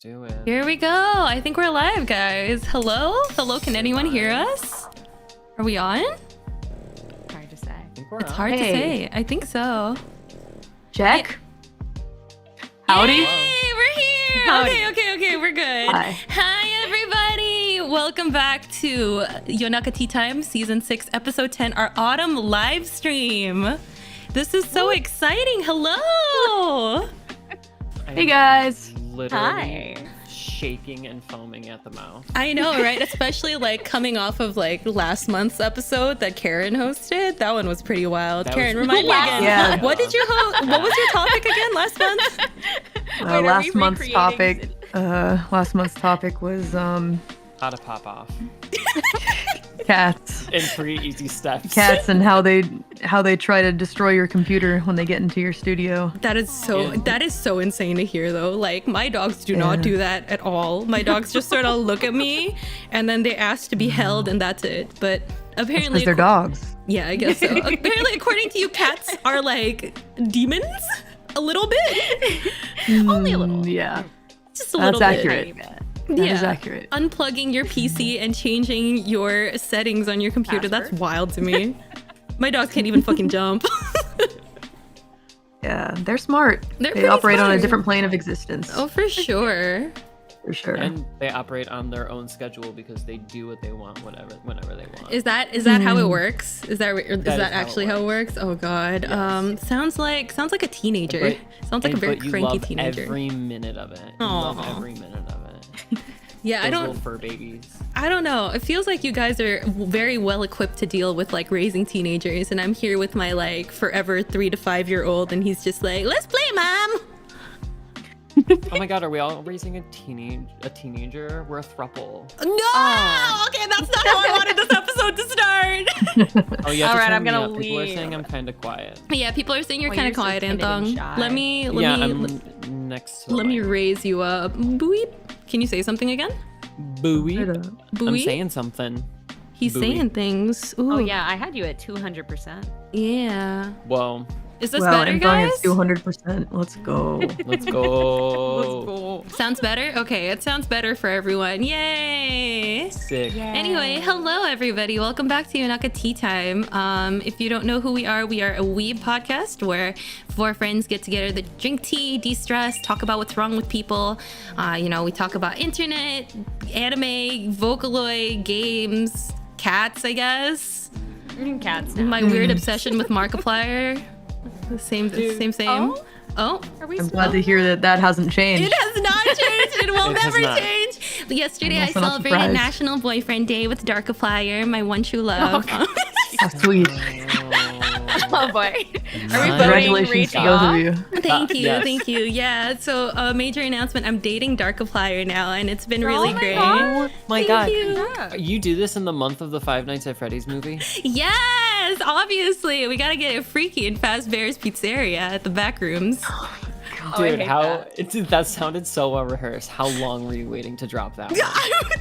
do it. Here we go. I think we're live, guys. Hello? Hello, can anyone hear us? Are we on? Hard to say. I think we're It's on. hard to say. I think so. Check. Howdy. Yay, we're here. Howdy. Okay, we're good. Hi, everybody. Welcome back to Yonaka Tea Time, Season 6, Episode 10, our autumn live stream. This is so exciting. Hello. Hey, guys. Literally shaking and foaming at the mouth. I know, right? Especially like coming off of like last month's episode that Karen hosted. That one was pretty wild. That Karen, was remind me again. Yeah. What did you What was your topic again last month? Last month's topic was How to pop off cats. in 3 easy steps. Cats and how they try to destroy your computer when they get into your studio. That is so insane to hear though. Like my dogs do not do that at all. My dogs just sort of look at me and then they ask to be held and that's it. But apparently Because they're dogs. Yeah, I guess so. Apparently according to you, cats are like demons? A little bit? Only a little. Yeah. Just a little That's bit. accurate. That is accurate. Unplugging your PC and changing your settings on your computer, that's wild to me. My dogs can't even fucking jump. Yeah, they're smart. They're They pretty operate on a smart. different plane of existence. Oh, for sure. For sure. And they operate on their own schedule because they do what they want whenever they want. Is that how it works? Is that actually how it works? Oh god. Yes. Sounds like a teenager. Sounds like a very but you cranky love teenager. every minute of it. You love every minute of it. Yeah, Those little fur babies. I don't know. It feels like you guys are very well equipped to deal with like raising teenagers, and I'm here with my like forever 3 to 5 year old, and he's just like, "Let's play, mom." Oh my god, are we all raising a teenager? We're a throuple. No. Okay, that's not how I wanted this episode to start. Oh, you have All to right, turn I'm me gonna up. People are leave. saying I'm kind of quiet. Yeah, people are saying you're Well, kind of you're so quiet, timid and Anthong. shy. Let me I'm next to let me raise you up. Boop. Can you say something again? Buoy. I'm Buoy? saying something. He's Buoy. saying things. Ooh. Oh yeah, I had you at 200%. Yeah. Whoa. Is this well, better, Anthong guys? is 200%. Let's go. Let's go. Sounds better? Okay, it sounds better for everyone. Yay! Sick. Anyway, hello everybody. Welcome back to Yonaka Tea Time. If you don't know who we are a weeb podcast where 4 friends get together to drink tea, de-stress, talk about what's wrong with people. We talk about internet, anime, vocaloid, games, cats, I guess. Cats now. My weird obsession with Markiplier. Same. Oh, Are we I'm glad to hear that hasn't changed. it has not changed. It will It has never not. change. Yesterday, I I'm also not celebrated surprised. National Boyfriend Day with Darkiplier, my one true love. How sweet. Oh boy. Are we Congratulations voting to Rachie both off? of you. Thank you, Yes. thank you. Yeah, so a major announcement. I'm dating Darkiplier now, and it's been really great. Oh my god. Thank you. You do this in the month of the Five Nights at Freddy's movie? Yes, obviously. We gotta get it freaky in Fazbear's Pizzeria at the back rooms. I Dude, hate that sounded so well rehearsed. How long were you waiting to drop that one?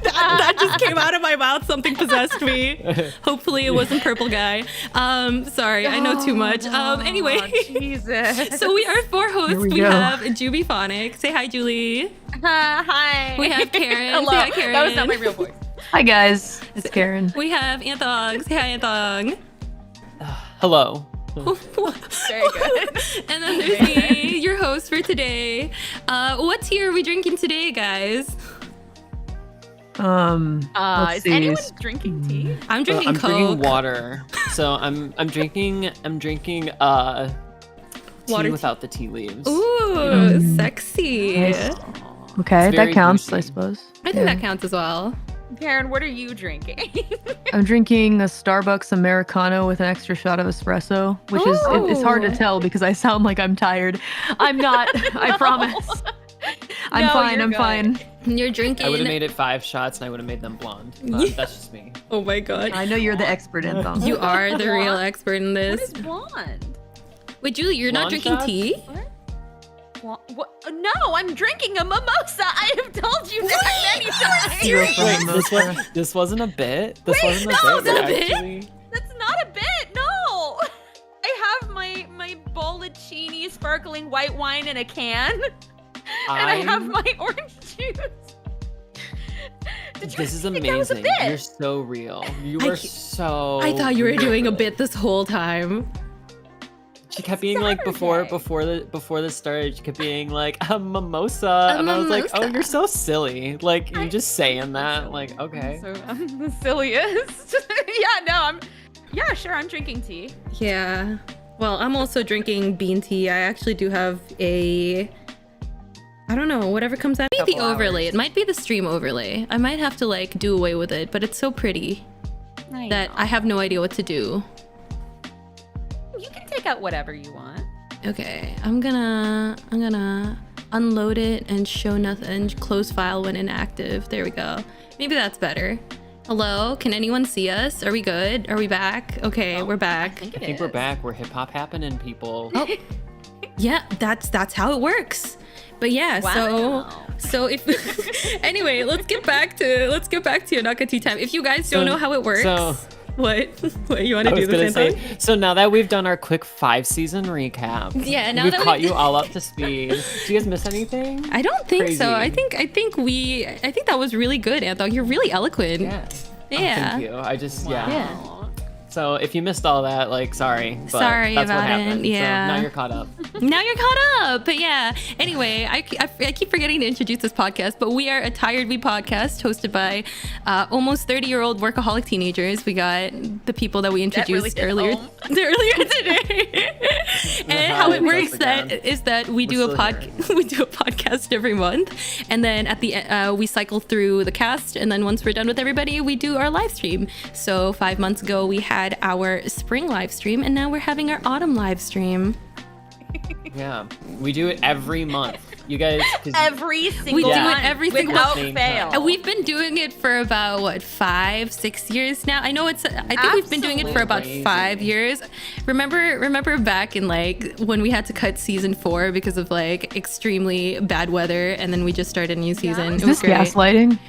that just came out of my mouth. Something possessed me. Hopefully it wasn't Purple Guy. Sorry, I know too much. Anyway. Jesus. So we are 4 hosts. Here we We go. have Juby Phonic. Say hi, Julie. Hi. We have Karen. Hello. Say hi, Karen. That was not my real voice. Hi, guys. It's Karen. We have Anthong. Say hi, Anthong. Hello. Very good. And then there's me, your host for today. What tea are we drinking today, guys? Let's Is see. anyone drinking tea? I'm drinking I'm Coke. drinking water. So I'm drinking tea Water without the tea leaves. Ooh, sexy. Nice. Okay, It's that very counts, I bougie. suppose. I think that counts as well. Karen, what are you drinking? I'm drinking a Starbucks Americano with an extra shot of espresso, which is it's hard to Ooh. tell because I sound like I'm tired. I'm not. I promise. I'm No, fine. you're I'm good. fine. You're drinking. I would have made it 5 shots and I would have made them blonde. That's just me. Oh my god. I know you're the expert in them. You are the real expert in What this. is blonde? Wait, Julie, you're not Blonde drinking shots? tea? What? No, I'm drinking a mimosa. I have told you that many times. You're Wait, fine, this wasn't a bit? This Wait, wasn't that a wasn't a bit? bit? Actually? That's not a bit. No. I have my Bollicini sparkling white wine in a can, and I have my orange juice juice. This is think that was a amazing. bit? You're so real. You are so. I thought you were doing a real. bit this whole time. She kept being like before this started. She kept being like a mimosa, and I was like, "Oh, you're so silly! Like you just saying that. Like, okay." So I'm the silliest. Yeah, sure. I'm drinking tea. Yeah. Well, I'm also drinking bean tea. I actually do have I don't know, whatever comes out. Maybe the overlay. It might be the stream overlay. I might have to like do away with it, but it's so pretty that I have no idea what to do. You can take out whatever you want. Okay, I'm gonna unload it and show nothing, close file when inactive. There we go. Maybe that's better. Hello, can anyone see us? Are we good? Are we back? Okay, we're back. I think we're back. We're hip hop happening, people. Oh, yeah, that's how it works. But yeah, so if anyway, let's get back to Yonaka Tea Time. If you guys don't know how it works, what you want to do the same thing? So now that we've done our quick 5-season recap, now we've that caught you all up to speed. Do you guys miss anything? I don't think Crazy. so. I think that was really good, Anthog. You're really eloquent. Yeah. Yeah. Oh, thank you. I just So if you missed all that, like, sorry. But Sorry that's about what happened. it. Yeah. So now you're caught up. Now you're caught up. But yeah. Anyway, I keep forgetting to introduce this podcast, but we are a Tired We podcast hosted by almost 30-year-old workaholic teenagers. We got the people that we introduced earlier today. And how it works is that we do a podcast every month, and then at the we cycle through the cast, and then once we're done with everybody, we do our live stream. So 5 months ago we had our spring live stream, and now we're having our autumn live stream. Yeah, we do it every month. You guys, every single we do month, it every single without month. fail. And we've been doing it for about 5-6 years now. I know I think we've been doing it for about 5 years. Remember back in like when we had to cut season 4 because of like extremely bad weather, and then we just started a new season. Is It was this great. gaslighting?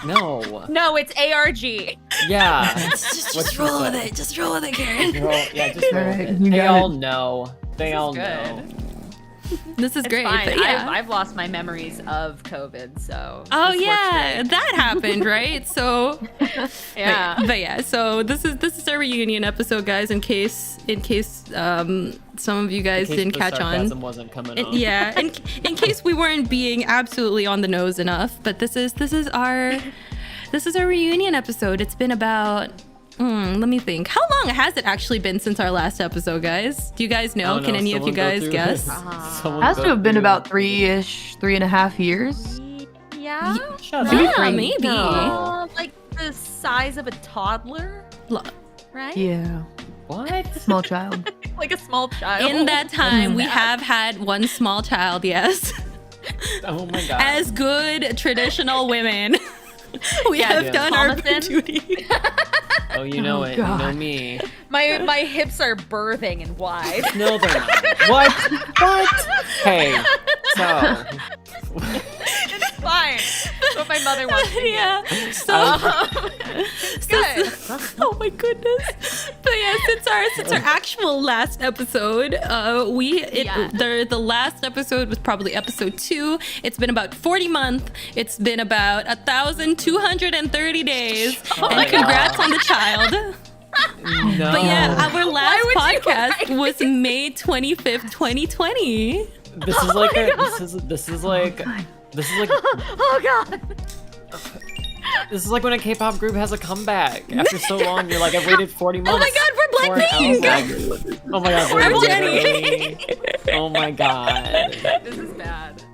No, it's ARG. Yeah. Just roll with it. Just roll with it, Karen. Just roll with it. You They got all it. know. They all good. know. This is It's great. fine. But yeah. I've lost my memories of COVID, so. Oh this yeah, works that happened, right? So great. Yeah. but yeah, so this is our reunion episode, guys. In case some of you guys didn't catch on. Wasn't coming And, on. yeah, in case we weren't being absolutely on the nose enough, but this is our reunion episode. It's been about let me think. How long has it actually been since our last episode, guys? Do you guys know? Can any of you guys guess? Has to have been about 3.5 years. Yeah. Shut up. Yeah, maybe. No. Like the size of a toddler, right? Yeah, What? small child. Like a small child. In that time, we have had one small child, yes. Oh my god. As good traditional women, we have done our Thomason. duty. Oh, you know it. You know God. me. My hips are birthing and wide. No, they're not. What? What? Hey. So. It's fine. That's what my mother wants to hear. Yeah. So, Good. oh my goodness. But yeah, since our actual last episode, the last episode was probably episode 2. It's been about 40 months. It's been about 1,230 days. And congrats on the child. No. But yeah, our last would you podcast was May 25th, 2020. This is like this is like Oh god. this is like when a K-pop group has a comeback after so long. You're like, I've waited 40 months. Oh my god, we're Blackpink! Oh my god, I'm we're Jenny. Jenny. Oh my god. This is bad.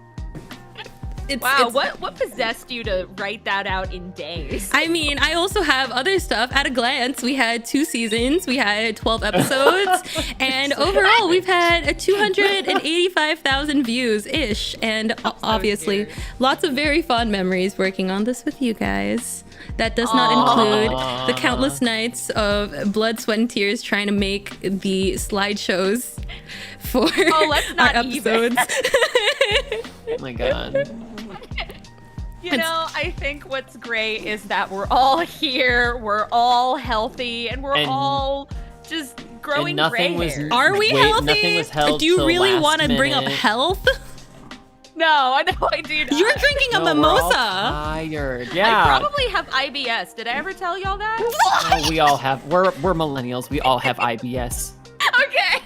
It's, Wow, it's, what possessed you to write that out in days? I mean, I also have other stuff. At a glance, we had 2 seasons, we had 12 episodes, and overall, we've had 285,000 views-ish, and obviously, lots of very fond memories working on this with you guys. That does not include the countless nights of blood, sweat, and tears trying to make the slideshows for let's not our episodes. Oh my god. You know, I think what's great is that we're all here, we're all healthy, and we're all just growing nothing gray was- hairs. Are we Wait, healthy? nothing was held Do you till really last want to bring up minute. health? No, I do not. You're drinking a No, we're all mimosa. tired. I Yeah. probably have IBS. Did I ever tell y'all that? Oh, we all have. We're millennials. We all have IBS. Okay.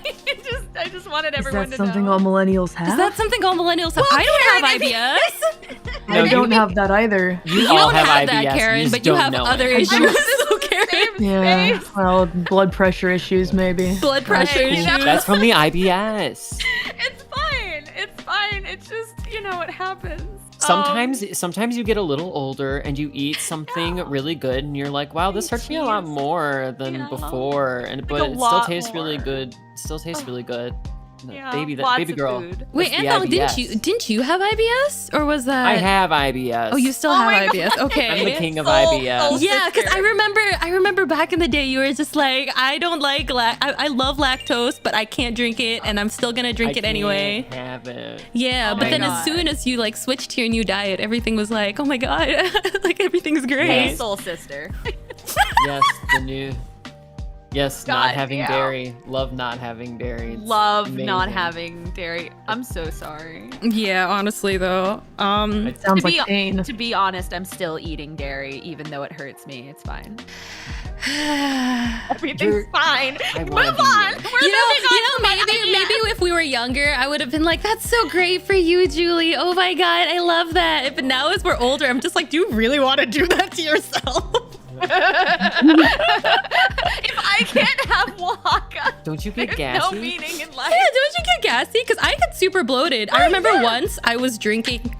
I just wanted Is everyone that to something know. all millennials have? Is that something all millennials have? I don't have IBS. No, I you- don't have that either. You You all don't have have IBS. that, Karen, just but you don't have know other it. issues. So, Karen, Same Yeah, space. well, blood pressure issues maybe. blood pressure Right, you know? issues. That's from the IBS. It's fine. It's fine. It's just, it happens. Sometimes you get a little older and you eat something really good and you're like, wow, this hurts me a lot cheese. more than Yeah. before, but a it still lot tastes really more. good. Still tastes really good. Yeah, Baby lots of girl. food. Wait, That's the Anthony, IBS. didn't you have IBS, or was that? I have IBS. Oh, you still Oh have my IBS. God. Okay. I'm the king of Soul- IBS. soul Yeah, because sister. I remember back in the day, you were just like, I don't like I love lactose, but I can't drink it, and I'm still gonna drink it anyway. I can't have it. Yeah, Oh but my then God. as soon as you like switched to your new diet, everything was like, oh my God, like everything's great. Hey, soul sister. Yes, the new. Yes, God not having damn. dairy. Love not having dairy. It's Love not amazing. having dairy. I'm so sorry. Yeah, honestly though, It's- Sounds To be- like pain. To be honest, I'm still eating dairy, even though it hurts me. It's fine. Everything's You're- fine. I Move wanna on. be We're you know, moving on to my maybe IBS. if we were younger, I would have been like, "That's so great for you, Julie. Oh my God, I love that." But now, as we're older, I'm just like, "Do you really want to do that to yourself?" If I can't have Oaxaca, Don't you get there's no gassy? meaning in life. Yeah, don't you get gassy? Because I get super bloated. I remember once I was drinking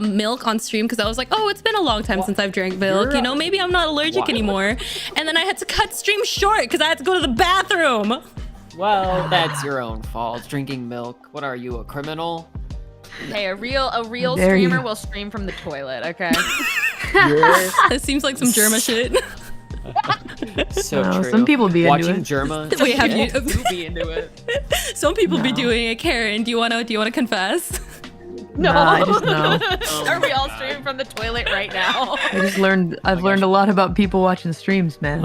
milk on stream because I was like, oh, it's been a long time since I've drank milk. You're- You know, maybe I'm not allergic Why? anymore. And then I had to cut stream short because I had to go to the bathroom. Well, that's your own fault. Drinking milk. What are you, a criminal? Hey, a real Dare you. streamer will stream from the toilet, okay? You're That seems like some Germa shit. so Well, true. some people be into Watching it. Germa. Wait, have you? You be into it. Some people be No. doing it. Karen, do you wanna confess? No. Nah, I just know. Oh Are my we all God. streaming from the toilet right now? I've learned a lot about people watching streams, man.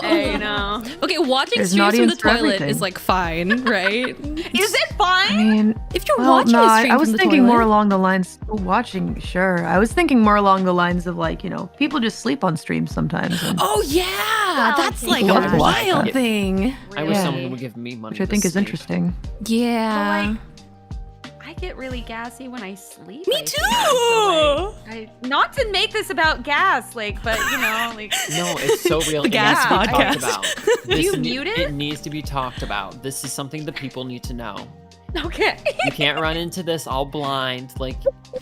Hey, no. Okay, watching There's an streams from the audience for toilet everything. is like fine, right? Is it I fine? mean, If you're well, watching no, a stream I was from the thinking toilet, more along the lines watching. Sure, I was thinking more along the lines of like, people just sleep on streams sometimes, and, Oh yeah, that's like People a have to watch wild that. thing. I wish Yeah. someone would give me money. which I to think is sleep. interesting. Yeah. But, like, I get really gassy when I sleep. Me I think. too. So, not to make this about gas, but like. No, it's so real. The It gas needs to be podcast. talked about. This you mute it? It needs to be talked about. This is something that people need to know. Okay. You can't run into this all blind. Like,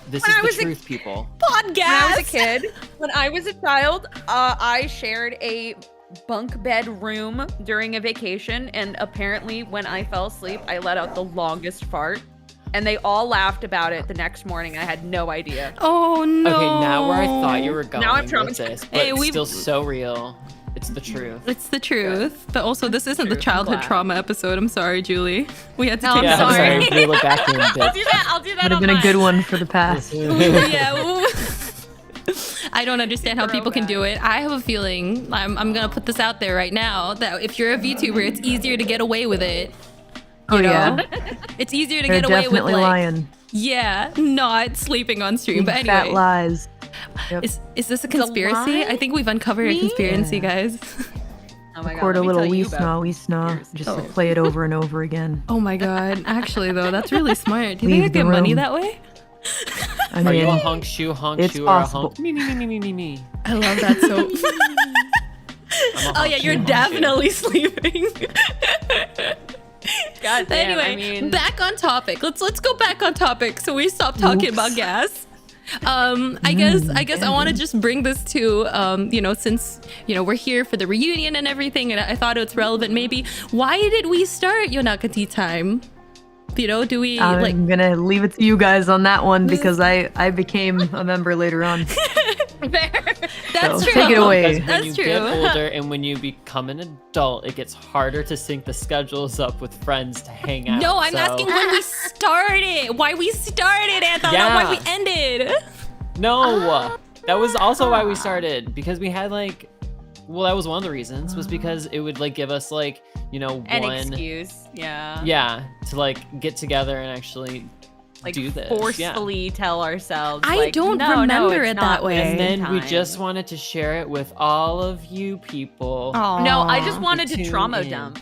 this When I is was the a- truth, people. Podcast. When I was a kid, when I was a child, I shared a bunk bed room during a vacation, and apparently when I fell asleep, I let out the longest fart, and they all laughed about it the next morning. I had no idea. Oh no. Okay, now where I thought you were going Now I'm with traumatized. this, but Hey, it's we've- still so real. It's the truth. It's the truth. But also, this isn't the Truth, I'm childhood glad. trauma episode. I'm sorry, Julie. We had to No, take I'm Yeah, that I'm sorry. out. sorry. Reel it back in, I'll bitch. do that. I'll do that. Would have on been a good mine. one for the past. Yeah. ooh. I don't understand how people can do it. I have a feeling, I'm gonna put this out there right now, that if you're a VTuber, it's easier to get away with it. Oh You know? yeah, It's easier to they're get away with definitely like, lying. yeah, not sleeping on stream. But Big fat anyway, lies. Yep. is this a conspiracy? lie? I think we've uncovered a Me? conspiracy, Yeah. guys. Oh my God, Record a let me little tell we you about snaw, conspiracy. just like play it over and over again. Oh my god. Actually though, that's really smart. Do you Leave think I the get money room. that way? I Are you a mean, hunk shoe, it's or a possible. hunk? Me. I love that so. I'm a Oh hunk yeah, shoe, you're hunk shoe. definitely sleeping. God damn, Anyway, I mean, back on topic. Let's go back on topic so we stop talking about gas. I guess I want to just bring this to since we're here for the reunion and everything, and I thought it's relevant. Maybe why did we start Yonaka Tea Time? Do we like? I'm gonna leave it to you guys on that one because I became a member later on. That's So, true. take it away. Because when That's you true. get older and when you become an adult, it gets harder to sync the schedules up with friends to hang out. No, I'm so- asking when we started. Why we started, Anthony? Not why we Yeah. ended. No, that was also why we started, because we had that was one of the reasons, was because it would give us an one excuse. Yeah. yeah to get together and actually like do this. forcefully tell ourselves. I like, don't no, remember it's it not that way. And wasting then we time. just wanted to share it with all of you people. No, I just Aw. wanted to Tune trauma in. dump.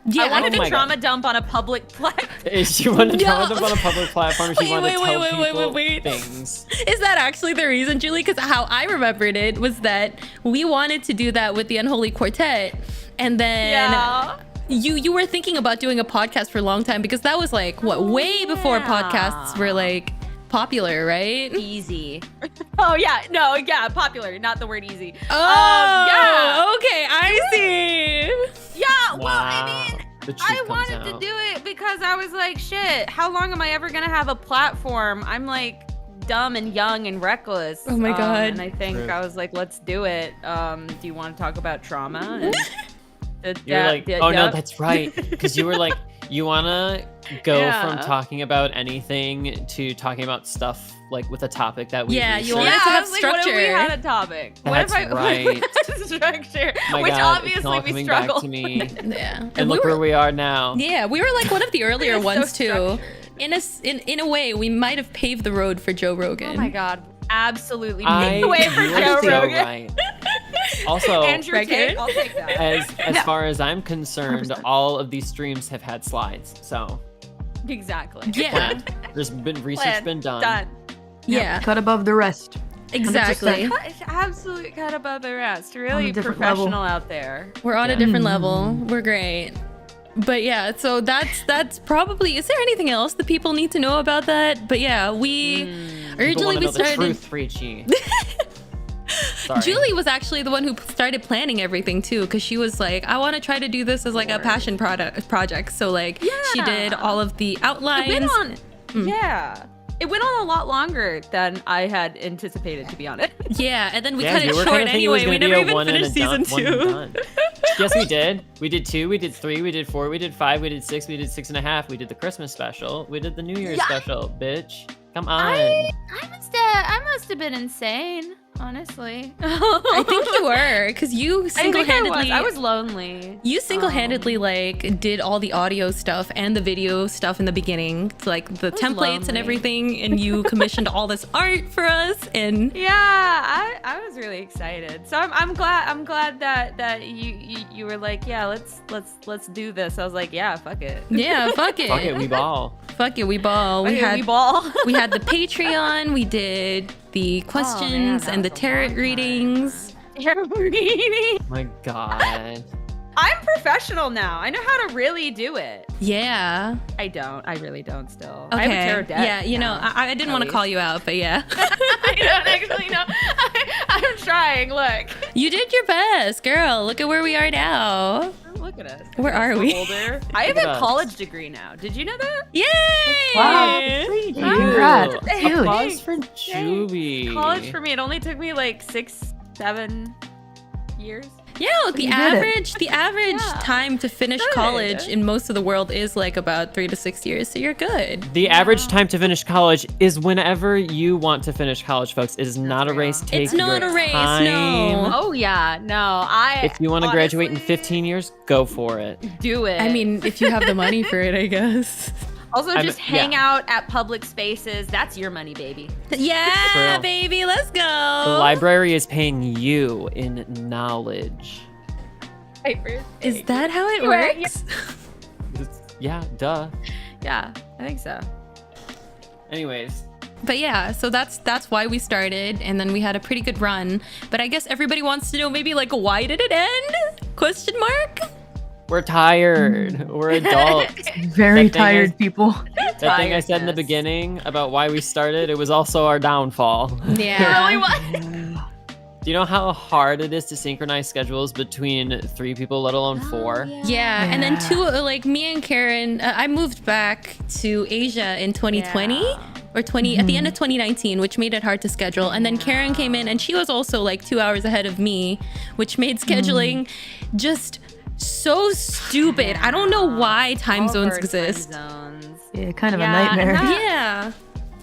Yeah, I wanted Oh my to trauma dump on a public platform. She wanted to No. trauma dump on a public platform. She wanted to tell people wait. things. Is that actually the reason, Julie? Because how I remembered it was that we wanted to do that with the Unholy Quartet, and then Yeah. you were thinking about doing a podcast for a long time, because that was like what, way before yeah. podcasts were like popular, right? Easy. Oh yeah, no, yeah, popular, not the word easy. Oh, yeah. okay, I see. Yeah, well, Wow. I mean, The truth I comes wanted to out. do it because I was like, shit, how long am I ever gonna have a platform? I'm like dumb and young and reckless. Oh my God. And I think True. I was like, let's do it. Do you want to talk about trauma? And You're like, oh no, yep. that's right. Because you were like, you wanna go Yeah. from talking about anything to talking about stuff like with a topic that we Yeah, you researched. wanted Yeah, to I have was like, what if we structure. had a topic? That's what if right. structure? My Which God, obviously it's all we coming struggle. back to me. Yeah, And look where we are now. Yeah, we were like one of the earlier So ones too. structured. In a way, we might have paved the road for Joe Rogan. Oh my God, absolutely I paved the way for you are Joe so Rogan. right. Also, Andrew Right, Tate, kid? I'll take that. as far as I'm concerned, 100%. all of these streams have had slides. So Exactly. Yeah, planned. There's been research Plan, been done. Done. yeah, Cut above the rest. exactly. It's absolutely cut above the rest. Really a different professional level. out there. We're on a Yeah. different level. We're great. But yeah, so that's probably. Is there anything else that people need to know about that? But yeah, we People originally wanna we know the started. truth, Rachie. Sorry. Julie was actually the one who started planning everything too, because she was like, I want to try to do this as like a passion project. So like she did Yeah. all of the It outlines. went on. Yeah. It went on a lot longer than I had anticipated, to be honest. Yeah, and then we Yeah, cut you it were short kinda thinking it was anyway. We gonna be never a even one and finished a done- season one and 2. done. Yes, we did. We did 2, we did 3, we did 4, we did 5, we did 6, we did 6.5, we did the Christmas special, we did the New Year's Yeah. special, bitch. Come on. I must have been insane, honestly. I think you were, because you I think single-handedly. I was lonely. You single-handedly like did all the audio stuff and the video stuff in the beginning, like the was templates and lonely. everything, and you commissioned all this art for us. And Yeah, I was really excited. So I'm glad that you were like, yeah, let's do this. I was like, yeah, fuck it. yeah, fuck it, Fuck it, we ball. fuck it, we ball. Fuck We it, had we ball. we had the Patreon, we did the questions that and the was a tarot long time. readings. My God. I'm professional now. I know how to really do it. Yeah. I don't. I really don't still. Okay. I have a tarot deck. Yeah, you know, now, I didn't at want to least. call you out, but yeah. I don't actually know. I'm trying. Look. You did your best, girl. Look at where we are now. Look at us. Where are we? Older. I have Look at a us. college degree now. Did you know that? Yay! Wow. Congrats. Ooh, That's huge. applause for Juby. College for me, it only took me like 6-7 years. Yeah, the you did average Yeah. time to finish Good. college in most of the world is like about 3 to 6 years, so you're good. The average time to finish college is whenever you want to finish college, folks. It is not a real. race. Take It's not your a race, time. no. Oh yeah, no. If you want to graduate in honestly, 15 years, go for it. do it. I mean, if you have the money for it, I guess. also I'm- just hang yeah. out at public spaces. That's your money, baby. Yeah, True. baby, let's go. The library is paying you in knowledge. Is that how it You are- works? Yeah, duh. Yeah, I think so. Anyways, But yeah, so that's why we started, and then we had a pretty good run. But I guess everybody wants to know maybe like why did it end? Question mark? we're tired. We're adults. Very That thing tired is- people. That thing I said in the Tiredness. beginning about why we started, it was also our downfall. Yeah. Really, what? Do you know how hard it is to synchronize schedules between 3 people, let alone 4? Yeah, and then Yeah. 2, like me and Karen, I moved back to Asia in 2020 Yeah. or 20 at the end of 2019, which made it hard to schedule. And then Karen came in, and she was also like 2 hours ahead of me, which made scheduling just so stupid. I don't know why time All of zones our exist. Time zones. Yeah, kind of Yeah, a nightmare. and Yeah.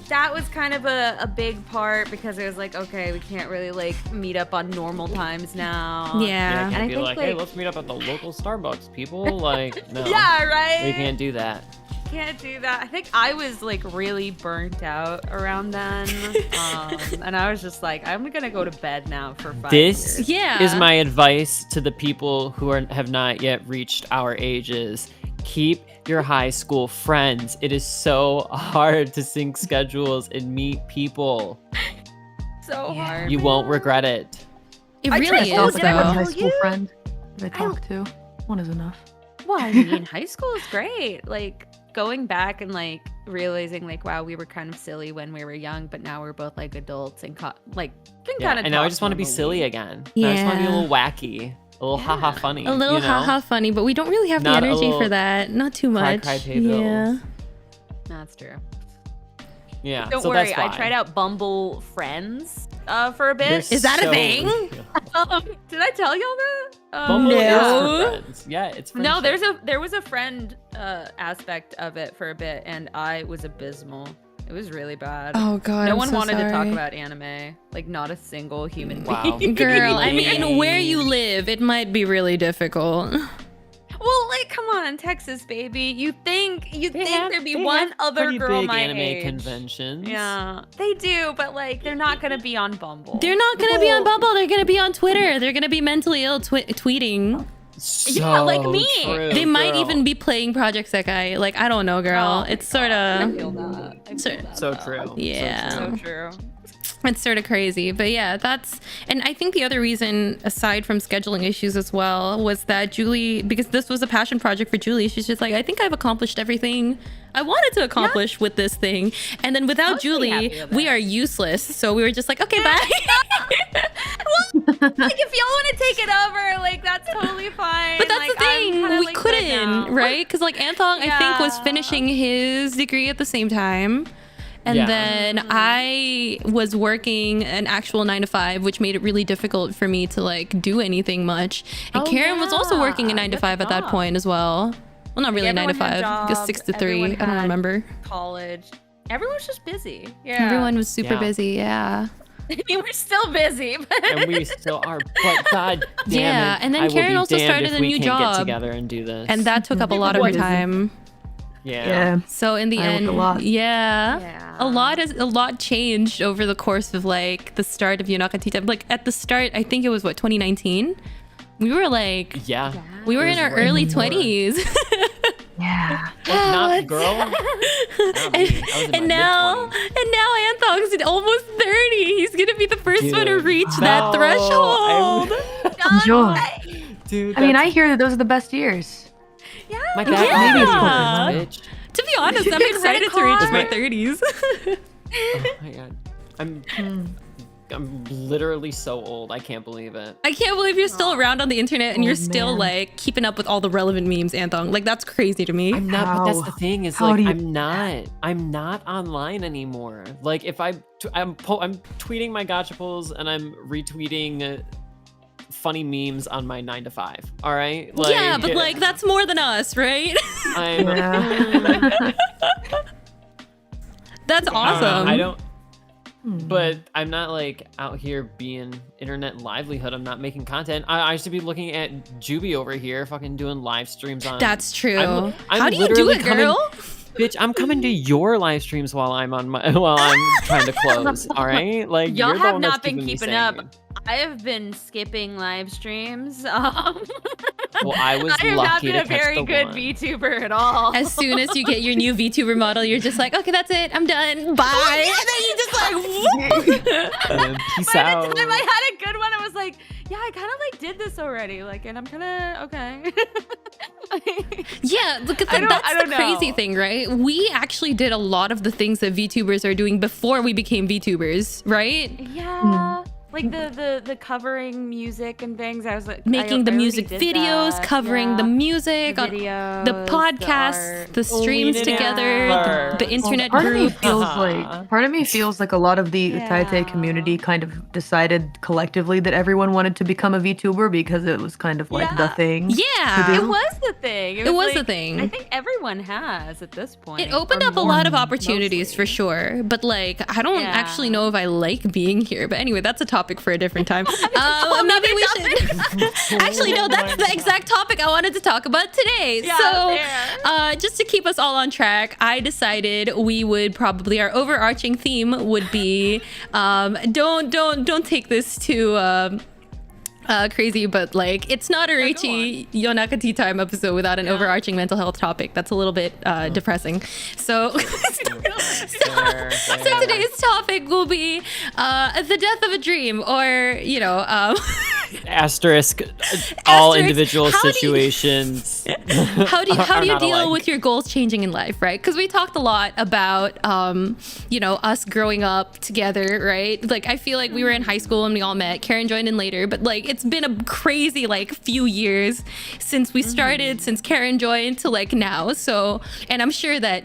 That was kind of a big part because it was like, okay, we can't really like meet up on normal times now. Yeah. I And can't I be think, like, hey, like- let's meet up at the local Starbucks, people. Like, no. Yeah, right? We can't do that. can't do that. I think I was like really burnt out around then. And I was just like, I'm gonna go to bed now for 5 years. This Yeah. is my advice to the people who have not yet reached our ages. Keep your high school friends. It is so hard to sync schedules and meet people. So hard. You won't regret it. It I really tried- I is still have a high though. school friend that I talk to. One is enough. Well, I mean, high school is great. Like going back and like realizing like, wow, we were kind of silly when we were young, but now we're both like adults and can Yeah, kind of. and now I just want to be silly again. Now I just want to be a little wacky, a little haha funny. A little you know? haha funny, but we don't really have Not the a energy little for that. Not too cry, much. cry, pay Yeah. bills. That's true. Yeah. Don't so worry, that's I why. tried out Bumble Friends for a They're bit. Is that a so thing? real. Did I tell y'all that? Bumble No. is for friends. Yeah, it's No, friendship. there was a friend aspect of it for a bit, and I was abysmal. It was really bad. Oh god. No I'm one so wanted to talk sorry. about anime. Like not a single human Wow. being. Girl, I mean, where you live, it might be really difficult. Well, like, come on, Texas, baby. You think there'd be They one have other pretty girl big my anime age? conventions. Yeah, they do, but like, they're not gonna be on Bumble. They're not gonna be on Bumble. They're gonna be on Twitter. They're gonna be mentally ill tweeting. So Yeah, like me. true, They might girl. even be playing Project Sekai. Like, I don't know, girl. Oh, it's my sort God. I of feel that. I So- feel that So though. true. Yeah. So true. So true. it's sort of crazy. But yeah, and I think the other reason, aside from scheduling issues as well, was that Julie, because this was a passion project for Julie, she's just like, I think I've accomplished everything I wanted to accomplish with this thing. And then without was pretty happy Julie, with we that. are useless. So we were just like, okay, bye. Like, if y'all want to take it over, like, that's totally fine. But that's Like, the I'm thing, kinda, we like, good now. couldn't, right? Because like Anthong, I think, was Yeah. finishing his degree at the same time. And Yeah. then I was working an actual 9 to 5, which made it really difficult for me to like do anything much. And Oh, Karen was also yeah. working a 9 to You 5 had at that jobs. point as well. Well, not really 9 to everyone had 5, just jobs, 6 to 3. everyone I don't had- remember. College. Everyone's just busy. Yeah. Everyone was super Yeah. busy. Yeah. You were still busy, but And we still are, but god damn Yeah, it. and then I will Karen be also damned started if a we new can't job. get together and do this. And that took up a lot of her What is it? time. yeah. Yeah. So in the I work end, a lot. yeah, Yeah. a lot changed over the course of like the start of Yonaka Tea Time. Like at the start, I think it was 2019. We were like, Yeah. we were It in was our right early before. 20s, Yeah. Not girl. Not me. I was in and my now mid-20s. Anthong's almost 30. He's gonna be the first one to Dude, reach no, that threshold. Enjoy. Dude, I mean, I that's- hear that those are the best years. my dad Yeah. always told me this, bitch. To be honest, I'm excited to reach my 30s. Oh my god. I'm literally so old. I can't believe it. I can't believe you're still around on the internet and you're Oh, still man. like keeping up with all the relevant memes, Anthong. Like that's crazy to me. I'm not, but that's How? the thing is How like do you I'm not online anymore. Like if I'm tweeting my gachaples and I'm retweeting funny memes on my 9 to 5. All right? Yeah, but like that's more than us, right? I'm Yeah. That's awesome. I don't but I'm not like out here being internet livelihood. I'm not making content. I should be looking at Juby over here fucking doing live streams on That's true. I'm How do you do literally it, girl? Bitch, I'm coming to your live streams while I'm trying to close. All right, like Y'all you're the have one that's not been me keeping up. sane. I have been skipping live streams. Well, I was I have not lucky been to a catch very the good one. VTuber at all. As soon as you get your new VTuber model, you're just like, okay, that's it. I'm done. Bye. And then you just like, whoop. And then peace By out. the time I had a good one, I was like, yeah, I kind of like did this already. Like, and I'm kind of okay. Yeah, look at I that. don't- That's I the don't crazy know. thing, right? We actually did a lot of the things that VTubers are doing before we became VTubers, right? Yeah. Like the covering music and things. I was like Making the I already music did videos, that. covering Yeah. the music, on videos, the podcasts, art. the streams did it together, first. the internet part group. of me feels like a lot of the Yeah. Taite community kind of decided collectively that everyone wanted to become a VTuber because it was kind of like the Yeah. thing. Yeah. to It do. was the thing. It was the like- thing. I think everyone has at this point. It opened or up a more, lot of opportunities mostly. for sure, but like I don't Yeah. actually know if I like being here. But anyway, that's a topic topic for a different time. Maybe we should. Actually, no, that's the exact topic I wanted to talk about today. Yeah, just to keep us all on track, I decided we would probably our overarching theme would be don't take this too crazy, but like it's not a rachie Yonaka Tea Time episode without an overarching mental health topic. That's a little bit depressing. So today's topic will be the death of a dream, or asterisk all Asterisk, individual how do you- situations. how do you not deal alike. with your goals changing in life, right? Because we talked a lot about us growing up together, right? Like I feel like we were in high school and we all met. Karen joined in later, but like it's been a crazy like few years since we started, since Karen joined to like now. So, and I'm sure that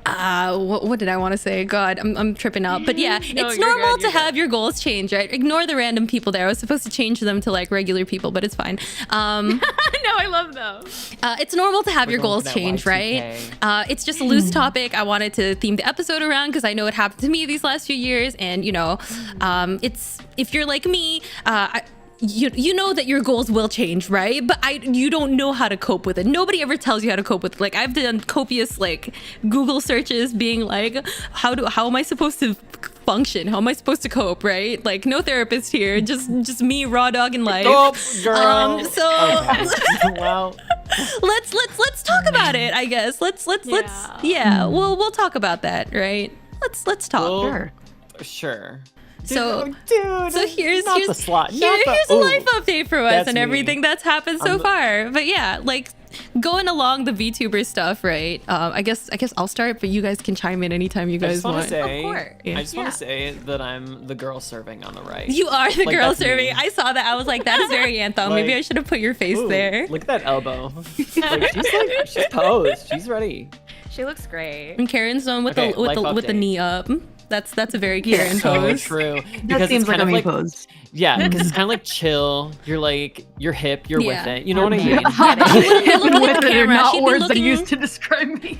what did I want to say? God, I'm tripping out. But yeah, No, it's you're normal good, to you're have your goals change, right? Ignore the random people there. I was supposed to change them to like regular people, but it's fine. No, I love those. It's normal to have We're your going goals for that change, right? Y2K. It's just a loose topic. I wanted to theme the episode around because I know it happened to me these last few years, and it's if you're like me, you know that your goals will change, right? But you don't know how to cope with it. Nobody ever tells you how to cope with it. Like I've done copious like Google searches being like, how am I supposed to function? How am I supposed to cope, right? Like no therapist here, just me raw dog in life. Oh, girl. So Well, let's talk about it, I guess. Let's we'll talk about that, right? Let's talk. Well, Sure. sure. So- dude, So here's not the slot. here's not the, a ooh. life update for us That's and me. everything that's happened so far. But yeah, like going along the VTuber stuff, right? I guess I'll start, but you guys can chime in anytime you I guys just want want. to say, Of course. Yeah. I just want to say that I'm the girl serving on the right. You are the Like, girl that's me. serving. I saw that. I was like, that is very Anthem. Maybe Like, I should have put your face Ooh, there. Look at that elbow. She's posed. She's ready. She looks great. And Karen's one with Okay, the with life the update. knee up. That's a very Karen So pose. true. That Because seems it's like kind a of me like pose. yeah, because it's kind of like chill. You're hip. You're Yeah. with it. You know what I mean? She wouldn't be looking at the With it are camera. not She'd be words that are looking. used to describe me.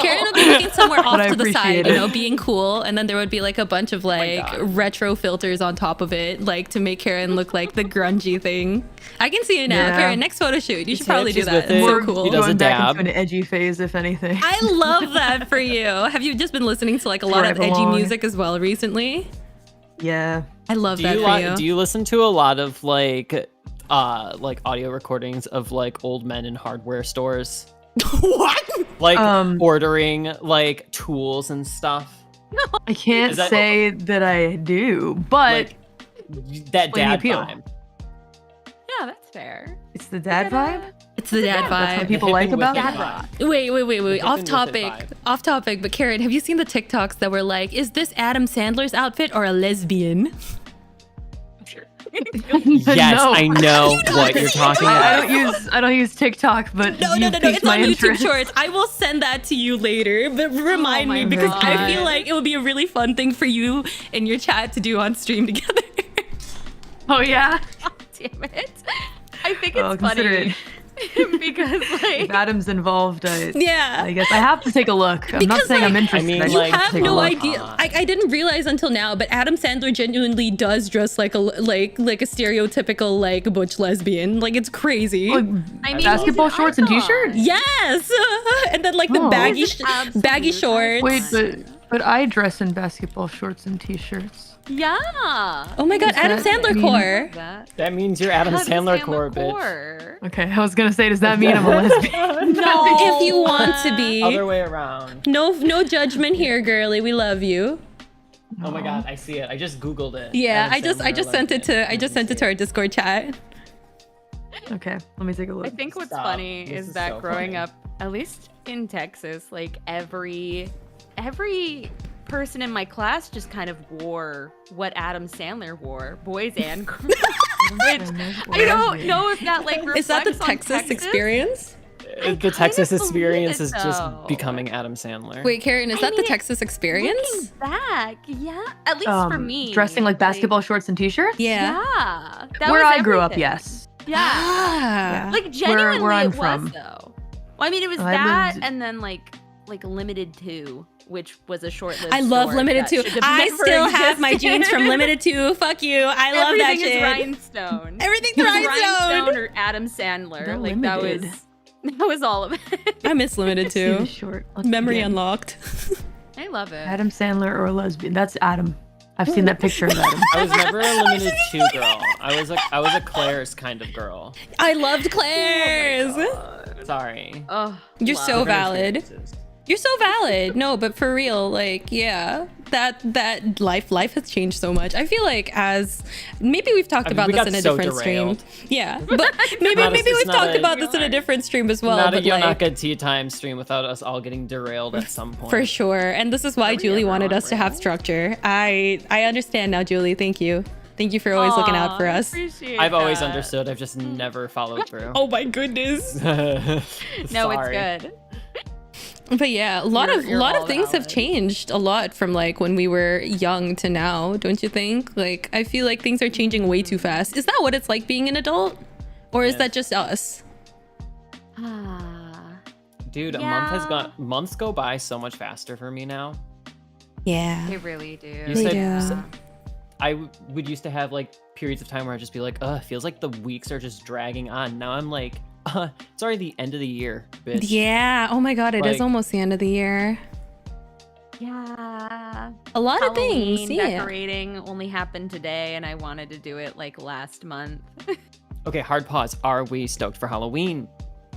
Karen would be looking somewhere off I to the side, appreciate it. being cool, and then there would be like a bunch of like God. retro filters on top of it, like to make Karen look like the grungy thing. I can see it now. Yeah. Karen, next photo shoot. You should She's probably do hip, that. she's It's with so it. cool. He does a Going back dab. into an edgy phase, if anything. I love that for you. Have you just been listening to like a lot Where I of edgy belong. music as well recently? Yeah. I love Do that you for you. do you listen to a lot of like audio recordings of like old men in hardware stores? What? Like Um, ordering like tools and stuff. I can't Is that- say that I do, but Like that Explain the dad appeal. vibe. Yeah, that's fair. it's the dad vibe. It's the dad That's what vibe. people The like hipping with about it it. Dad vibe. rock. Wait. The Off hipping with it topic. vibe. Off topic. But Karen, have you seen the TikToks that were like, is this Adam Sandler's outfit or a lesbian? Yes, No. I know what you're talking I about. I don't use TikTok, but No. you've piqued It's my on YouTube interest. Shorts. I will send that to you later, but remind Oh me my because I God. feel like it would be a really fun thing for you and your chat to do on stream together. Oh yeah. Damn it. I think it's Oh, consider funny because If like Adam's involved, I Yeah. guess I have to take a look. I'm Because, not saying I'm like, interested. I mean, just like, have to have take a no look. idea. I didn't realize until now, but Adam Sandler genuinely does dress like a stereotypical like butch lesbian. Like it's crazy. Like, I mean, basketball he's an shorts and icon. t-shirt. Yes, and then like the Oh. baggy He's an absolute baggy shorts. Wait, but I dress in basketball shorts and t-shirts. Yeah. Oh my God, Does Adam that Sandler mean- core. That. That means you're Adam Sandler core, bitch. core. Okay, I was gonna say, does that mean I'm a lesbian? No. If you want to be, Other way around. no judgment here, girly. We love you. Oh my god, I see it. I just googled it. Yeah, Adam I just Sandler sent it lesbian. to our Discord chat. Okay, let me take a look. I think what's Stop. funny This is is that so growing funny. up, at least in Texas, like every person in my class just kind of wore what Adam Sandler wore, boys and girls. Which I don't know if that like Is that the reflects on Texas experience? The kind Texas of believe experience it, is just though. becoming Adam Sandler. Wait, Karen, is I that the mean, Texas experience? Looking back, yeah, at least for me. Dressing like basketball shorts and t-shirts? Yeah. Yeah. That Where was I grew up, everything. yes. Yeah. Ah. Like genuinely where I'm it from. was though. Well, I mean it was I that lived- and then like limited to which was a short-lived. I love store Limited that 2. should have I never still have my existed. jeans from Limited 2. Fuck you. I love that Everything shit. is rhinestone. Everything's It was rhinestone. or Adam Sandler. The Like Limited. that was all of it. I miss Limited See the 2. short. Let's Memory begin. unlocked. I love it. Adam Sandler or a lesbian. That's Adam. I've seen that picture of Adam. I was never a limited 2 girl. I was a Claire's kind of girl. I loved Claire's. Sorry. Oh, You're love. so Different valid. experiences. You're so valid. No, but for real, like, yeah, that life has changed so much. I feel like as maybe we've talked I mean, about we this got in a so different derailed. stream. Yeah, but maybe Not a- we've it's not talked a- about this in a different stream as well. Not a but like, Yonaka Tea Time stream without us all getting derailed at some point. for sure. And this is why Are we Julie ever wanted on us to have rail? structure. I understand now, Julie. Thank you. Thank you for always looking out for Aw, I us. appreciate I've always that. understood. I've just never followed through. Oh my goodness. No, Sorry. it's good. But yeah, a lot You're of all things have valid. changed a lot from like when we were young to now, don't you think? Like I feel like things are changing way too fast. Is that what it's like being an adult? Or is Yes. that just us? Ah. Dude, Yeah. months go by so much faster for me now. Yeah. They really do. You They said do. would used to have like periods of time where I'd just be like, it feels like the weeks are just dragging on. Now I'm like, it's already the end of the year, bitch. Yeah. Oh my god, it is Like- almost the end of the year. Yeah. A lot of Halloween things. Yeah. decorating only happened today, and I wanted to do it like last month. Okay, hard pause. Are we stoked for Halloween?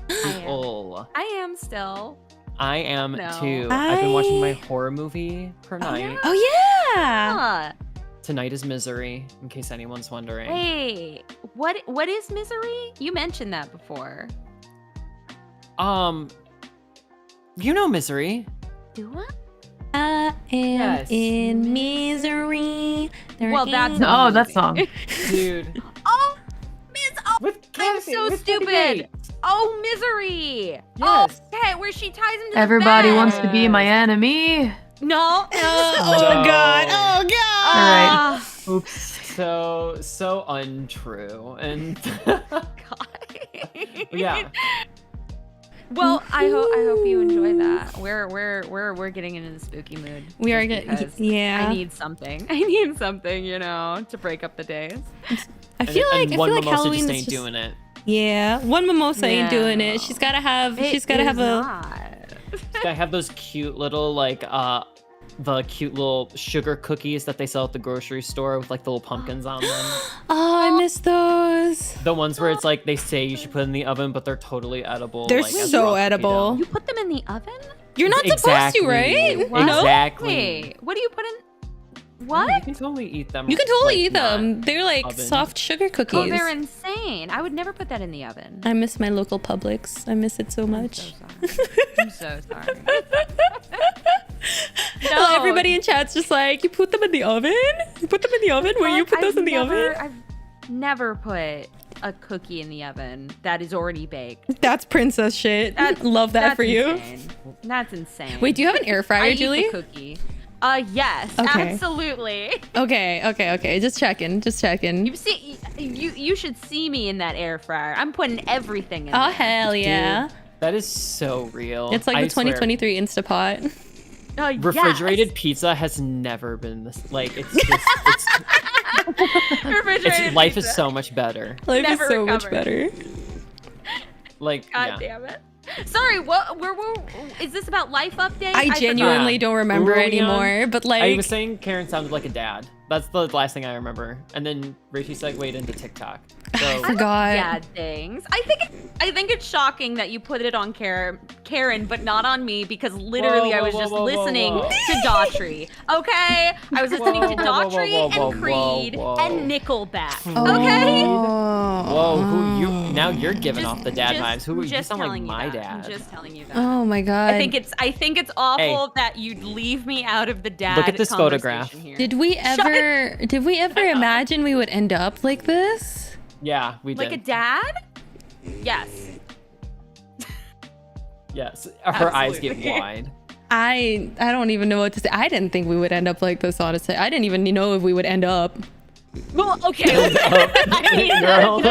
I am. Oh, I am still. I am No. too. I've been watching my I- horror movie per night. Oh yeah. Huh. Tonight is Misery, in case anyone's wondering. Wait, what is Misery? You mentioned that before. You know Misery. Do I? I am Yes. in misery. Well, that's Oh, that song. Dude. Oh, Oh, With I'm Kathy, so with Kathy stupid. Bates. Oh, Misery. Yes. Okay, where she ties him to Everybody the bed. wants to be my enemy. No. Oh No. god. Oh god. Alright. Ah, Oops. So untrue. And God. yeah. Well, I hope you enjoy that. We're getting into the spooky mood. We are just getting because yeah. I need something. I need something, to break up the days. I feel like one mimosa Halloween just is ain't just doing it. yeah. One mimosa ain't doing it. No. She's gotta have. she's It gotta have is a. not. I have those cute little the cute little sugar cookies that they sell at the grocery store with like the little pumpkins on them. Oh, I miss those. The ones where it's like they say you should put in the oven, but they're totally edible. They're like, as so raw cookie edible. dough. You put them in the oven? You're not supposed Exactly. to, right? What? No. Exactly. Wait, what do you put in? Yeah, What? you can totally eat them. You can totally like, eat them. not- They're like oven. soft sugar cookies. Oh, they're insane. I would never put that in the oven. I miss my local Publix. I miss it so much. I'm so sorry. Oh, everybody in chat's just like, you put them in the oven? You put them in the oven? Where you put those in the oven? I've never put a cookie in the oven that is already baked. That's princess shit. Love that That's for you. insane. That's insane. Wait, do you have an air I fryer, eat Julie? the cookie. Yes, Okay. absolutely. Okay. Just checking. You see, you should see me in that air fryer. I'm putting everything in Oh, there. hell yeah. Dude, that is so real. It's like I the swear. 2023 Instapot. Refrigerated pizza has never been this. Like it's just Refrigerated life pizza. is so much better. Life Never is so much recovered. better. Like God yeah. damn it. Sorry, what? Is this about life update? I genuinely Yeah. don't remember Ooh, yeah. anymore, but like, I was saying Karen sounded like a dad. That's the last thing I remember. And then Rachie segued into TikTok. I So forgot. Bad things. I think it's shocking that you put it on Karen, but not on me because literally Whoa, I was whoa, just whoa, whoa, lining whoa. to Daughtry. Okay, I was listening to Whoa, whoa, whoa, Daughtry whoa, whoa, and Creed whoa. and Nickelback. Oh. Okay. whoa, who you now you're giving off the dad just- vibes. Who you just sound like telling you my that. I'm dad. just telling you that. Oh my god. I think it's awful that you'd leave me out of the dad. Look at this photograph. conversation here. Did we ever imagine we would end up like this? Yeah, we like did. a dad? Yes. Yes. Her eyes get Absolutely. wide. I don't even know what to say. I didn't think we would end up like this, honestly. I didn't even know if we would end up. Well, okay. I mean, Girl.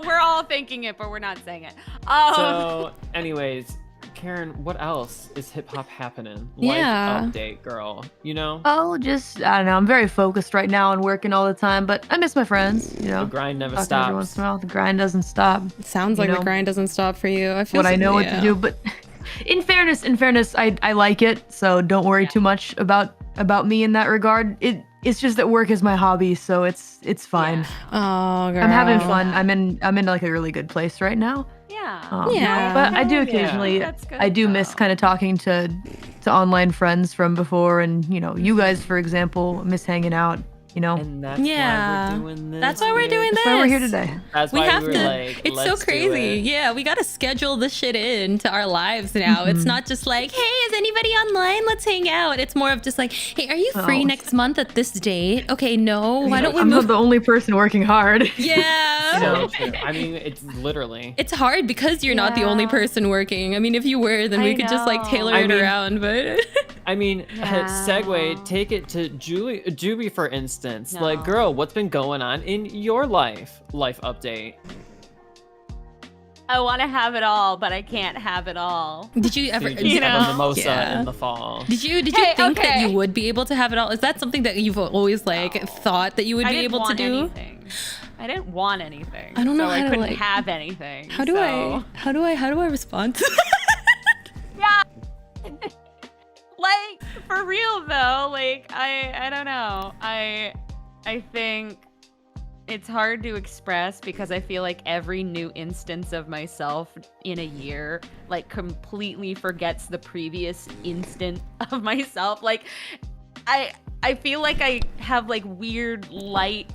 we're all thinking it, but we're not saying it. So, anyways, Karen, what else is hip hop happening? Yeah. Life update, girl. You know? Oh, just I don't know. I'm very focused right now and working all the time, but I miss my friends. You know, The grind never talking every once stops. in a while. The grind doesn't stop. It sounds You like the know, grind doesn't stop for you. I feel What I know what to do, but in fairness, I like it. So don't worry too much about me in that regard. It's just that work is my hobby, so it's fine. Oh, girl. I'm having fun. I'm in like a really good place right now. Yeah. Yeah. But I do Yeah. occasionally, That's good, I do miss though. kind of talking to online friends from before, and you guys, for example, miss hanging out. And that's Yeah. why we're doing this. That's why we're doing That's this. why we're here today. That's We why have we were to. like, It's so let's do crazy. it. Yeah, we got to schedule this shit into our lives now. It's not just like, hey, is anybody online? Let's hang out. It's more of just like, hey, are you free Oh. next month at this date? Okay, no. Why don't we I'm move? not the only person working hard. Yeah. So true. I mean, it's literally. It's hard because you're not the only Yeah. person working. I mean, if you were, then we I could just like know. tailor I it mean- around. But I mean, Yeah. segue, take it to Juby, for instance. Like, No. girl, what's been going on in your life update? I want to have it all, but I can't have it all. did you ever? So you just have a know? mimosa Yeah. in the fall. Did you Hey, think that okay. you would be able to have it all? Is that something that you've always like thought that you would I be didn't able to want do? anything. I didn't want anything. I don't know so how I to, couldn't like- have anything. How do how do I respond to that? Yeah. Like, for real though, like I don't know. I think it's hard to express because I feel like every new instance of myself in a year like completely forgets the previous instant of myself. Like I feel like I have like weird light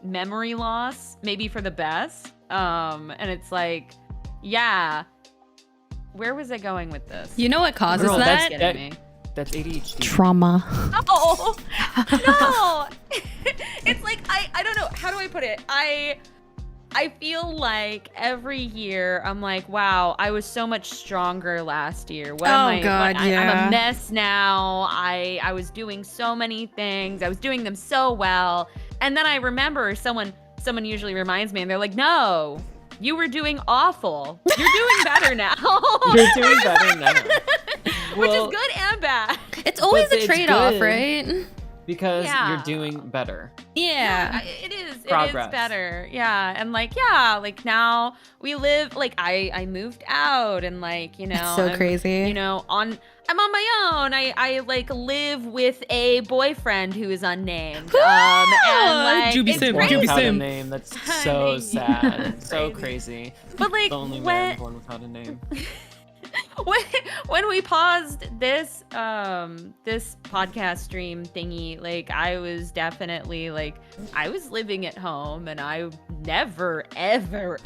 memory loss, maybe for the best. And it's like, yeah. Where was I going with this? You know what causes Girl, that? Getting me. That's ADHD. Trauma. Oh no! It's like I don't know. How do I put it? I feel like every year I'm like, wow, I was so much stronger last year. What am I? God, I'm yeah. a mess now. I was doing so many things. I was doing them so well, and then I remember someone usually reminds me, and they're like, no. You were doing awful. You're doing better now. You're doing better now. Which Well, is good and bad. It's always But a it's trade-off, good. right? Because Yeah. you're doing better. Yeah. It is. Progress. It is better. Yeah. And like now we live like I moved out and like, It's so I'm, crazy. I'm on my own. I like live with a boyfriend who is unnamed. Juby it's Sim, Born Juby without a Sim. name. That's so Honey. sad. So Crazy. crazy. But like The only when man born without a name. when we paused this this podcast stream thingy, like I was definitely like I was living at home and I never ever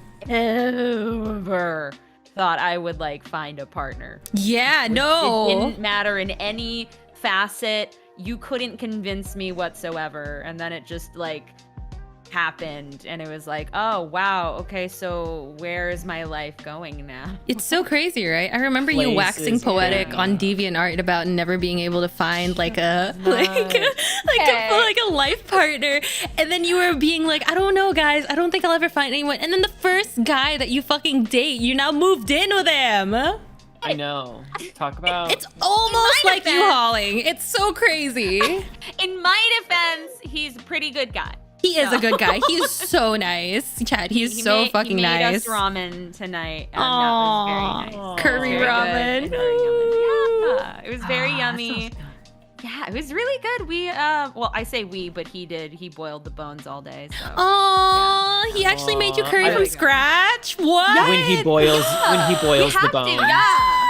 thought I would like find a partner. Yeah, It no. didn't matter in any facet. You couldn't convince me whatsoever. And then it just like happened and it was like, oh wow, okay, so where is my life going now? It's so crazy, right? I remember you waxing Places, poetic yeah. on DeviantArt about never being able to find like a Hey. like a life partner, and then you were being like, I don't know, guys, I don't think I'll ever find anyone. And then the first guy that you fucking date, you now moved in with him. I know. Talk about. It's almost my like you defense- hauling. It's so crazy. In my defense, he's a pretty good guy. He is a good guy. He's so nice, Chad. He's so fucking he made nice. us ramen tonight, and Aw. that was very nice. Curry Very good ramen. and very yummy. Yeah, it was very Ah, yummy. Yeah, it was really good. We well, I say we, but he did. He boiled the bones all day. So Oh, he actually made you Aw, curry I from like- scratch. What? when he boils we the have bones. to. Yeah.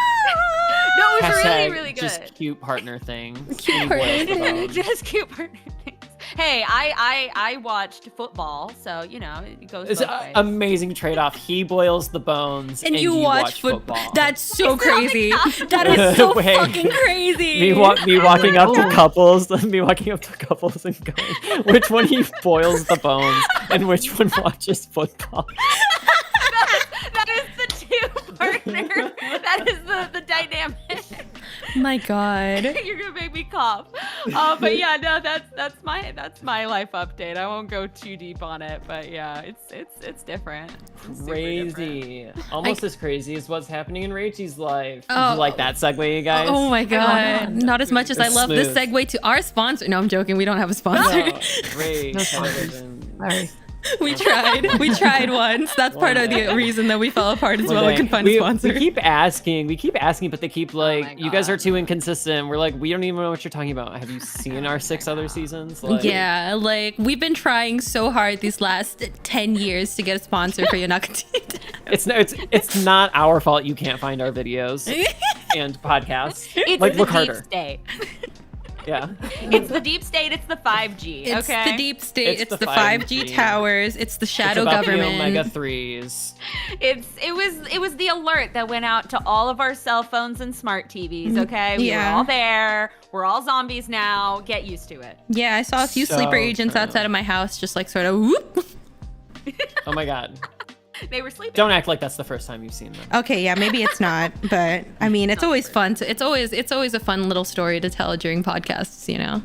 No, it was Hashtag really, really good. just cute partner thing. Cute When he boils the partner. bones. Just cute partner things. Hey, I watched football, so you know it goes It's both an ways. amazing trade-off. He boils the bones, and you watch football. That's so It's not crazy. like That is so Wait. fucking crazy. me walking up to Oh. couples, me walking up to couples and going, which one he boils the bones and which one watches football. That is the two partner. That is the dynamic. My God. You're gonna make me cough. But yeah, no, that's my life update. I won't go too deep on it, but yeah, it's different. It's super Crazy. different. Almost as crazy as what's happening in Rachie's life. Oh. You like that segue, you guys? Oh my God. Not as much as I It's love this smooth. segue to our sponsor. No, I'm joking. We don't have a sponsor. No, great No television. Sorry. We tried once. That's part of the reason that we fell apart as well. We couldn't find a sponsor. We keep asking, but they keep like, my you guys are God. too inconsistent. We're like, we don't even know what you're talking about. Have you seen our 6 other seasons? Like, Yeah, like we've been trying so hard these last 10 years to get a sponsor for Yonaka Tea Time. it's not our fault you can't find our videos and podcasts. It's Like, the look deep harder. state. Yeah. It's the deep state. It's the 5G. It's okay. the deep state. It's It's the the 5G 5G. towers. It's the shadow it's about government. The Omega 3s. It was the alert that went out to all of our cell phones and smart TVs. Okay, we Yeah. were all there. We're all zombies now. Get used to it. Yeah, I saw a few So sleeper agents true. outside of my house, just like sort of whoop. Oh my God. They were sleeping. Don't act like that's the first time you've seen them. Okay, yeah, maybe it's not, but I mean, it's always fun. It's always a fun little story to tell during podcasts. You know,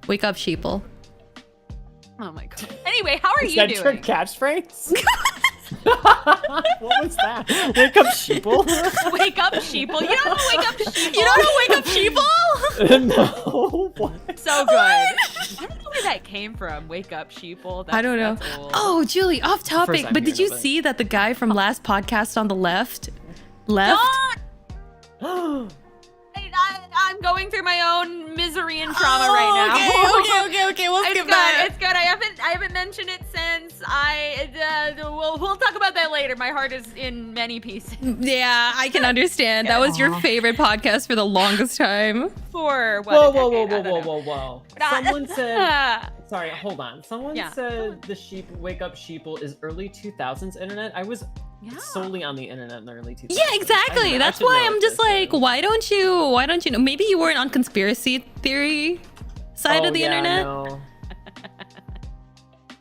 wake up, sheeple. Oh my god. Anyway, how are Is you that your doing? catchphrase? What was that? Wake up, sheeple. Wake up, sheeple. You don't know wake up, sheeple. You don't know wake up, sheeple? No. What? So good. I don't know where that came from. Wake up, sheeple. I don't know. That's old. Oh, Julie, off topic. time But did you hearing of it. see that the guy from last podcast on the left left? Don't! I'm going through my own misery and trauma right now. Okay. We'll It's skip good. that. It's good. I haven't mentioned it since. We'll talk about that later. My heart is in many pieces. Yeah, I can understand. That was your favorite podcast for the longest time. For what? Whoa, a whoa, whoa, decade, I whoa, don't whoa, know. whoa, whoa. Someone said. Sorry, hold on. Someone Yeah. said the wake up sheeple is early 2000s internet. I was Yeah. solely on the internet in the early 2000s. Yeah, exactly. I That's should why know I'm what just this like, is. why don't you know? Maybe you weren't on conspiracy theory side Oh, of the yeah, internet. No,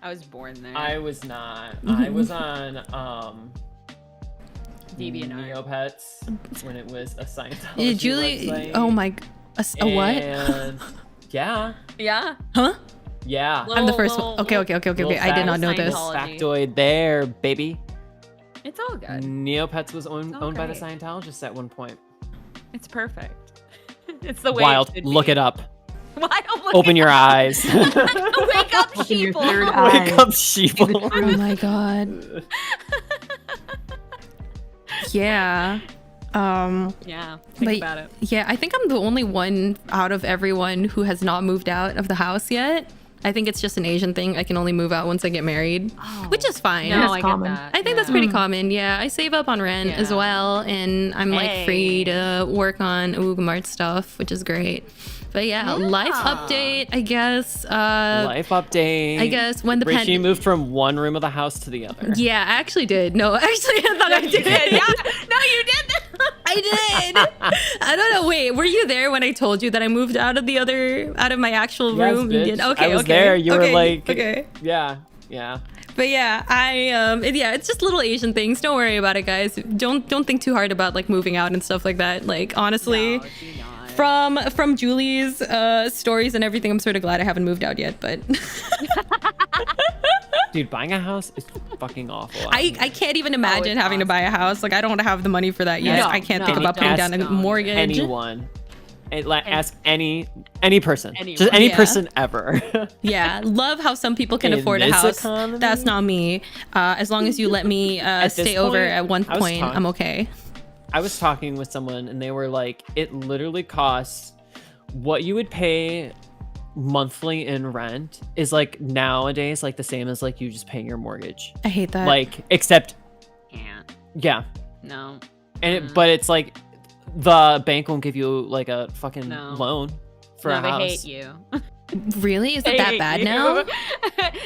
I was born there. I was not. I was on DeviantArt. Neopets when it was a Scientology Yeah, Julie, website. oh my, a what? And yeah, Yeah. Huh? yeah. I'm the first Little- one. Okay. little I did not know fact this. Scientology. Factoid there, baby. It's all good. Neopets was owned by the great. Scientologists at one point. It's perfect. It's the way Wild. it should Look be. it up. Wild. Look Open it your up. eyes. Wake up, Open your sheeple. third eye. Wake up, See the sheeple. Oh truth. my god. Yeah. Yeah. But- Think about it. Yeah, I think I'm the only one out of everyone who has not moved out of the house yet. I think it's just an Asian thing. I can only move out once I get married, which is fine. No, That's I common. get that. I think that's pretty common. Yeah, I save up on rent as Yeah. well, and I'm like free Hey. to work on Oogmart stuff, which is great. But yeah, life update, I guess. Life update. I guess when the Rachie moved from one room of the house to the other. Yeah, I actually did. No, actually, I thought I did. Yeah. No, you did. I did. I don't know. Wait, were you there when I told you that I moved out of my actual Yes, room? bitch. Okay, I was okay. there. You were Okay, like, okay. yeah. But yeah, it's just little Asian things. Don't worry about it, guys. Don't think too hard about like moving out and stuff like that. Like honestly, No, do not. from Julie's stories and everything, I'm sort of glad I haven't moved out yet. But Dude, buying a house is fucking awful. I can't even imagine it's having to buy a house. Like I don't have the money for that yet. No, I can't no, think about paying don't. down a mortgage. Anyone. Ask any person. Anyone. Just any Yeah. person ever. Yeah, love how some people can In afford a this house. economy? That's not me. As long as you let me this stay over point, at one I was point, talking- I'm okay. I was talking with someone and they were like, it literally costs what you would pay monthly in rent is like nowadays like the same as like you just paying your mortgage. I hate that. Like except Can't. yeah. No. And but it's like the bank won't give you like a fucking No. loan for No, a house. they hate you. Really? Is it that bad now?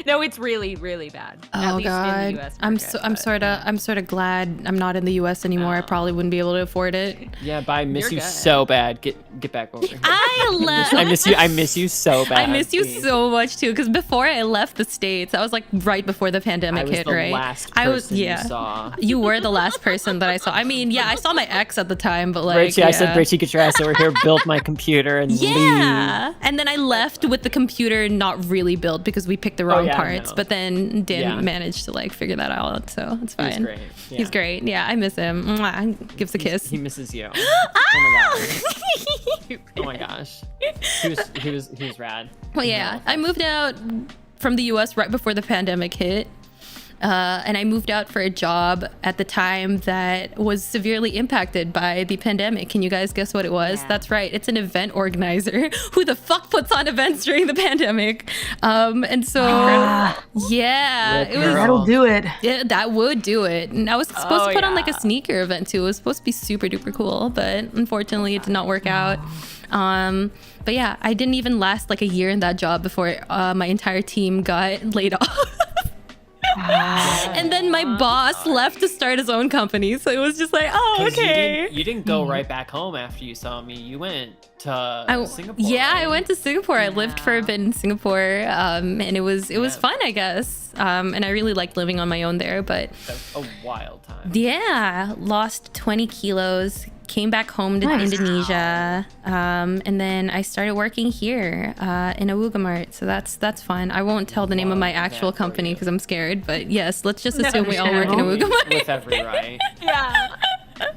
No, it's really, really bad. At Oh least god, in the US I'm market, sort of glad I'm not in the U.S. anymore. I probably wouldn't be able to afford it. Yeah, but I miss You're you good. so bad. Get back over here. I left. I miss you. I miss you so bad. I miss you please. so much too. Because before I left the States, I was like right before the I pandemic was hit, the right? last I was, person yeah. you saw. You were the last person that I saw. I mean, yeah, I saw my ex at the time, but like, Rachie, I said, yeah. Rachie, get your ass over here, build my computer, and leave. Yeah, and then I left with the computer not really built because we picked the wrong yeah, parts, no. but then didn't Yeah. manage to like figure that out, so it's He was fine. great. Yeah. He's great. Yeah, I miss him. Mwah, gives a kiss. He misses you. Oh my god. Oh my gosh. He was rad. Well, yeah, I moved out from the U.S. right before the pandemic hit. And I moved out for a job at the time that was severely impacted by the pandemic. Can you guys guess what it was? Yeah. That's right. It's an event organizer. Who the fuck puts on events during the pandemic? And so, yeah, Rip it was. girl. That'll do it. Yeah, that would do it. And I was supposed to put on like a yeah. sneaker event too. It was supposed to be super duper cool, but unfortunately it did not work out. But yeah, I didn't even last like a year in that job before my entire team got laid off. And then my boss left to start his own company. So it was just like, oh, 'Cause okay. You didn't go right back home after you saw me. You went to Singapore. Yeah, I right? went to Singapore. I lived for a bit in Singapore, and it was fun, I guess. And I really liked living on my own there. But That's a wild time. yeah, lost 20 kilos. Came back home to Nice. Indonesia, and then I started working here in a Wooga Mart. So that's fun. I won't tell the name of my Love actual that for company you. because I'm scared. But yes, let's just No, assume we all work in a Wooga Mart. With every right. Yeah. But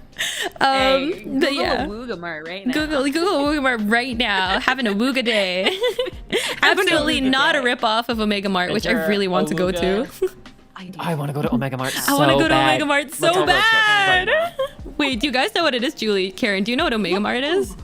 Hey, Google yeah. a Woogamart right now. Google Wooga Mart right now, having a Wooga day. Absolutely Wooga not a day. rip off of Omega Mart, which I Enter really want to go to. Awooga. I want to go to Omega Mart. I want to so go to bad. Omega Mart Let's so go road trip bad. right now. Wait, do you guys know what it is, Julie? Karen, do you know what Omega Mart is?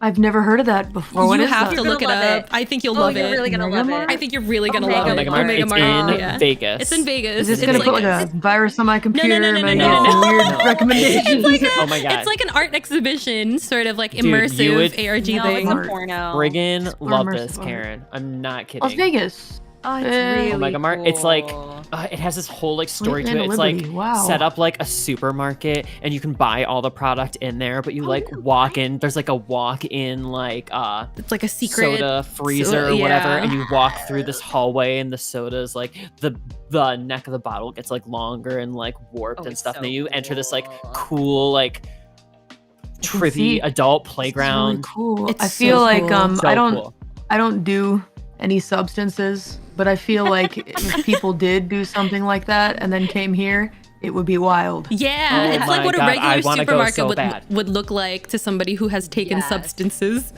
I've never heard of that before. What You is have that? to You're look it gonna love up. it. I think you'll Oh, love you're it. really gonna love Omega it. I think you're really gonna Omega love it. Mart. Omega Mart. It's in yeah. Vegas. It's in Vegas. Is this It's gonna like put like a virus on my computer? no, Am I no, getting no. weird No. recommendations? It's like Oh my God. It's like an art exhibition, sort of like Dude, immersive you would- ARG No, thing. it's a porno. Friggin' love immersive this, art. Karen. I'm not kidding. Las Vegas. Oh, it's Eh. really Omega Mart. It's like cool. it has this whole like story to Land it. of It's like Liberty. Wow. set up like a supermarket, and you can buy all the product in there. But you like walk in. There's like a walk-in like It's like a secret soda freezer or yeah. whatever, and you walk through this hallway, and the soda's like the neck of the bottle gets like longer and like warped Oh, and it's stuff. so And then you enter this like cool. cool like can trippy see- adult This is playground. really cool. It's I feel so like cool. So I don't cool. I don't do any substances, but I feel like if people did do something like that and then came here, it would be wild. Yeah, Oh it's like my what a God, regular I wanna go supermarket so bad. would look like to somebody who has taken Yes. substances.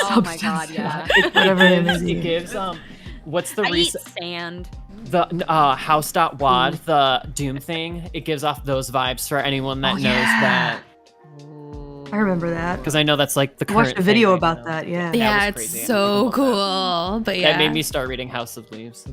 Oh my god, yeah. Whatever it is. It gives what's the I eat reason sand. the house.wad the Doom thing? It gives off those vibes for anyone that Oh, knows yeah. that, I remember that. because I know that's like the I current watched a video thing right about now. that. Yeah. Yeah, was it's crazy. so I love that. cool. But yeah, That made me start reading House of Leaves.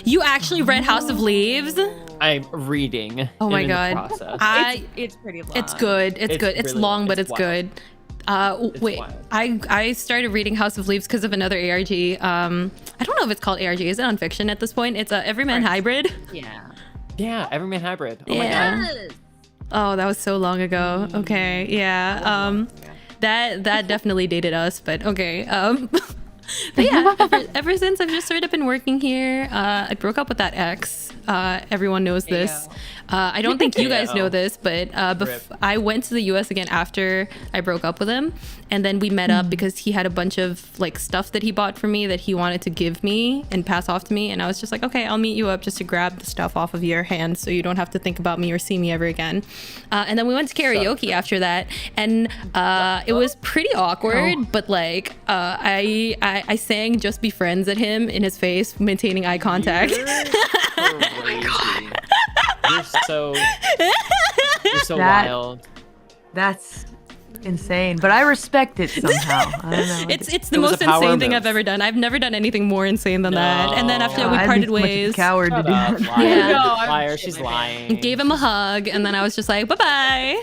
You actually read House of Leaves? I'm reading. Oh my in the God. process. It's pretty long. It's good. It's good. It's really long, but it's it's wild. good. Wait, wild. I started reading House of Leaves because of another ARG. I don't know if it's called ARG. Is it on fiction at this point? It's a Everyman Hybrid. Yeah. Yeah, Everyman Hybrid. Oh Yeah. my god. Yes. Oh, that was so long ago. Okay, yeah. That definitely dated us, but okay. But yeah, ever since I've just sort of been working here. I broke up with that ex. Everyone knows this. I don't think you guys know this, but Rip. I went to the US again after I broke up with him, and then we met up because he had a bunch of like stuff that he bought for me that he wanted to give me and pass off to me, and I was just like, okay, I'll meet you up just to grab the stuff off of your hand so you don't have to think about me or see me ever again. And then we went to karaoke after that, and it was pretty awkward, but like I sang "Just Be Friends" at him in his face, maintaining eye contact. You're so That- wild. That's insane, but I respect it somehow. I don't know. It's the It was most a power insane thing move. I've ever done. I've never done anything more insane than that. And then after that, we I'd be parted too much of a ways. coward to Shut do up, that. liar. Yeah. No, I'm Liar, just she's kidding. lying. Gave him a hug, and then I was just like, bye bye.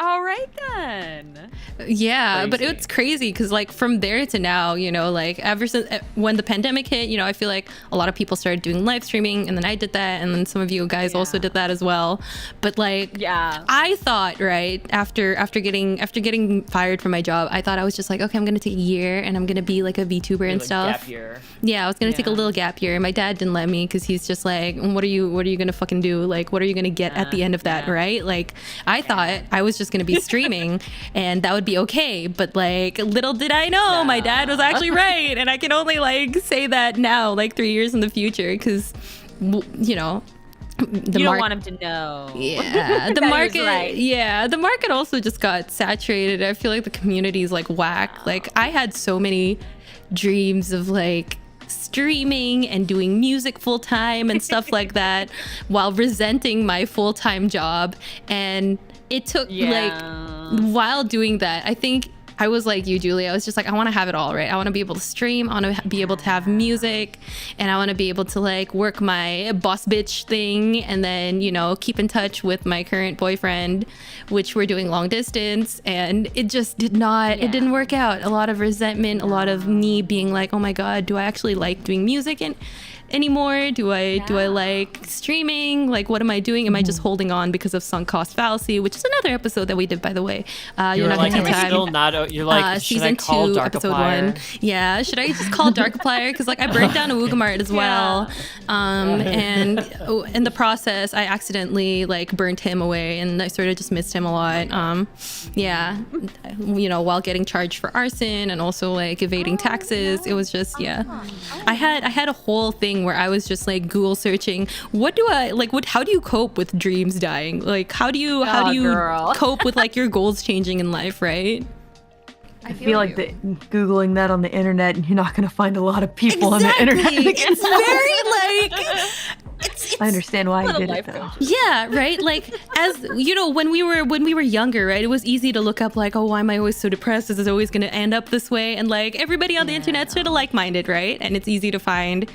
All right then. Yeah, but Crazy. it's crazy because like from there to now, you know, like ever since when the pandemic hit, you know, I feel like a lot of people started doing live streaming, and then I did that, and then some of you guys also did that as well. But like, Yeah. I thought, right, after getting fired from my job, I thought I was just like, okay, I'm gonna take a year and I'm gonna be like a VTuber and Like stuff. Gap year. Yeah, I was gonna take a Yeah. little gap year. My dad didn't let me because he's just like, what are you gonna fucking do? Like, what are you gonna get at the end of that, right? Like, I thought I was just gonna be streaming and that would be okay. But like, little did I know, my dad was actually right, and I can only like say that now, like 3 years in the future, because you know. You don't want him to know. Yeah, the That he was market. right. Yeah, the market also just got saturated. I feel like the community is like whack. Like I had so many dreams of like streaming and doing music full time and stuff like that, while resenting my full time job. And it took like while doing that, I think I was like you, Julie. I was just like, I want to have it all, right? I want to be able to stream. I want to be able to have music, and I want to be able to like work my boss bitch thing, and then, you know, keep in touch with my current boyfriend, which we're doing long distance. And it just did not, it didn't work out. A lot of resentment, a lot of me being like, oh my God, do I actually like doing music anymore? Do I like streaming? Like, what am I doing? Am I just holding on because of sunk cost fallacy, which is another episode that we did, by the way. You're Yonaka like, Tea am I Time. still not? You're like, should I Season call 2, Darkiplier? episode 1. Yeah, should I just call Darkiplier? Because like I burnt down a Woogamart as well, and in the process, I accidentally like burnt him away, and I sort of just missed him a lot. Yeah, you know, while getting charged for arson and also like evading taxes, it was just I had a whole thing where I was just like Google searching, what do I like? How do you cope with dreams dying? Like, how do you girl. cope with like your goals changing in life, right? I feel like Googling that on the internet, and you're not going to find a lot of people on the internet. It's very like it's I understand why you did life it though. coach. yeah, right. Like, as you know, when we were younger, right, it was easy to look up like, oh, why am I always so depressed? Is it always going to end up this way? And like everybody on the internet sort of like-minded, right? And it's easy to find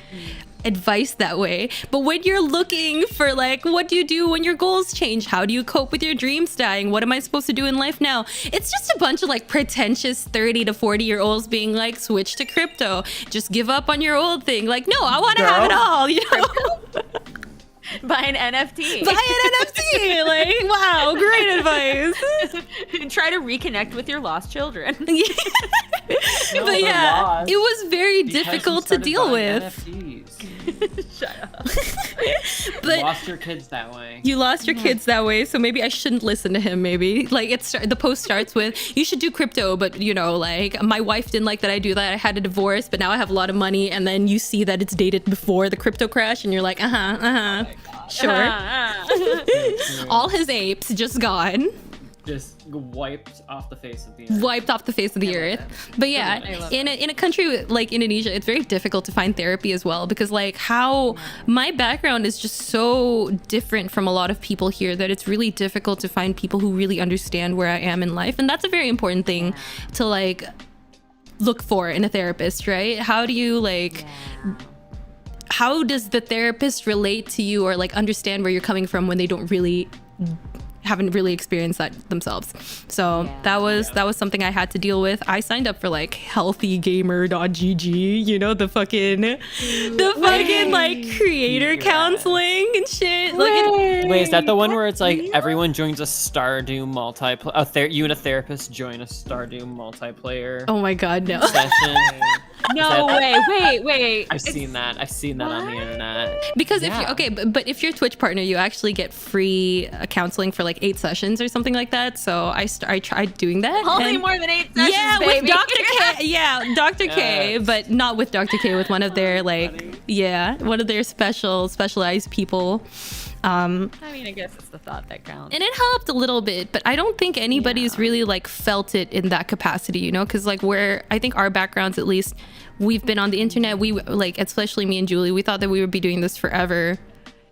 advice that way. But when you're looking for like, what do you do when your goals change? How do you cope with your dreams dying? What am I supposed to do in life now? It's just a bunch of like pretentious 30 to 40-year-olds being like, switch to crypto, just give up on your old thing. Like, no, I want to have it all, you know. Buy an NFT. Buy an NFT. Like, wow, great advice. Try to reconnect with your lost children. But they're yeah, lost it was very because you difficult to started deal buying with. NFTs. Shut up. But You lost your kids that way. you lost your kids that way, so maybe I shouldn't listen to him. Maybe like the post starts with, you should do crypto, but you know, like my wife didn't like that I do that. I had a divorce, but now I have a lot of money. And then you see that it's dated before the crypto crash, and you're like, sure. All his apes just gone, Just wiped off the face of the earth. wiped off the face of the earth. But yeah, in a country like Indonesia, it's very difficult to find therapy as well, because like how my background is just so different from a lot of people here that it's really difficult to find people who really understand where I am in life. And that's a very important thing to like look for in a therapist, right? How do you like how does the therapist relate to you or like understand where you're coming from when they haven't really experienced that themselves? So that was something I had to deal with. I signed up for like healthygamer.gg, you know, the fucking like creator counseling and shit. Wait, is that the one where it's like everyone joins a Stardew multiplayer? You and a therapist join a Stardew multiplayer Oh my god, no. session? No way. Wait. I've seen that on the internet. Because if Yeah. you're okay, but if you're a Twitch partner, you actually get free counseling for like 8 sessions or something like that. So I tried doing that. Only and- more than 8 sessions, yeah, baby. with Dr. K. Yeah, Dr. K, Yes. but not with Dr. K, with one of their like, funny. one of their specialized people. I mean, I guess it's the thought that counts. And it helped a little bit, but I don't think anybody's really like felt it in that capacity, you know, because like I think our backgrounds, at least, we've been on the internet. We like, especially me and Julie, we thought that we would be doing this forever.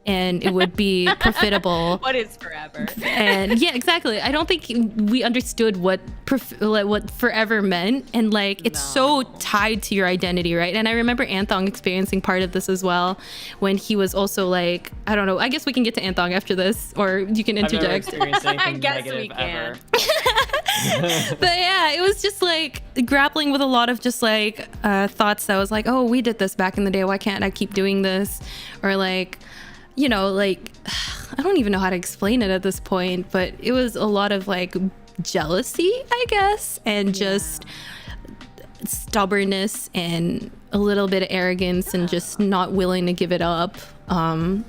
and it would be profitable. What is forever? And yeah, exactly. I don't think we understood what forever meant, and like it's so tied to your identity, right? And I remember Anthong experiencing part of this as well when he was also like, I don't know, I guess we can get to Anthong after this, or you can I've never interject. experienced anything I guess negative we can. ever. But yeah, it was just like grappling with a lot of just like thoughts that was like, oh, we did this back in the day, why can't I keep doing this? Or like, you know, like I don't even know how to explain it at this point, but it was a lot of like jealousy, I guess, and just stubbornness and a little bit of arrogance and just not willing to give it up. I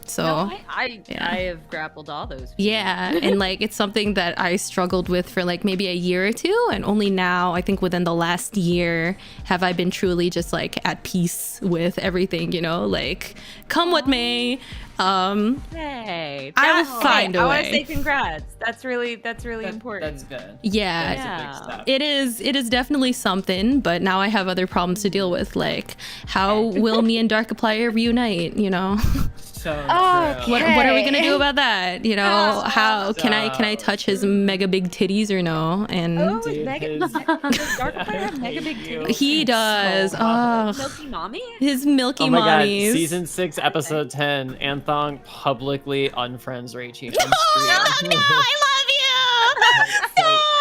have grappled all those feelings. Yeah, and like it's something that I struggled with for like maybe a year or two, and only now, I think within the last year, have I been truly just like at peace with everything, you know, like come what may. Hey, I will find a I want to way. say congrats. That's really important. That's good. Yeah, That's a big step. it is definitely something, but now I have other problems to deal with, like how will me and Darkiplier reunite, you know? So true. What are we gonna do about that? You know, how can I touch his mega big titties or no? And Oh, Dude, does Darkiplier have mega big titties? he does. Oh, Milky mommy? his milky Oh my god, mommies. season 6, episode 10, Anthong publicly unfriends Rachie from Oh stream. no, I love you.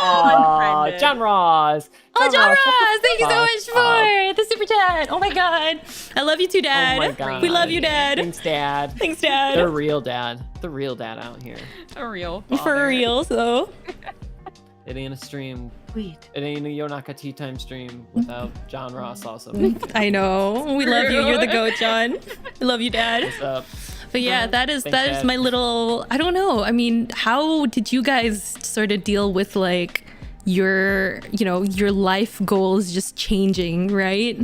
Aw, Unfriended. John Ross. Oh, John Ross, shut Ross, the thank you so fuck much up. for the super chat. Oh my god, I love you too, Dad. Oh my god. We love you, Dad. Thanks, Dad. Thanks, Dad. The real dad. The real dad out here. A real For father. real, so. It ain't a stream. Sweet. It ain't a Yonaka Tea Time stream without John Ross also. I know. We love you. You're the goat, John. I love you, Dad. What's up? But yeah, that is Thanks, Dad. my little, I don't know. I mean, how did you guys sort of deal with like your, you know, your life goals just changing, right?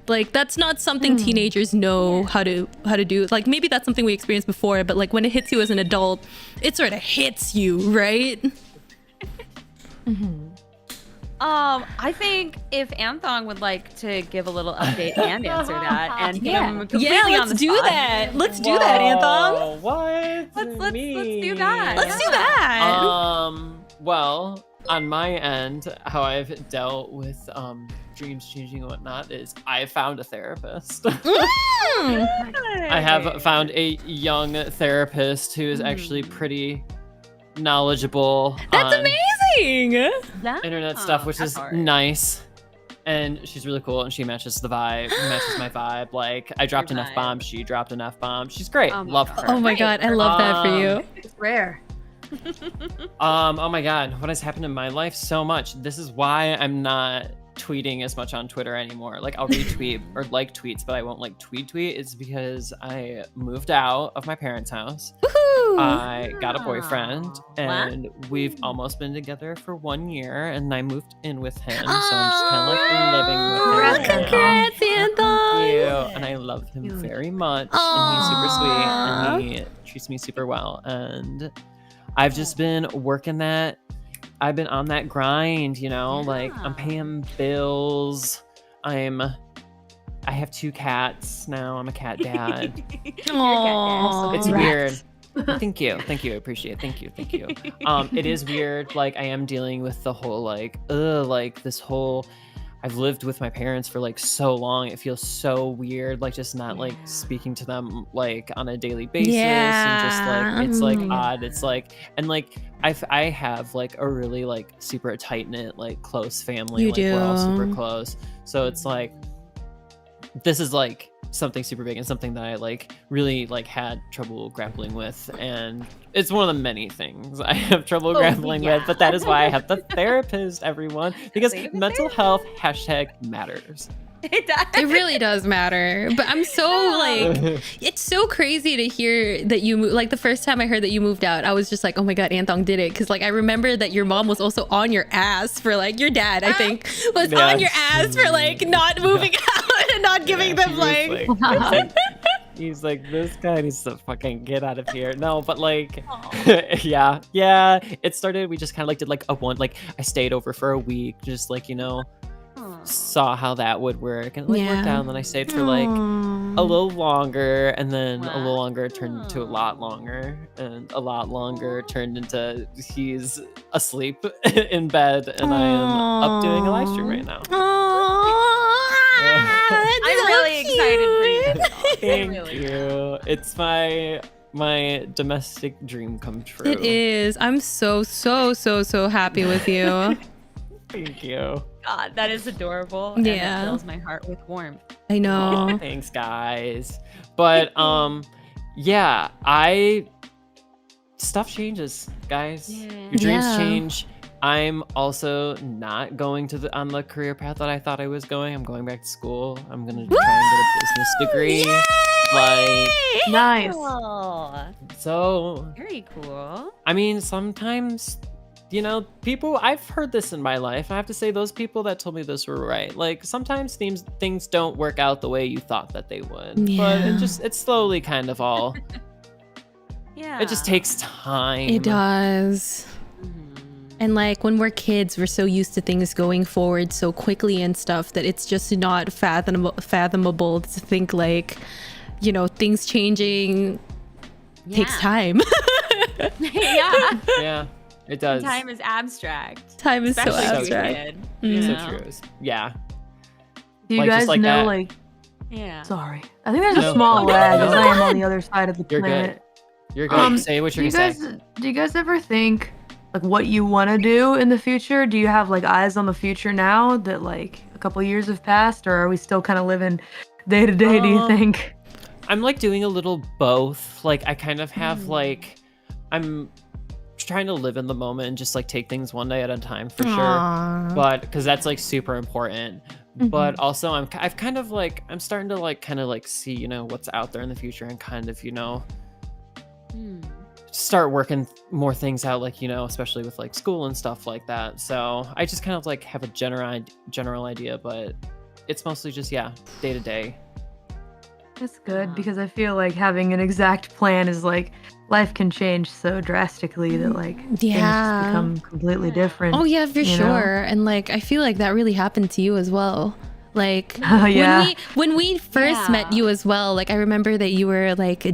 Like that's not something teenagers know how to do. Like maybe that's something we experienced before, but like when it hits you as an adult, it sort of hits you, right? I think if Anthong would like to give a little update and answer that, and him completely Yeah, on let's the do spot. that. Let's do that, Anthong. Whoa, what? Let's do that. Let's do that. Well, on my end, how I've dealt with dreams changing and whatnot is I found a therapist. I have found a young therapist who is actually pretty knowledgeable That's on amazing. internet stuff, which that's is hard. nice. And she's really cool, and she matches the vibe, matches my vibe. Like I dropped an Your vibe. F-bomb, she dropped an F-bomb. She's great. Oh my Love God. her. Oh my god, I love that for you. It's rare. Oh my god, what has happened in my life so much. This is why I'm not tweeting as much on Twitter anymore. Like I'll retweet or like tweets, but I won't like tweet. It's because I moved out of my parents' house. Woohoo! I got a boyfriend, Wow. and we've almost been together for 1 year, and I moved in with him, so I'm just kind of like living with him. Congrats, right now. Congrats, Anthong. Thank you. And I love him Cute. very much, and he's super sweet, Aw. and he treats me super well, and I've just been working that. I've been on that grind, you know, like I'm paying bills. I have 2 cats now. I'm a cat dad. Aw. It's Congrats. weird. Thank you. I appreciate it. Thank you. It is weird. Like I am dealing with the whole like this whole. I've lived with my parents for like so long. It feels so weird, like just not like speaking to them like on a daily basis, and just like it's like odd. It's like and like I have like a really like super tight knit like close family. You like we're all super do. close. So it's like this is like something super big and something that I like really like had trouble grappling with, and it's one of the many things I have trouble grappling with, but that is why I have the therapist, everyone, because mental health #matters. It does. It really does matter. But I'm so like, it's so crazy to hear that you moved. Like the first time I heard that you moved out, I was just like, oh my God, Anthong did it. Cause like, I remember that your mom was also on your ass for like, your dad, I think, was on your ass for like not moving out and not giving them like. He's like, this guy needs to fucking get out of here. No, but like, yeah. It started, we just kind of like did like a one, like I stayed over for a week, just like, you know, saw how that would work, and it like worked Yeah. out. And then I stayed for like a little longer, and then a little longer turned into a lot longer, and a lot longer turned into he's asleep in bed, and I am up doing a live stream right now. I'm really excited for you. Thank you. It's my domestic dream come true. It is. I'm so happy with you. Thank you. God, that is adorable. Yeah. And it fills my heart with warmth. I know. Thanks, guys. But yeah, stuff changes, guys. Yeah. Your dreams Yeah. change. I'm also not going on the career path that I thought I was going. I'm going back to school. I'm gonna try and get a business degree. Yay! Like, Nice. Oh, so very cool. I mean, sometimes, people, I've heard this in my life. I have to say, those people that told me this were right. Like, sometimes things don't work out the way you thought that they would. But Yeah. it's slowly kind of all, Yeah. it just takes time. It does. And like when we're kids, we're so used to things going forward so quickly and stuff that it's just not fathomable to think like, things changing takes time. Yeah. Yeah, it does. Time is abstract. Time is so Especially as a abstract. kid, Mm. you So know? true. Yeah. Do you Like, just guys like know, that. like, Yeah. sorry. I think there's No. a small No. lag as No. I am on the other side of the You're good. planet. You're good. Say what Do you're you gonna guys say. do you guys ever think like what you want to do in the future? Do you have like eyes on the future now that like a couple years have passed, or are we still kind of living day to day? Do you think? I'm like doing a little both. Like I kind of have like, I'm trying to live in the moment and just like take things one day at a time for sure. Aw. But because that's like super important. But also I've kind of like, I'm starting to like kind of like see, what's out there in the future and kind of, start working more things out, like, especially with like school and stuff like that. So I just kind of like have a general idea, but it's mostly just, day to day. That's good because I feel like having an exact plan is like life can change so drastically that like things Yeah. just become completely different. Oh yeah, for you know? sure. And like I feel like that really happened to you as well. Like Yeah. when we first met you as well, like I remember that you were like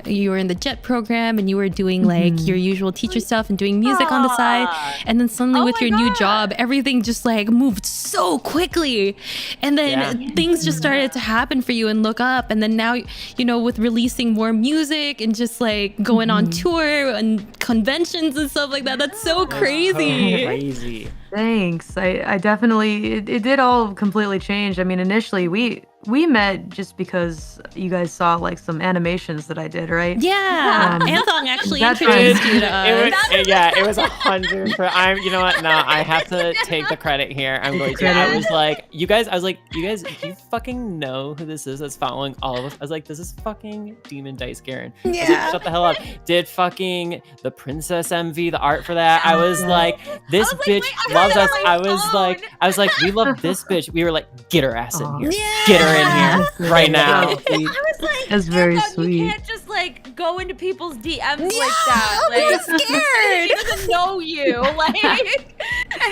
you were in the JET program and you were doing like your usual teacher stuff and doing music on the side, and then suddenly Oh with my your new God. job everything just like moved so quickly, and then things just started to happen for you and look up, and then now with releasing more music and just like going on tour and conventions and stuff like that, that's so crazy. Crazy. Thanks. I definitely it did all completely change. I mean, initially we met just because you guys saw like some animations that I did, right? Yeah, Um, Anthong actually that's introduced right. you to us. It was 100. You know what? No, I have to take the credit here. I'm going to. I was like, you guys, do you fucking know who this is that's following all of us? I was like, this is fucking Demon Dice Garen. I was like, Yeah. shut the hell up. Did fucking the Princess MV, the art for that. I was like, this I was like, bitch wait, I loves had us. it on my I was like, we love this bitch. We were like, get her ass in here. Yeah. Get her in here right now. I was like, That's very Anthong, sweet. You can't just like go into people's DMs like Yeah, that. we were Like, scared. he doesn't know you. Like, and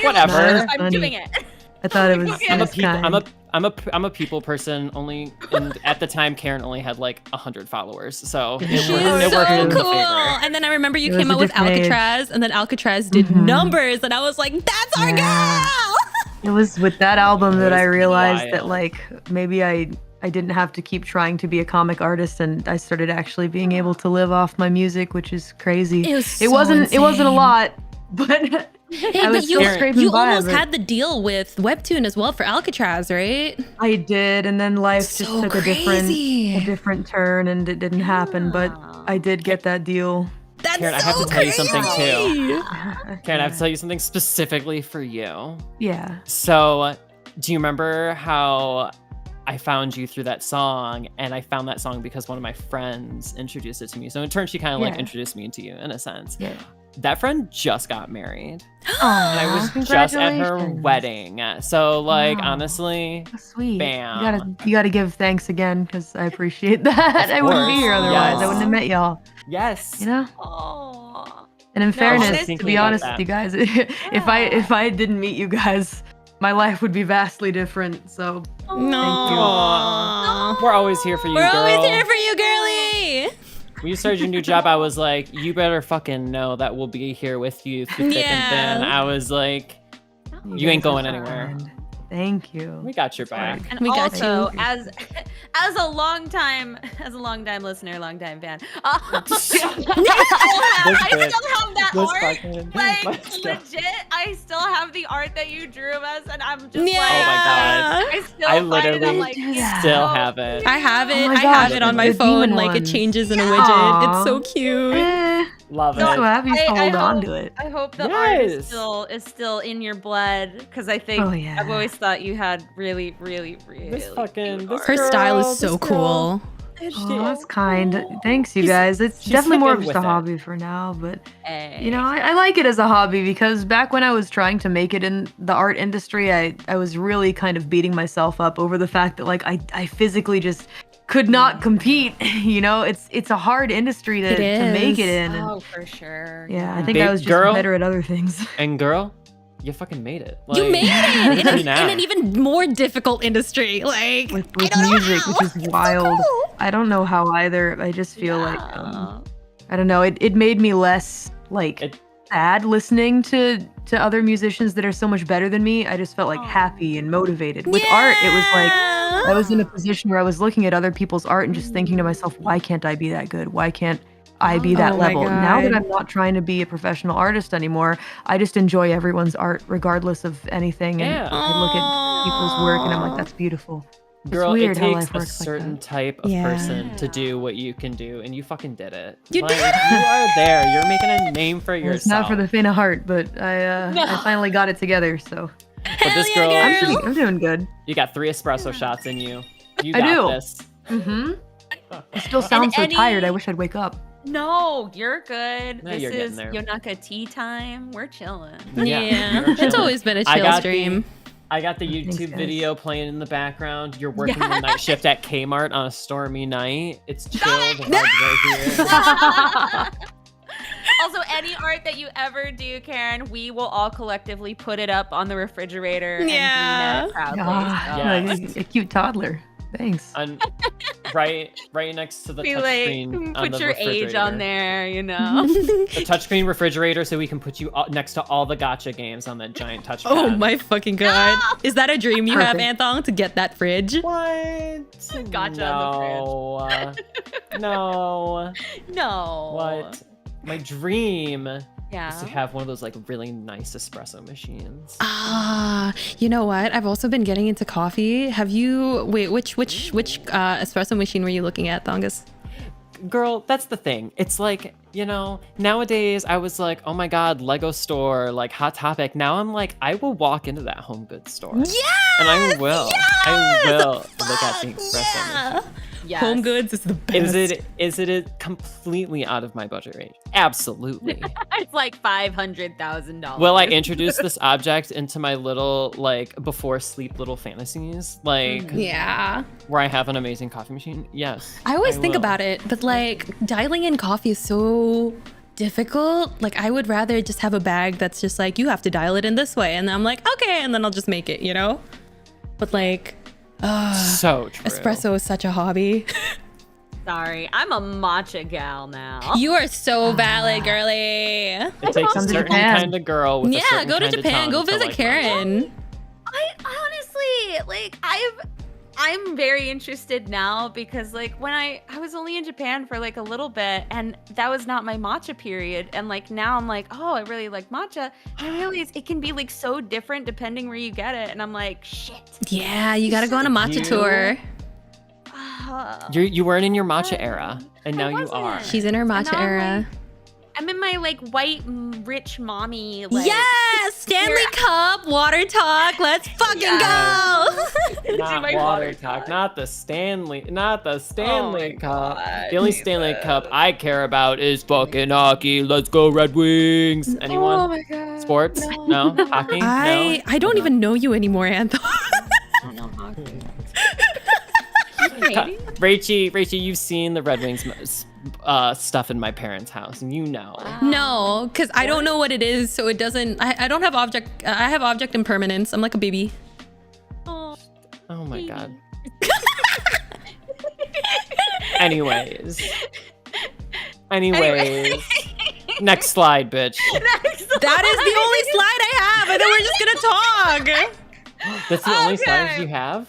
you're Whatever. Like, That's I'm funny. doing it. I thought it was. I'm I'm a it was people. kind. I'm a people person only, and at the time, Karen only had like 100 followers, so it She's worked. so It worked in the cool. favor. And then I remember you It came was out a with different age. Alcatraz, and then Alcatraz did numbers, and I was like, that's our Yeah. girl. It was with that album that I was realized that wild. like maybe I didn't have to keep trying to be a comic artist, and I started actually being able to live off my music, which is crazy. It was It so wasn't a insane. lot, but Hey, I but was still scraping you by, almost but had the deal with Webtoon as well for Alcatraz, right? I did, and then life just So took crazy. a different turn, and it didn't happen. But I did get that deal. That's Karen, I so have to tell you something, crazy. Karen, I have to tell you something specifically for you. Yeah. So, do you remember how I found you through that song? And I found that song because one of my friends introduced it to me. So in turn, she kind of like Yeah. introduced me to you in a sense. Yeah. That friend just got married, Aw, and I was just at her congratulations. wedding. So like, Wow. honestly, Sweet. Bam. You gotta give thanks again because I appreciate that. I wouldn't be here course. otherwise. Yes. I wouldn't have met y'all. yes. You know. Oh. And in No, fairness, honestly, to be honest about with you guys, if I didn't meet you guys, my life would be vastly different. So No. We're always here for you, We're girl. always here for you, girlie. When you started your new job, I was like, you better fucking know that we'll be here with you through thick and thin. I was like, you ain't going anywhere. Thank you. We got your back. And We got also, as a longtime listener, longtime fan, I still have that art. Like legit, I still have the art that you drew of us, and I'm just like, Oh my god. I still I find it, I'm literally like, still have it. I have it. Oh my I have gosh, it on the my phone. demon Like it ones. changes in a widget. Aw. It's so cute. Love I'm so it. happy you still hold on hope- to it. I hope the art Yes. is still in your blood, because I think Oh, yeah. I've always thought you had really, really, really. This fucking cute this art. Her style girl, is so this girl. cool. Oh, that's kind. Thanks, you She's- guys. It's she's definitely more of sticking just a with it. hobby for now, but Hey. you know, I like it as a hobby because back when I was trying to make it in the art industry, I was really kind of beating myself up over the fact that like I physically just could not compete. You know, it's a hard industry to make is. it in. And Oh, for sure. yeah, I think Big I was just girl. better at other things. And girl, you fucking made it. You Like, made it in, now. in an even more difficult industry. Like with I don't know music, how. which is It's so wild. cool. I don't know how either. I just feel like Yeah. I don't know. It made me less like It- sad listening to other musicians that are so much better than me. I just felt like Aw. happy and motivated. With art, it was like I was in a position where I was looking at other people's art and just thinking to myself, why can't I be that good? Why can't I be that Oh my level? Now that God. I'm not trying to be a professional artist anymore, I just enjoy everyone's art regardless of anything. And Yeah. I look at people's work and I'm like, that's beautiful. Girl, weird it how takes life a works like certain that. type of Yeah. person to do what you can do, and you fucking did it. You like, did it! You are there. You're making a name for Well, yourself. it's not for the faint of heart, but I finally got it together. So But this Hell girl, yeah, girl. I'm doing good. you got 3 espresso shots in you. You I got do. this. Mm-hmm. I still sound so any- tired. I wish I'd wake up. No, you're good. No, This you're getting is there. Yonaka Tea Time. We're chilling. Yeah, Yeah, you're it's chilling. always been a I chill got stream. I got the Thanks, YouTube guys. video playing in the background. You're working the night shift at Kmart on a stormy night. It's chill. The vibes right here. Also, any art that you ever do, Karen, we will all collectively put it up on the refrigerator Yeah. and clean it proudly. Ah, Yes. like a cute toddler. Thanks. On, right next to the Be like, touchscreen on put the your age on refrigerator. there, you know. The touchscreen refrigerator, so we can put you next to all the gotcha games on that giant touchpad. Oh my fucking god. Is that a dream you have, Perfect. Anthong, to get that fridge? What? Gotcha on No. No. No. What? My dream is to Yeah. have one of those like really nice espresso machines. Ah, you know what? I've also been getting into coffee. Have you? Wait, which espresso machine were you looking at, Thongus? Girl, that's the thing. It's like, you know, nowadays I was like, oh my god, Lego store, like Hot Topic. Now I'm like, I will walk into that home goods store. Yeah, And I will. I will look at the espresso yeah. machine. Yes. Home goods is the best. Is it completely out of my budget range? Absolutely. It's like $500,000. Will I introduce this object into my little like before sleep little fantasies? Like Yeah. where I have an amazing coffee machine? Yes. I always think will. about it, but like dialing in coffee is so difficult. Like I would rather just have a bag that's just like, you have to dial it in this way. And then I'm like, okay, and then I'll just make it, you know? But like, So true. espresso is such a hobby. Sorry, I'm a matcha gal now. You are so valid, girly. It takes a Come to certain Japan. kind of girl with a Yeah, certain go to kind of Japan. tongue Go to visit like Karen. I honestly like I'm very interested now because like when I was only in Japan for like a little bit and that was not my matcha period, and like now I'm like, oh, I really like matcha. And I realize it can be like so different depending where you get it, and I'm like, shit. Yeah, you gotta go on a matcha You- tour. You weren't in your matcha era, and now you are. wasn't. She's in her matcha now I'm era. I'm in my like white rich mommy like Yes! Stanley Here- Cup, water talk. Let's fucking go. Not my water water talk, talk. not the Stanley Cup. God, The only Stanley Cup I care about is fucking hockey. Let's go Red Wings. Anyone? Oh my god. Sports? No. Hockey? I don't even know you anymore, Anthony. No hockey. No. Rachie, you've seen the Red Wings stuff in my parents' house, and you know. No, because I don't know what it is, so it doesn't. I don't have object. I have object impermanence. I'm like a baby. Oh, Oh my god. Anyways. Next slide, bitch. That is the only slide I have, and then we're just gonna talk. That's the only slides you have?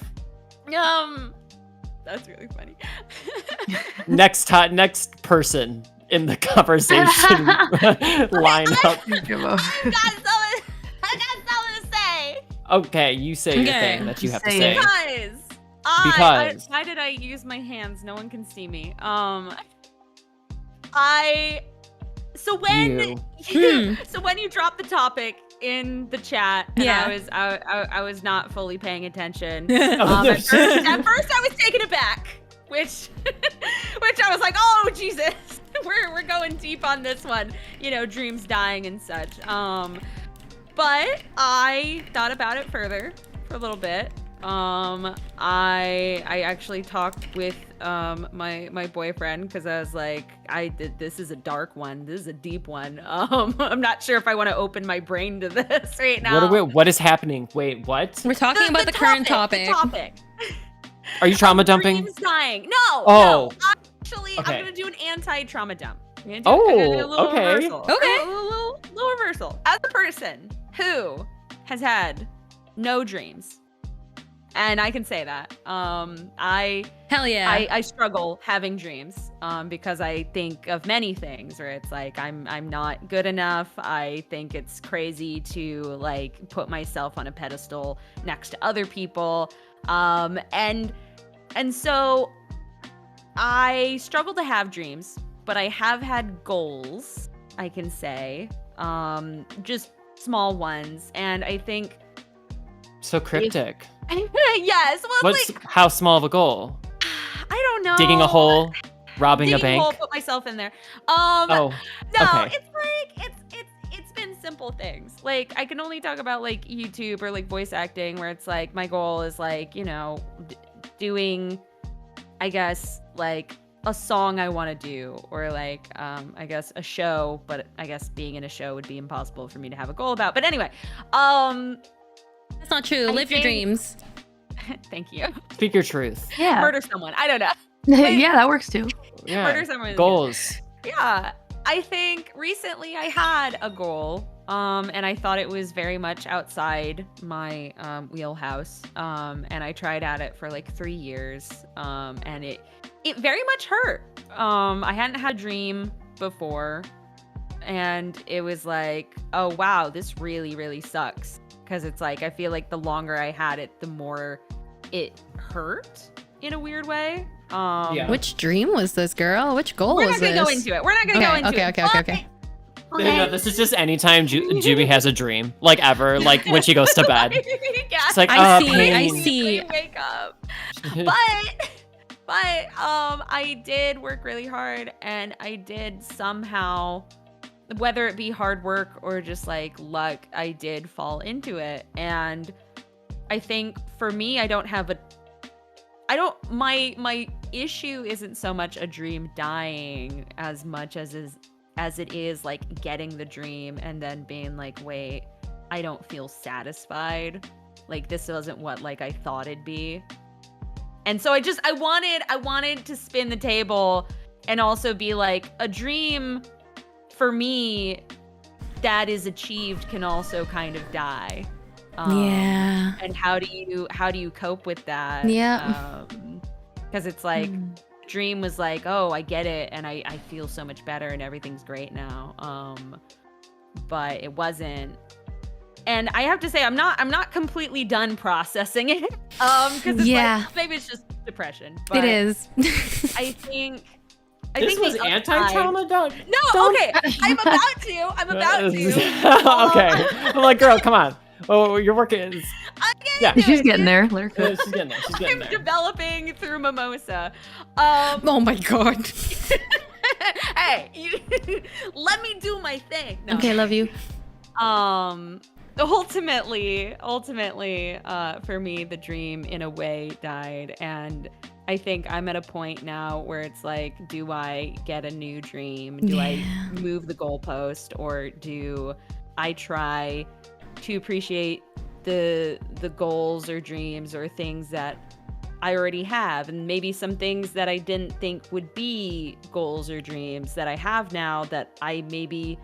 That's really funny. Next person in the conversation line up. I got something to say. Okay, you say your Okay. thing that you have to Say say. it. Because. Why did I use my hands? No one can see me. So when so when you dropped the topic in the chat, and Yeah. I was not fully paying attention. Oh, At first I was taken aback, which I was like, oh Jesus, we're going deep on this one, dreams dying and such. But I thought about it further for a little bit. I actually talked with my boyfriend, because I was like, this is a dark one, this is a deep one. I'm not sure if I want to open my brain to this right now. What is happening? Wait, what? We're talking about the current topic. The topic. Are you trauma dumping? Dreams dying. No. Oh. No. Actually, Okay. I'm gonna do an anti-trauma dump. I'm gonna Oh, do a little okay. reversal. Okay. A little reversal. As a person who has had no dreams, and I can say that, Hell yeah. I struggle having dreams, because I think of many things where it's like I'm not good enough. I think it's crazy to like put myself on a pedestal next to other people, and so I struggle to have dreams, but I have had goals, I can say, just small ones, and I think So cryptic. yes. Well, it's like, How small of a goal? I don't know. Digging a hole, robbing Digging a bank. hole, put myself in there. Oh, No, okay. it's like it's been simple things. Like I can only talk about like YouTube or like voice acting, where it's like my goal is like doing, I guess, like a song I want to do, or like I guess a show, but I guess being in a show would be impossible for me to have a goal about. But anyway, That's not true. Live your dreams. thank you. Speak your truth. Yeah. Murder someone. I don't know. Yeah, that works too. Yeah. Murder someone. Goals. Yeah, I think recently I had a goal, and I thought it was very much outside my wheelhouse, and I tried at it for like 3 years, and it very much hurt. I hadn't had a dream before, and it was like, oh wow, this really, really sucks, because it's like I feel like the longer I had it, the more it hurt in a weird way. Yeah. Which dream was this, girl? Which goal We're was not gonna this? go into it. We're not gonna go into it. Okay. No, this is just anytime Juby has a dream, like ever, like when she goes to bed. Yeah. It's like, I pain. see. Wake up. But I did work really hard, and I did somehow, whether it be hard work or just like luck, I did fall into it. And I think for me, my issue isn't so much a dream dying as much as it is like getting the dream and then being like, wait, I don't feel satisfied. Like this wasn't what like I thought it'd be. And so I wanted to spin the table and also be like, a dream for me that is achieved can also kind of die. Yeah. And how do you cope with that? Yeah. Because it's like dream was like, oh, I get it, and I feel so much better and everything's great now. But it wasn't. And I have to say, I'm not completely done processing it. Because it's like, maybe it's just depression. But It is. I think This was the upside- anti-trauma, Doug? No, okay. I'm about to. Okay. I'm like, girl, come on. Oh, you're working. Yeah. She's getting there. Let her cook. She's getting there. She's getting I'm there. developing through mimosa. Oh my god. Hey, let me do my thing. No. Okay, love you. Ultimately, for me, the dream in a way died, and I think I'm at a point now where it's like, do I get a new dream? Do I move the goalpost, or do I try to appreciate the goals or dreams or things that I already have, and maybe some things that I didn't think would be goals or dreams that I have now that I maybe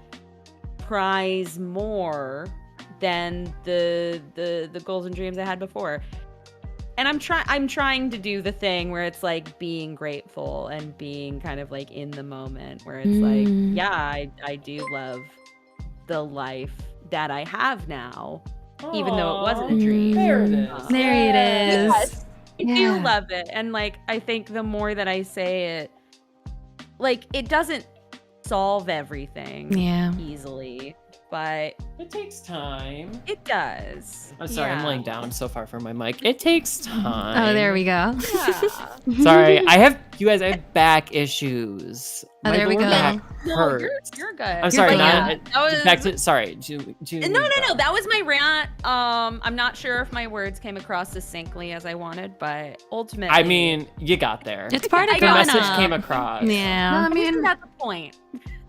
prize more than the goals and dreams I had before. And I'm trying to do the thing where it's like being grateful and being kind of like in the moment, where it's like, yeah, I do love the life that I have now, even though it wasn't a dream. There it is. There it is. Yes, I do love it. And like, I think the more that I say it, like, it doesn't solve everything easily, but It takes time. it does. I'm sorry, I'm laying down. I'm so far from my mic. It takes time. Oh, there we go. Yeah. Sorry, I have back issues. Oh, My there we lower go. back No, hurts. you're good. I'm sorry. good. Not, That was- back to sorry. No, that was my rant. I'm not sure if my words came across succinctly as I wanted, but ultimately, I mean, you got there. It's part of The growing message up. came across. Yeah. I mean, isn't that the point?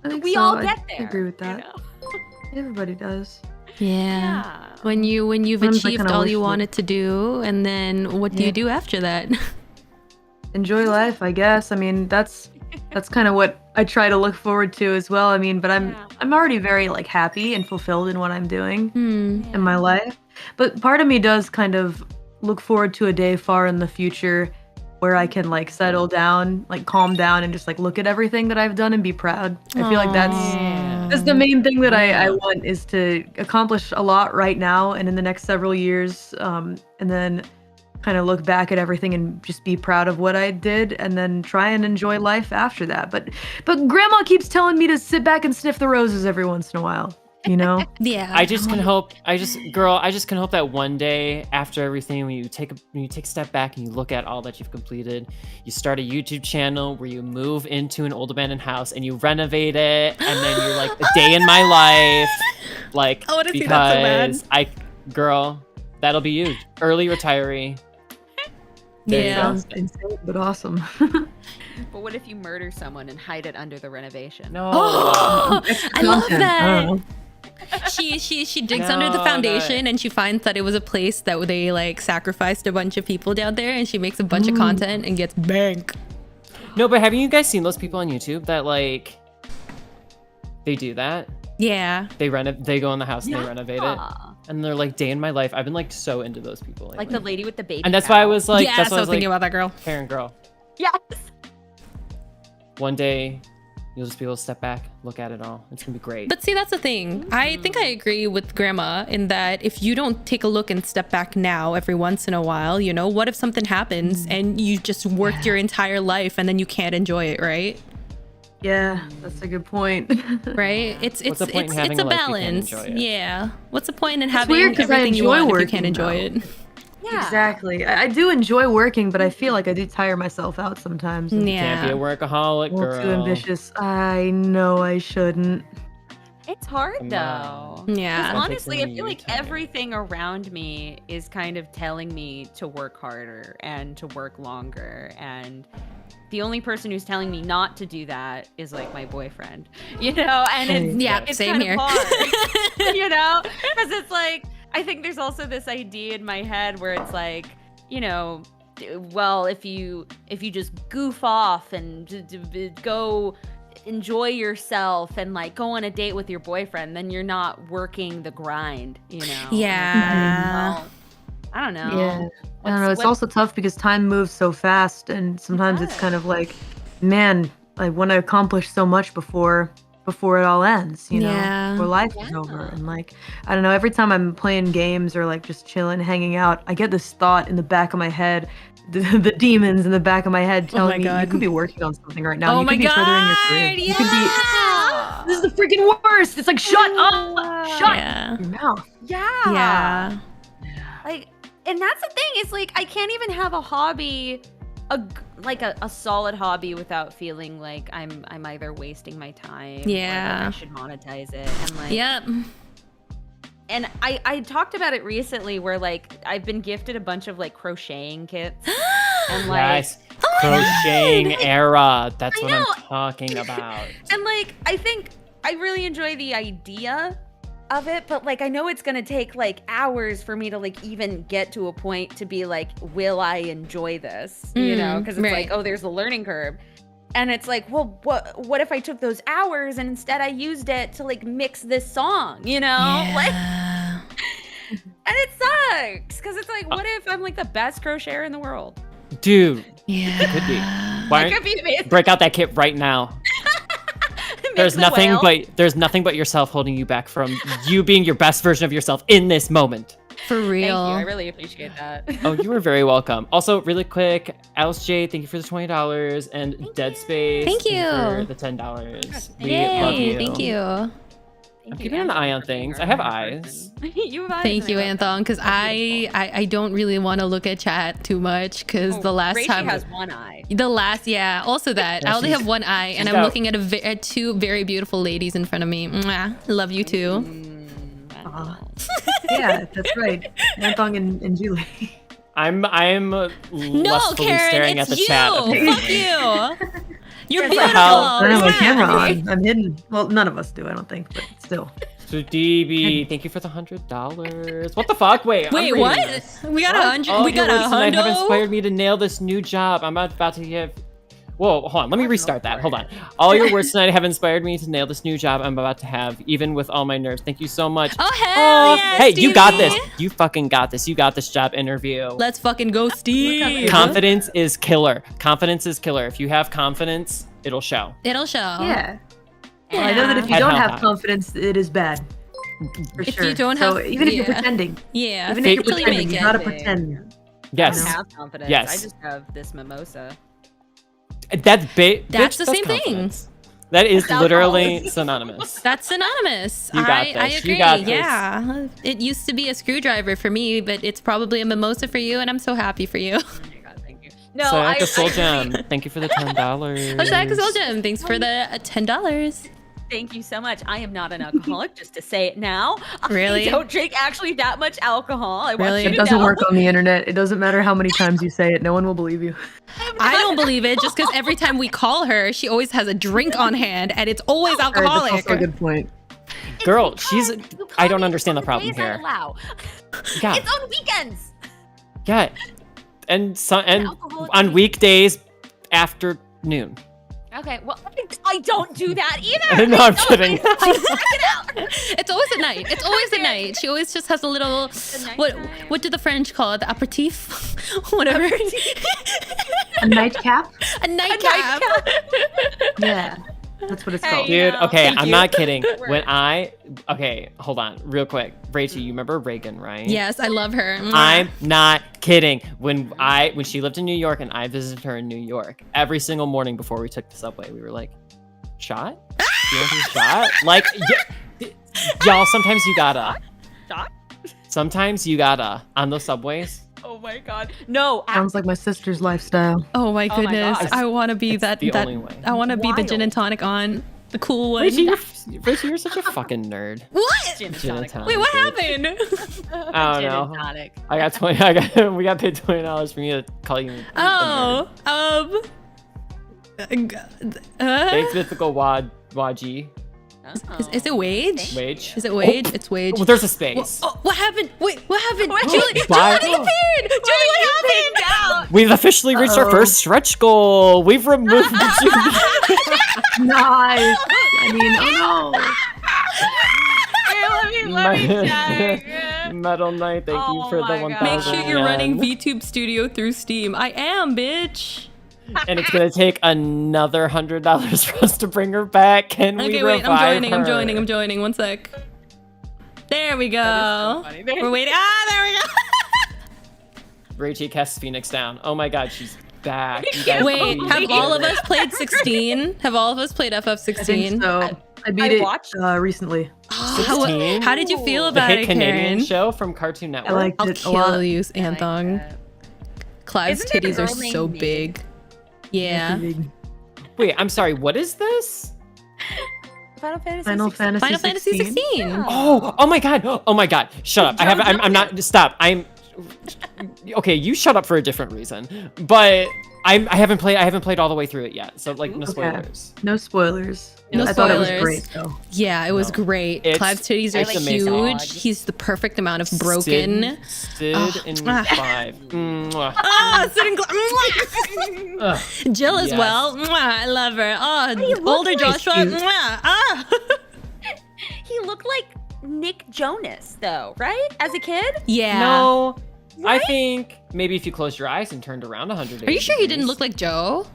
I think We so. all I get there. agree with that. You know? Everybody does. Yeah. When you've Sometimes I achieved kinda all wish you that- wanted to do, and then what do you do after that? Enjoy life, I guess. I mean, that's kind of what I try to look forward to as well. I mean, but I'm already very like happy and fulfilled in what I'm doing in my life. But part of me does kind of look forward to a day far in the future where I can like settle down, like calm down, and just like look at everything that I've done and be proud. I feel like that's the main thing that I want, is to accomplish a lot right now and in the next several years, and then kind of look back at everything and just be proud of what I did, and then try and enjoy life after that. But grandma keeps telling me to sit back and sniff the roses every once in a while, you know? Yeah. I just can hope. I just can hope that one day after everything, when you take a step back and you look at all that you've completed, you start a YouTube channel where you move into an old abandoned house and you renovate it, and then you're like, a day in my life, like, I wanna see that so bad. Girl, that'll be you, early retiree. There you go. Sounds insane, but awesome. But what if you murder someone and hide it under the renovation? No. I love Content. I that. don't know. She digs under the No, foundation and she finds that it was a place that they like sacrificed a bunch of people down there, and she makes a bunch of content and gets bank. No, but haven't you guys seen those people on YouTube that like they do that? Yeah. They go in the house and they renovate it, and they're like, day in my life. I've been like so into those people lately. Like the lady with the baby. And that's why I cow. was like, yeah, that's so why I I was was thinking like, about that girl. Karen girl. Yes. One day, you'll just be able to step back, look at it all. It's gonna be great. But see, that's the thing. I think I agree with Grandma in that if you don't take a look and step back now every once in a while, you know, what if something happens and you just worked your entire life and then you can't enjoy it, right? Yeah, that's a good point. Right? It's What's the point in having a a life you can't balance. enjoy it? Yeah. What's the point in It's having weird 'cause I everything you enjoy want if you working, can't enjoy though. it? Yeah. Exactly. I do enjoy working, but I feel like I do tire myself out sometimes. and Can't be a Yeah. workaholic, a little girl. too ambitious. I know I shouldn't. It's hard Come though. on. Yeah. Gotta take Honestly, some I feel you like time. everything around me is kind of telling me to work harder and to work longer. And the only person who's telling me not to do that is like my boyfriend, you know? And it's, Yeah, it's same kind here. of hard, you know? Because it's like, I think there's also this idea in my head where it's like, you know, well, if you just goof off and go enjoy yourself and like go on a date with your boyfriend, then you're not working the grind, you know? Yeah. Well, I don't know. Yeah. I don't know. It's What's- also tough because time moves so fast, and sometimes it's kind of like, man, I want to accomplish so much before it all ends, you know, Yeah. before life is over. And like, I don't know, every time I'm playing games or like just chilling, hanging out, I get this thought in the back of my head, the demons in the back of my head Oh my telling me, God. you could be working on something right now. Oh you my could be furthering your career. God, You could be, yeah. this is the freaking worst. It's like, shut up, shut Yeah. your mouth. Yeah. Yeah. Like, and that's the thing, is like I can't even have a hobby, a solid hobby, without feeling like I'm either wasting my time or Yeah. like I should monetize it. And like, Yep. and I talked about it recently where like I've been gifted a bunch of like crocheting kits and like Yes. Crocheting era. That's I what I'm know. talking about. and like I think I really enjoy the idea of it, but like I know it's gonna take like hours for me to like even get to a point to be like, will I enjoy this? You know, because it's right. like, oh, there's a learning curve. And it's like, well, what if I took those hours and instead I used it to like mix this song, you know? Like, Yeah. and it sucks because it's like, what if I'm like the best crocheter in the world? Dude, Yeah. it could be. Why It could be amazing. break out that kit right now? Make There's the nothing whale. there's nothing but yourself holding you back from you being your best version of yourself in this moment. For Thank you. real. I really appreciate that. Oh, you were very welcome. Also, really quick, Alice J, thank you for the $20, and Dead Space, Thank for you. the $10. We Yay, love you. thank you. I'm keeping an eye on things. I have eyes. You have eyes. Thank you, I love Anthon, because I don't really want to look at chat too much because that. the last Rachie time has one eye. yeah, also that I Yeah, only she's- have one eye and she's I'm got- looking at two very beautiful ladies in front of me. Mwah. Love you too. Yeah, that's right. Anthong and Julie. I'm No, lustfully Karen, staring it's at the you. chat. apparently. Fuck you. You're That's beautiful. how- I don't have my Yeah. camera on. I'm hidden. Well, none of us do, I don't think, but still. So DB, thank you for the $100. What the fuck? Wait, I'm Wait, reading what? this. We got What? 100. All We got your words tonight have $100. inspired me to nail this new job. I'm about to give. Whoa, hold on. Let me restart that. Hold on. All your words tonight have inspired me to nail this new job I'm about to have, even with all my nerves. Thank you so much. Oh, hell yeah, hey, you got Stevie. this. You fucking got this. You got this job interview. Let's fucking go, Steve. Confidence is killer. Confidence is killer. If you have confidence, it'll show. It'll show. Yeah. Well, I know that if you Head don't held have high. confidence, it is bad. For If sure. you don't so have- even if you're yeah. pretending, Yeah. even Fake if you're till you pretending, make you it. gotta pretend. Yes. I don't have confidence. Yes. I just have this mimosa. That's That's the same thing. confidence. That is That's literally alcoholism. That's synonymous. synonymous. You got I this. agree. You got this. Yeah. It used to be a screwdriver for me, but it's probably a mimosa for you, and I'm so happy for you. Oh my god, thank you. No, Sayaka Soul I Gem, thank you for the $10. Osaka Soljam, thanks for the $10. thank you so much. I am not an alcoholic, just to say it now. Really? I don't drink actually that much alcohol. I want Really? you It to doesn't know. work on the internet. It doesn't matter how many times you say it. No one will believe you. I don't believe it just because every time we call her, she always has a drink on hand, and it's always Alright, alcoholic. that's also a good point. Girl, It's she's. because you I call don't me understand the on problem days I here. allow. Yeah, It's on weekends. yeah, and alcoholic on week. weekdays afternoon. Okay, well, I don't do that either. No, I'm kidding. It's always at night. It's always at night. She always just has a little nighttime. what do the French call it? The aperitif? Whatever. A nightcap? A nightcap. Yeah. That's what it's Hey, called. Dude, No. okay, Thank I'm you. not kidding. When Word. okay, hold on, real quick. Rachie, you remember Reagan, right? Yes, I love her. I'm not kidding. When she lived in New York and I visited her in New York, every single morning before we took the subway, we were like, shot? You want a shot? Like, y'all, sometimes you gotta. Shot? Sometimes you gotta on those subways. Oh my god. No. Sounds like my sister's lifestyle. Oh my Oh my goodness. God. I want to be It's that the that only way. I want to be the gin Wild. and tonic on the cool one. Rachie, you're such a fucking nerd. What? Gin and Gin and tonic. tonic. Wait, what bitch. happened? I don't Gin know. and tonic. I got we got paid $20 for me to call you. a nerd. Oh, Thanks, mythical Waji. is it wage? Wage. Is it wage? It's wage. Oh, there's a space. Oh, what happened? Wait, what happened? What? Julie, Why? Julie disappeared. Julie, what happened? Out. We've officially reached our Uh-oh. first stretch goal. We've removed Nice. I mean, oh no. Here, let me check. Metal Knight. Thank you Oh for the my 1,000. God. Make sure you're running yen. VTube Studio through Steam. I am, bitch. And it's gonna take another $100 for us to bring her back. Can we Okay, wait. revive I'm her? joining. One sec. There we go. That is so funny. There- We're waiting. There we go. Rachie casts Phoenix down. Oh my God, she's back. You guys Wait, please have do all of it. us played 16? Have all of us played I FF16? think so. I beat I it watched- recently. How, 16? how did you feel The about hit it, Canadian Karen? show from Cartoon Network. I liked I'll it a lot. kill you, I like Anthong. that. Cloud's Isn't there a titties are girl named so Megan? big. Yeah. Wait, I'm sorry. What is this? Final Fantasy. Final 16. Fantasy Final Fantasy 16. Yeah. Oh my God. Oh my God. Shut up. I'm not. Stop. okay, you shut up for a different reason. But I haven't played all the way through it yet. So like no spoilers. No spoilers. No I thought it was spoilers. great though. Yeah, it was great. It's- Clive's titties are it's amazing. huge. He's the perfect amount of broken. Sid and Ah. Clive. Mwah. Ah, Sid and Mwah. Ugh. Jill as Yes. well. Mwah, I love her. Oh, look older like Joshua. cute. Mwah. Ah. He looked like Nick Jonas, though, right? As a kid? Yeah. No, I Right? think maybe if you closed your eyes and turned around 180 Are you sure he didn't degrees. look like Joe?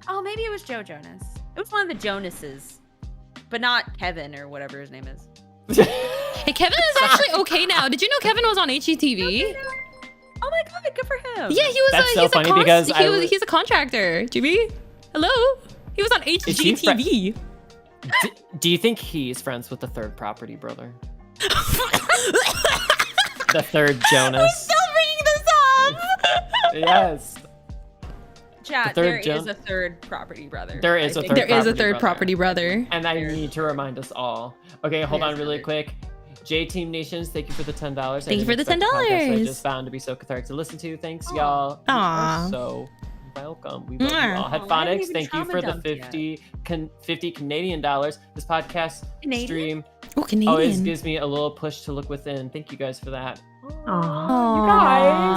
Oh, maybe it was Joe Jonas. It was one of the Jonases, but not Kevin or whatever his name is. Hey, Kevin is actually okay now. Did you know Kevin was on HGTV? Oh my god, good for him. Yeah, he was. That's so he's funny a because I was- he's a contractor. Jimmy, hello. He was on he HGTV. Do you think he's friends with the third property brother? The third Jonas. Still bringing this up. Yes. Chat, The third there is Jon- a third property brother. There is a I think. third There is a property third brother. property brother. And I need to remind us all. Okay, hold Yes, on really brother. quick. J-Team Nations, thank you for the $10. Thank you for the I $10. just found to be so cathartic to listen to. Thanks, Aw. y'all. You Aw. are so welcome. We love you Mwah. all. Aw, I haven't Headphonics, even thank you for the trauma dumped yet. 50 Canadian dollars. This podcast Canadian? stream Oh, Canadian. always gives me a little push to look within. Thank you guys for that. Aw.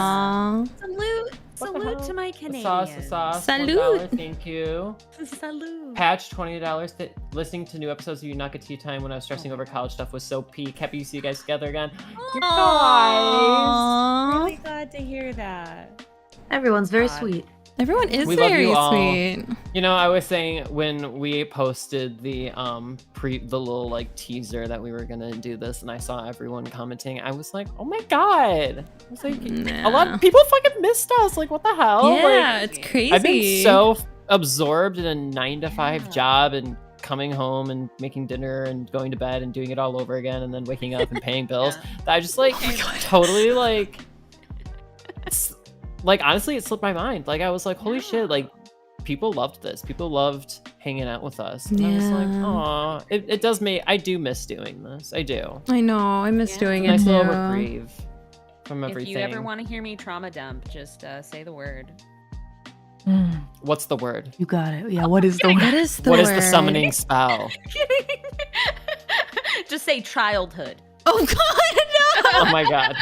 Salute, What the salute hell? to my The Canadians. sauce, the sauce. Salute. $1, thank you. Salute. Patch, $20. Listening to new episodes of Yonaka Tea Time when I was stressing over college stuff was so peak. Happy to see you guys together again. You guys. Aw. Really glad to hear that. Everyone's very God. sweet. Everyone is We love very you all. sweet. You know, I was saying when we posted the little like teaser that we were gonna do this, and I saw everyone commenting, I was like, oh my god! I was like, a lot Nah. of people fucking missed us. Like, what the hell? Yeah, Like, it's crazy. I've been so absorbed in a 9-to-5 Yeah. job and coming home and making dinner and going to bed and doing it all over again and then waking up and paying bills that I just like totally like. Like, honestly, it slipped my mind. Like, I was like, holy shit, like, people loved this. People loved hanging out with us. And I was like, Yeah. aw. It does me. I do miss doing this. I do. I know. I miss Yeah. doing it Nice too. little reprieve from If everything. you ever want to hear me trauma dump, just say the word. What's the word? You got it. Yeah, what is the What word? is the What word? is the summoning spell? Just say childhood. Oh God, no! Oh my god.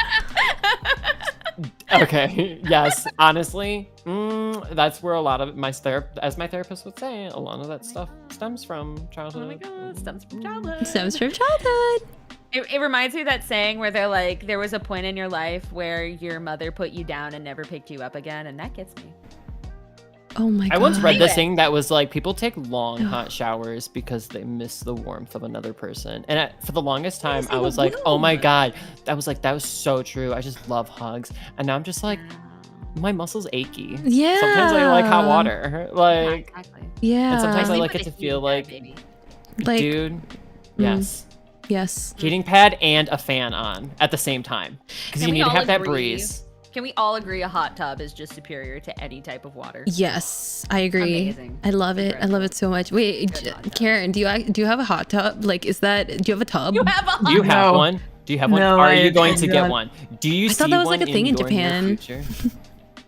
Okay. Yes. Honestly, that's where a lot of my as my therapist would say, a lot of that stuff stems from childhood. Oh my god, stems from childhood. Stems from childhood. It reminds me of that saying where they're like, there was a point in your life where your mother put you down and never picked you up again, and that gets me. Oh my God. I once read this Anyway. thing that was like people take long hot showers because they miss the warmth of another person. And for the longest time, Yes, I in was the like, oh my womb. god, that was so true. I just love hugs. And now I'm just like, my muscles achy. Yeah. Sometimes I like hot water. Like, Exactly. Yeah. And sometimes I Sleep like with it a to feel heating like, pad, baby. like, dude, yes. yes. Heating pad and a fan on at the same time. Because Can you we need to all have that agree? breeze. Can we all agree a hot tub is just superior to any type of water? Yes, I agree. Amazing. I love it. I love it so much. Wait, Good hot tub. Karen, do you have a hot tub? Like, do you have a tub? You have a hot Do you have No. one? Do you have one? No, Are I you going do to get not. one? Do you I see thought that was like one a thing in your near Japan. future?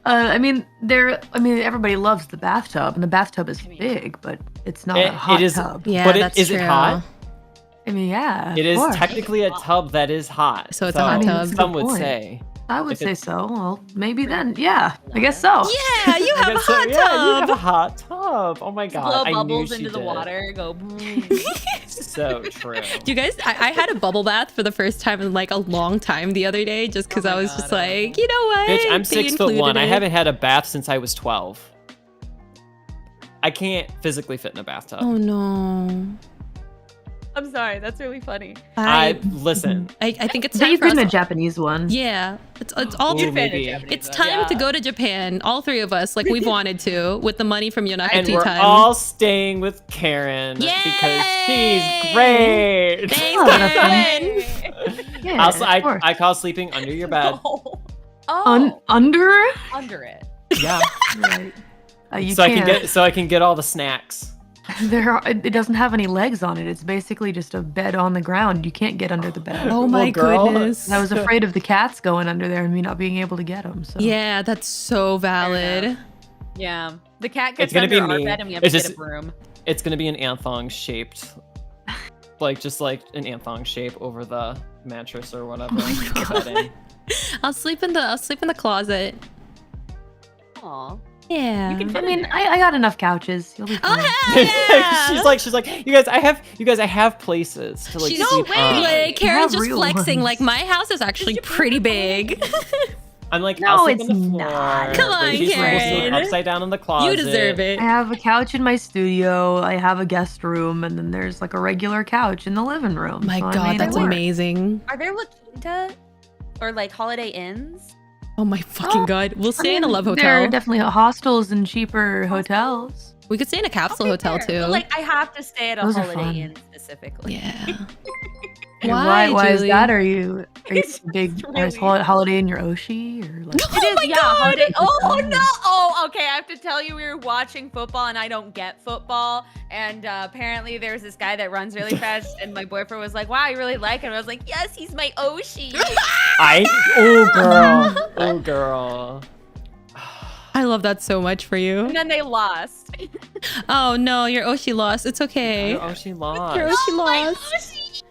I mean, everybody loves the bathtub, and the bathtub is big, but it's not a hot it is, tub. Yeah, but that's is true. it hot? I mean, yeah. It of is course. technically a tub that is hot. So it's a hot I mean, tub. that's a Some good would point. say. I would if say it's- so. Well, maybe then. Yeah, I guess so. Yeah, you I have a guess so. hot Yeah, you have a tub. hot tub. Oh my god. blow I knew bubbles she into the did. water, go. So true. You guys, I had a bubble bath for the first time in like a long time the other day, just because Oh I my was God, just I like, you know what? Bitch, I'm They 6'1". I included it. haven't had a bath since I was 12. I can't physically fit in a bathtub. Oh no. I'm sorry, that's really funny. I listen. I think it's But time you for us. fit in a Japanese one. Yeah, it's all. Ooh, You'd fit in a maybe. Japanese It's one, time to yeah. go to Japan, all three of us, like we've wanted to, with the money from Yonaka And Tea we're Time. all staying with Karen because she's Yay! great. Thanks, Oh, that's Karen. Yeah, Also, of course. I call sleeping under your bed. Oh, Under? under it. Yeah. Right. You so can't. I can get all the snacks. It doesn't have any legs on it. It's basically just a bed on the ground. You can't get under the bed. Oh my girl. goodness. I was afraid of the cats going under there and me not being able to get them. So. Yeah, that's so valid. Yeah. The cat gets It's gonna under be our me. bed and we have It's to just- get a broom. It's gonna be an anthong shaped, just like an anthong shape over the mattress or whatever. Oh my God. bedding. I'll sleep in the closet. Aw. Yeah. You can I fit in mean, there. I got enough couches. You'll be Oh fine. hell yeah! she's like, you guys, I have places to like She's sleep no on." way. Karen's have just real flexing. ones. Like my house is actually pretty big. I'm like, No, I'll sleep it's on the floor. not. Come on, Rachie's gonna sleep Karen. upside down in the closet. You deserve it. I have a couch in my studio. I have a guest room, and then there's like a regular couch in the living room. My So I God, made it that's work. amazing. Are there La Quinta or like Holiday Inns? Oh my fucking Oh, God. We'll I stay in a mean, love There hotel. are definitely hostels and cheaper hotels. We could stay in a capsule Okay, hotel fair. too. But, like I have to stay at a Those are Holiday fun. Inn specifically. Yeah. Why is Julie? that? Are you It's big really- holiday in your Oshi or like? Oh my Yeah, God. Holiday- Oh no! Oh, okay. I have to tell you, we were watching football, and I don't get football. And apparently, there's this guy that runs really fast, and my boyfriend was like, "Wow, you really like him?" I was like, "Yes, he's my Oshi." Oh girl. I love that so much for you. And then they lost. Oh no, your Oshi lost. It's okay. Oh, she lost. Your Oshi My lost. Oshi.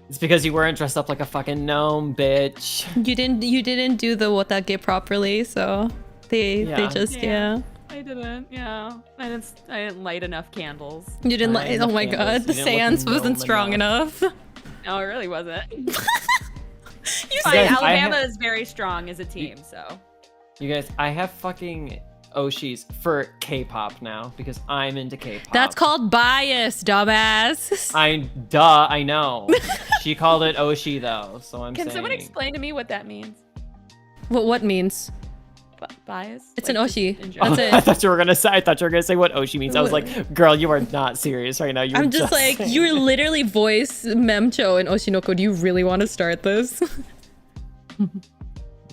It's because you weren't dressed up like a fucking gnome, bitch. You didn't do the wotage properly, so they Yeah. just Yeah. I didn't. Yeah, I didn't light enough candles. You didn't Not like. Oh enough my candles. God, You the didn't look seance wasn't gnome strong enough. No, it really wasn't. You Fine, guys, I Alabama have- is very strong as a team, so. You guys, I have fucking Oshis for K-pop now because I'm into K-pop. That's called bias, dumbass. I know. She called it Oshi though, so I'm Can saying. someone explain to me what that means? What means? Bias? It's Like, an just Oshi. in general? That's I it. thought you were gonna say what Oshi means. I was like, girl, you are not serious right now. You're I'm just like, saying. you literally voice Memcho and Oshinoko. Do you really want to start this?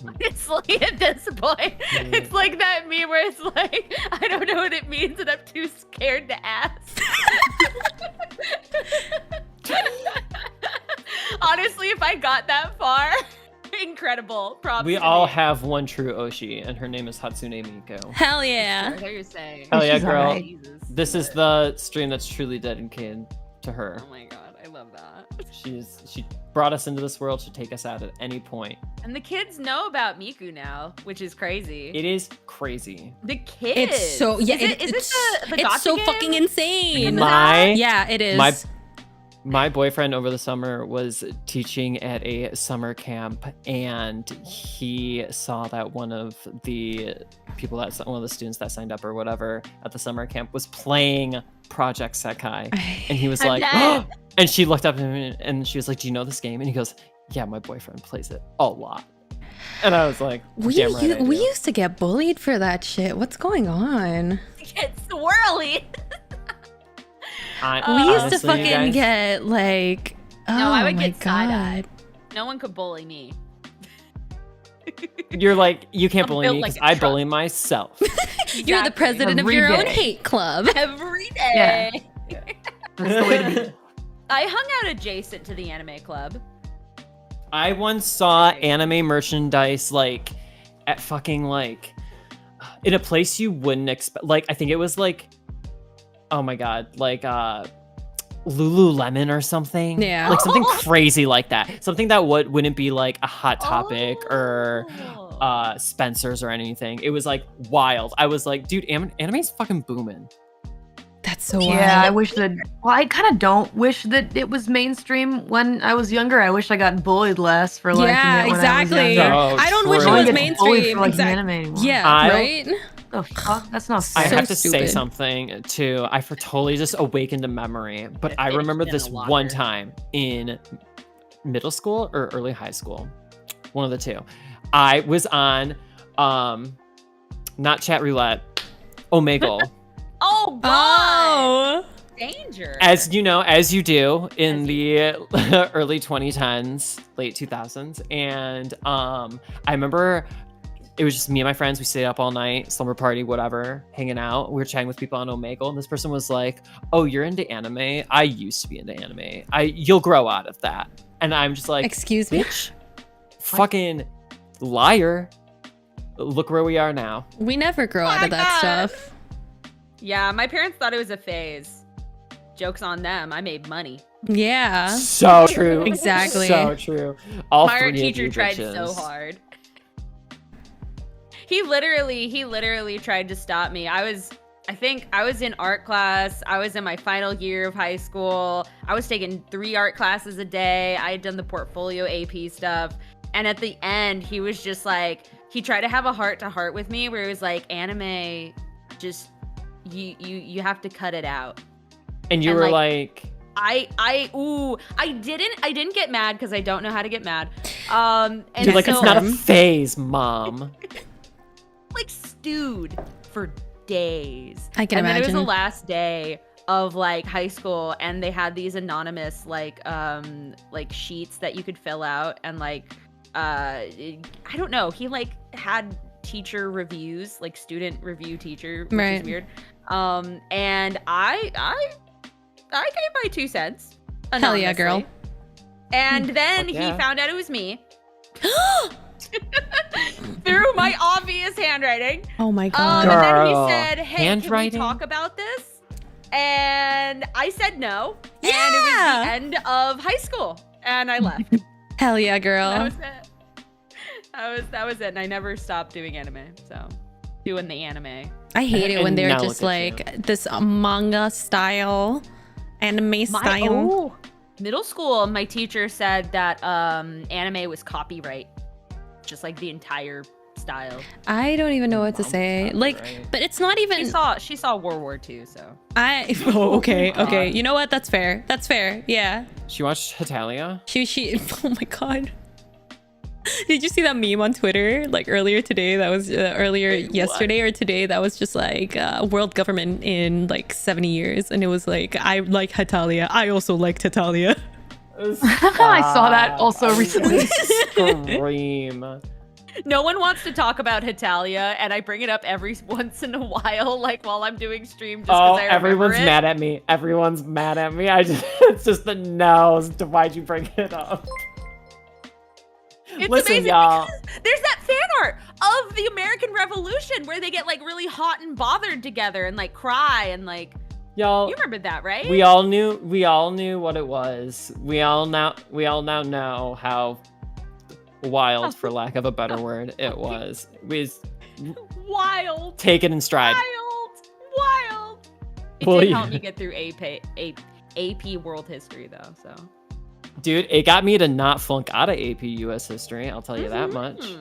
Honestly, at this point, it's like that meme where it's like, I don't know what it means and I'm too scared to ask. Honestly, if I got that far, incredible. Props We to all me. have one true Oshi, and her name is Hatsune Miku. Hell I yeah. hear you're saying. Hell yeah, She's girl. alright. Jesus. This is the stream that's truly dedicated to her. Oh my god, I love that. She brought us into this world. She'll take us out at any point. And the kids know about Miku now, which is crazy. It is crazy. The kids. It's so yeah. Is it the it's so gotcha fucking game? insane. My Yeah, it is. my boyfriend over the summer was teaching at a summer camp, and he saw that one of the students that signed up or whatever at the summer camp was playing Project Sekai, and he was I'm like, dead. and she looked up at him and she was like, "Do you know this game?" And he goes, "Yeah, my boyfriend plays it a lot." And I was like, we "Damn right I we do." used to get bullied for that shit. What's going on? It's swirly. We used to Honestly, you fucking guys, get like. Oh No, I would my get side-eyed. God. No one could bully me. You're like, you can't I'm bully built me like because a I truck. bully myself. You're the Exactly. president of Every your own day. hate club. Every day. That's the way to be. I hung out adjacent to the anime club. I once saw anime merchandise like at fucking like in a place you wouldn't expect. Like I think it was like, oh my god, like Lululemon or something. Yeah. like something crazy like that. Something that wouldn't be like a Hot Topic or Oh. Spencer's or anything. It was like wild. I was like, dude, anime's fucking booming. That's so wild. Yeah, I wish that. Well, I kind of don't wish that it was mainstream when I was younger. I wish I got bullied less for liking Yeah, it when exactly. I was younger. No, I don't wish true. it I was don't get bullied mainstream. for liking Exactly. anime anymore. Yeah, I- right? The fuck? That's not I fair. So have to say stupid. something too. I totally just awakened a memory, but I It's remember been this a one longer. time in middle school or early high school, one of the two. I was on, not chat roulette, Omegle, Oh god! Oh. Danger. as you know, as you do in As the early 2010s, late 2000s, and I remember it was just me and my friends. We stayed up all night, slumber party, whatever, hanging out. We were chatting with people on Omegle, and this person was like, "Oh, you're into anime? I used to be into anime. You'll grow out of that." And I'm just like, Excuse me? "Bitch, fucking liar! Look where we are now." We never grow out of that stuff. Yeah, my parents thought it was a phase. Joke's on them. I made money. Yeah. So true. Exactly. So true. All My art three of teacher you tried bitches. so hard. He literally tried to stop me. I think I was in art class. I was in my final year of high school. I was taking 3 art classes a day. I had done the portfolio AP stuff. And at the end, he was just like, he tried to have a heart-to-heart with me where he was like, anime, just, you have to cut it out. And you were like I didn't get mad because I don't know how to get mad. And you're like, so, it's not a phase, mom. like stewed for days. I can and imagine. then it was the last day of like high school, and they had these anonymous like sheets that you could fill out, and like I don't know, he like had teacher reviews, like student review teacher, which is weird. And I gave my 2 cents. Hell yeah, girl. And then he found out it was me. Through my obvious handwriting. Oh my god. And then he said, hey, handwriting? can we talk about this? And I said no. Yeah. And it was the end of high school. And I left. Hell yeah, girl. That was it. That was it. And I never stopped doing anime. So doing the anime. I hate it when And they're now just look at like this manga style, anime style. Middle school, my teacher said that anime was copyright. Just like the entire style. I don't even know what to say. Like, but it's not even. She saw World War II, so. Okay. You know what? That's fair. Yeah. She watched Hetalia? She. Oh my god. Did you see that meme on Twitter like earlier today? That was yesterday or today. That was just like world government in like 70 years, and it was like, I like Hetalia. I also like Hetalia. I saw that also recently. Scream. No one wants to talk about Hetalia, and I bring it up every once in a while, like while I'm doing stream. Just because I remember everyone's it. mad at me. Everyone's mad at me. It's just the no's. Why'd you bring it up? It's Listen, amazing y'all. because there's that fan art of the American Revolution where they get like really hot and bothered together and like cry and like. Y'all, you remember that, right? We all knew what it was. We all now know how wild, for lack of a better word, it was. Wild. Take it in stride. Wild. It Well, did yeah. help me get through AP World History though, so. Dude, it got me to not flunk out of AP US History. I'll tell you that much.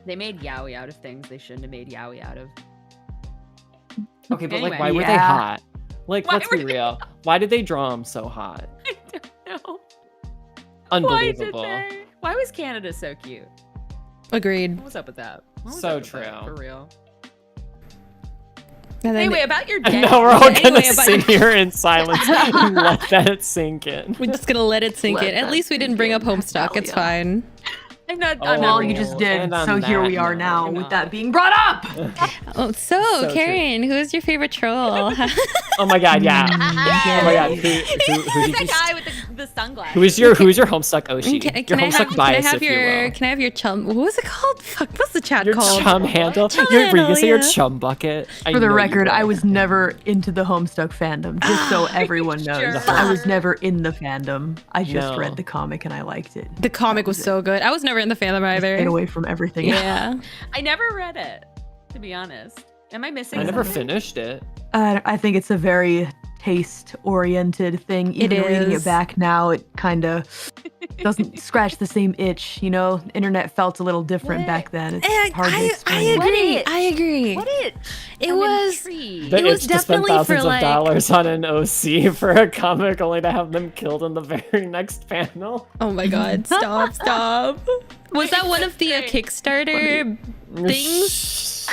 They made yaoi out of things they shouldn't have made yaoi out of. Okay, but Anyway. like, why were they hot? Like, let's be real. Why did they draw them so hot? I don't know. Unbelievable. Why was Canada so cute? Agreed. What's up with that? What was So up with that, true. for real. And then Anyway, about your And day. now we're all gonna Anyway, about sit here in silence and let that sink in. we're just gonna let it sink Let in. At that least we didn't sink bring in, up Homestuck. It's Hetalia. fine. I'm not. Oh, I'm Well, not you just did, and on so here that we are note, now you're with not. that being brought up. Oh, So true. Karen, who is your favorite troll? Oh my god, yeah. Oh my god, who Who's did that you? guy with the sunglasses? Who's your Homestuck Oshi? Can Your I Homestuck bias, if you will. Can I have your chum? What was it called? Fuck, what's the chat Your called? chum handle. Chum Were you gonna handle, say your yeah. chum bucket? For the record, I was never into the Homestuck fandom, just so everyone knows. Sure. I was never in the fandom. I just No. read the comic and I liked it. The comic was so good. I was never in the fandom either. Stayed away from everything. Yeah. I never read it, to be honest. Am I missing? I never something? finished it. I think it's a very taste-oriented thing. Even reading is. it back now, it kind of doesn't scratch the same itch. You know, internet felt a little different What? back then. It's hard to I explain. agree. What I agree. What it? It I'm was- intrigued. The It was itch to spend definitely for, thousands like- of dollars on an OC for a comic only to have them killed in the very next panel. Oh my god. Stop. Was that one of the Kickstarter things?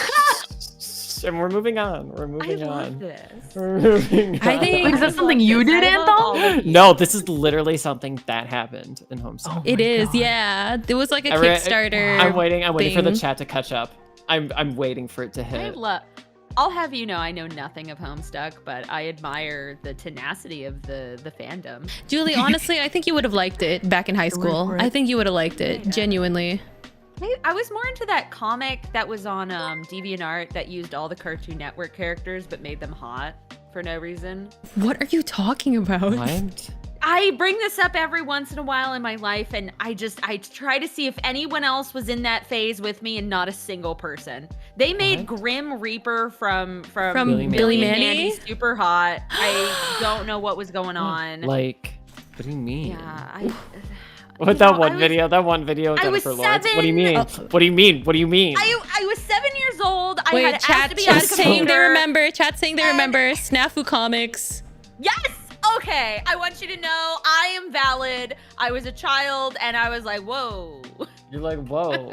And we're moving on. We're I moving love on. this. We're moving I on. think- Wait, is that something you did, Anthol? No, this is literally something that happened in Homestuck. Oh It my is, God. yeah. It was like a I re- Kickstarter. I'm waiting for the thing. chat to catch up. I'm waiting for it to I hit. love. I'll have you know, I know nothing of Homestuck, but I admire the tenacity of the fandom. Julie, honestly, I think you would have liked it back in high Wait school. for it. I think you would have liked it, Yeah. genuinely. I was more into that comic that was on DeviantArt that used all the Cartoon Network characters but made them hot for no reason. What are you talking about? What? I bring this up every once in a while in my life, and I try to see if anyone else was in that phase with me, and not a single person. They made What? Grim Reaper from Billy and Mandy? Mandy super hot. I don't know what was going on. Like, what do you mean? Yeah, What that one video? That one video. I was Jennifer Lawrence. What do you 7. mean? What do you mean? What do you mean? I was 7 years old. I Wait, had asked chat to be on a saying they computer. remember. Chat saying they And- remember. Snafu Comics. Yes. Okay. I want you to know I am valid. I was a child, and I was like, whoa. You're like, whoa.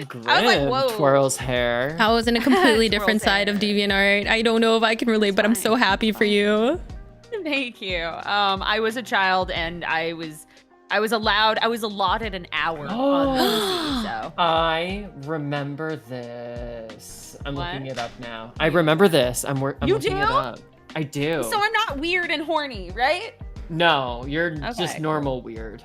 Grim I was like, whoa. twirls hair. I was in a completely Twirls different side of hair. DeviantArt. I don't know if I can relate, but I'm so happy for you. Thank you. I was a child, and I was allotted an hour on PC, so. I remember this. I'm What? looking it up now. I remember this. I'm You looking do? it up. I do. So I'm not weird and horny, right? No, you're Okay, just cool. normal weird.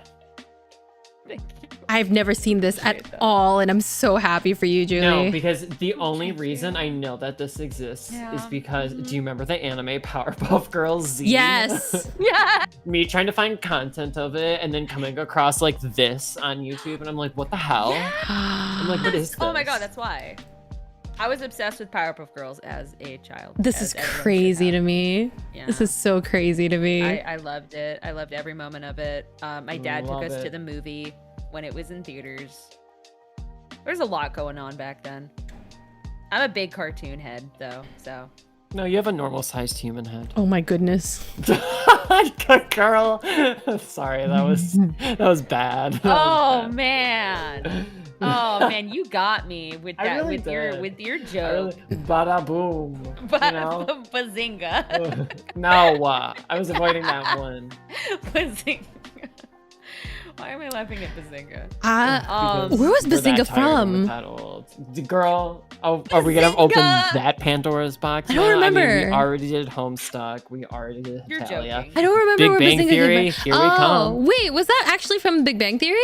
I've never seen this at Appreciate that. all, and I'm so happy for you, Julie. No, because the only reason I know that this exists is Yeah. because, do you remember the anime Powerpuff Girls Z? Yes. Yeah. Me trying to find content of it and then coming across like this on YouTube, and I'm like, what the hell? I'm like, what is this? Oh my god, that's why. I was obsessed with Powerpuff Girls as a child. This as is everyone should crazy have. to me. Yeah. This is so crazy to me. I loved it. I loved every moment of it. My dad took Love us to it. the movie when it was in theaters. There's a lot going on back then. I'm a big cartoon head, though, so. No, you have a normal sized human head. Oh my goodness. Girl. Sorry, that was bad. That Oh was bad. man. Oh man, you got me with I that really with your I joke. really, bada boom. But You know? Bazinga. No, I was avoiding that one. Bazinga. Why am I laughing at Bazinga? Because where was we're that Bazinga tired and we're from? that old. The girl. Oh, are we gonna open Bazinga! that Pandora's box? I don't now? remember. we already did Homestuck. We already did You're Italia. joking. I don't remember Big where Bang Bazinga Theory, came from. here we Oh, come. wait, was that actually from Big Bang Theory?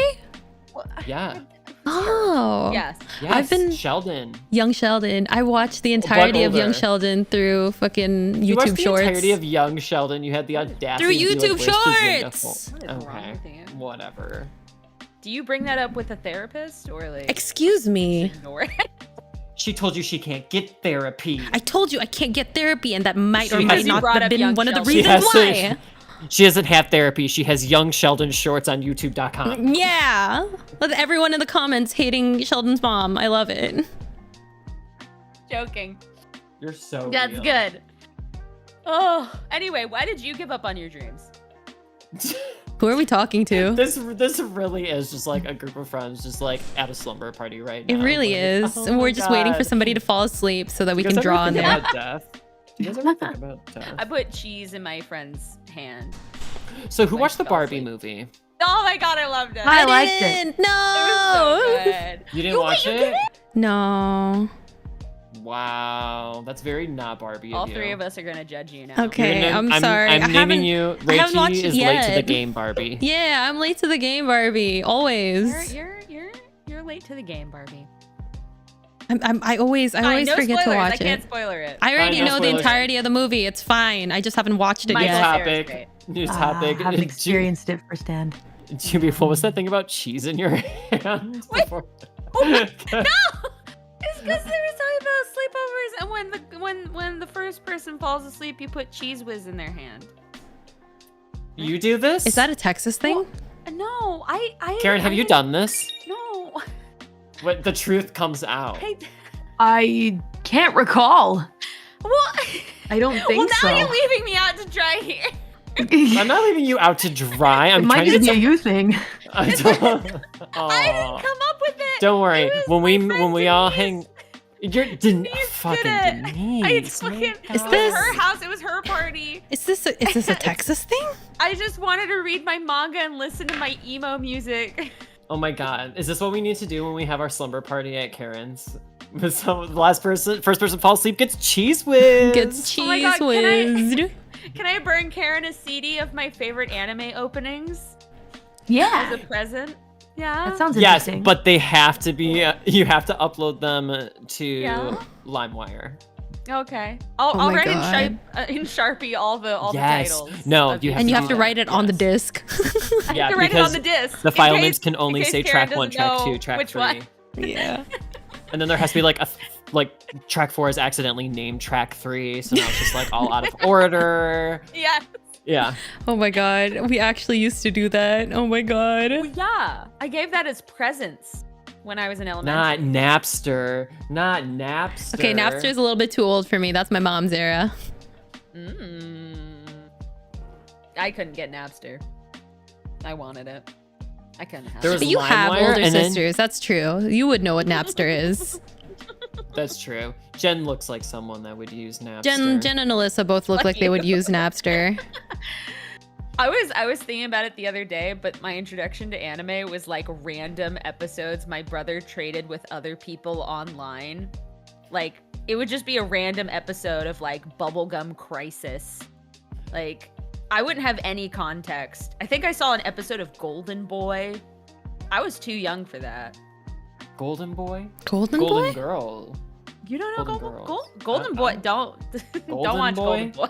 Yeah. Oh. Yes. Yes. I've been- Sheldon. Young Sheldon. I watched the entirety of Young older. Sheldon through fucking You watched YouTube the Shorts. entirety of Young Sheldon. You had the audacity Through to be like, YouTube "Where's Bazinga?" Shorts! What is wrong Okay. with you? Whatever. Do you bring that up with a therapist or like Excuse me. ignore it? She told you she can't get therapy. I told you I can't get therapy, and that might or She might has- not You brought have up been Young one of the Sheldon. She reasons has why. She doesn't have therapy. She has Young Sheldon shorts on YouTube.com. Yeah. With everyone in the comments hating Sheldon's mom. I love it. Joking. You're so That's real. good. Oh, anyway, why did you give up on your dreams? Who are we talking to? This really is just like a group of friends just like at a slumber party right now. It really Like, is. oh and we're my just waiting for God. somebody to fall asleep so that we Do you can guys ever draw on think them. about death? Do you guys ever think about death? I put cheese in my friend's hand. So who Like, watched the fell Barbie asleep. movie? Oh my god, I loved it. I liked it. didn't. It was so No. good. You didn't watch you it? didn't? No. Wow, that's very not Barbie All of you. three of us are gonna judge you now. Okay. You're I'm sorry. I I'm naming haven't- you. I haven't watched Rachie it is late to the yet. game, Barbie. Yeah, I'm late to the game, Barbie. Always. You're late to the game, Barbie. I always Fine, no forget to spoilers. watch I can't it. spoiler it. I already no know the spoilers. entirety of the movie. It's fine. I just haven't watched it Michael yet. Cera. topic. great. New topic. I haven't experienced it firsthand. Jimmy, what was that thing about cheese in your hand? Wait. before- No, it's because they were talking about sleepovers, and when the first person falls asleep, you put cheese whiz in their hand. You do this? Is that a Texas thing? No, I. Karen, have you done this? No. What the truth comes out. I can't recall. What? I don't think well, now so. you're leaving me out to dry here. I'm not leaving you out to dry. It I'm might trying to just get be a some. you thing. I don't, I didn't come up with it. Don't worry. It was When my we friend all Denise. hang You're fucking did it. Denise. Is It this- was her house. It was her party. Is this a Texas thing? I just wanted to read my manga and listen to my emo music. Oh my god. Is this what we need to do when we have our slumber party at Karen's? So the first person falls asleep gets cheese whiz. Gets Oh my cheese God, whizzed. Can I burn Karen a CD of my favorite anime openings Yeah. as a present? Yeah. That sounds Yes, interesting. but they have to be. You have to upload them to Yeah. LimeWire. Okay. I'll my write God. in Sharpie all the Yes. titles. No, of you these have And you to have do to that. write it on the Yes. disc. I Yeah, have to write it on because the disc. the file in names case- can only in case say Karen track 1, doesn't track 2, know track which 3. one. Yeah. And then there has to be like track 4 is accidentally named track 3, so now it's just like all out of order. Yeah. Yeah. Oh my god, we actually used to do that. Oh my god. Well, yeah. I gave that as presents when I was in Not elementary. Napster. Not Napster. Okay, Napster's a little bit too old for me. That's my mom's era. I couldn't get Napster. I wanted it. I couldn't have There it. was But you have LimeWire, older and then- sisters. That's true. You would know what Napster is. That's true. Jen looks like someone that would use Napster. Jen and Alyssa both look like they would use Napster. I was thinking about it the other day, but my introduction to anime was like random episodes my brother traded with other people online. Like it would just be a random episode of like Bubblegum Crisis. Like I wouldn't have any context. I think I saw an episode of Golden Boy. I was too young for that. Golden Boy? Golden Golden Boy? Girl. You don't know Golden Golden Girls. Golden I- Boy? I'm- Don't Golden watch Boy? Golden Boy.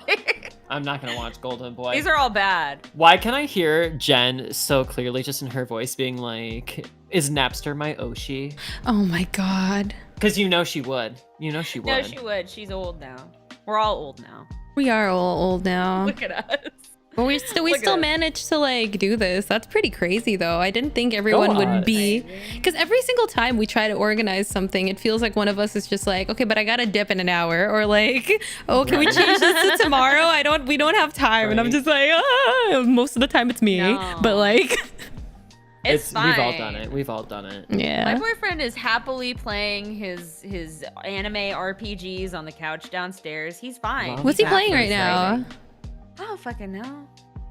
I'm not gonna watch Golden Boy. These are all bad. Why can I hear Jen so clearly just in her voice being like, is Napster my Oshi? Oh my god. Because you know she would. You know she would. No, she would. She's old now. We're all old now. We are all old now. Look at us. But we Look at still us. managed to like do this. That's pretty crazy though. I didn't think everyone would us. be, because every single time we try to organize something, it feels like one of us is just like, okay, but I gotta dip in an hour, or like, oh, can we change this to tomorrow? We don't have time, and I'm Right. just like, ah. Most of the time it's me, No. but like, It's fine. We've all done it. We've all done it. My yeah. boyfriend is happily playing his anime RPGs on the couch downstairs. He's fine. Well, What's he That's playing right exciting. now? I don't fucking know.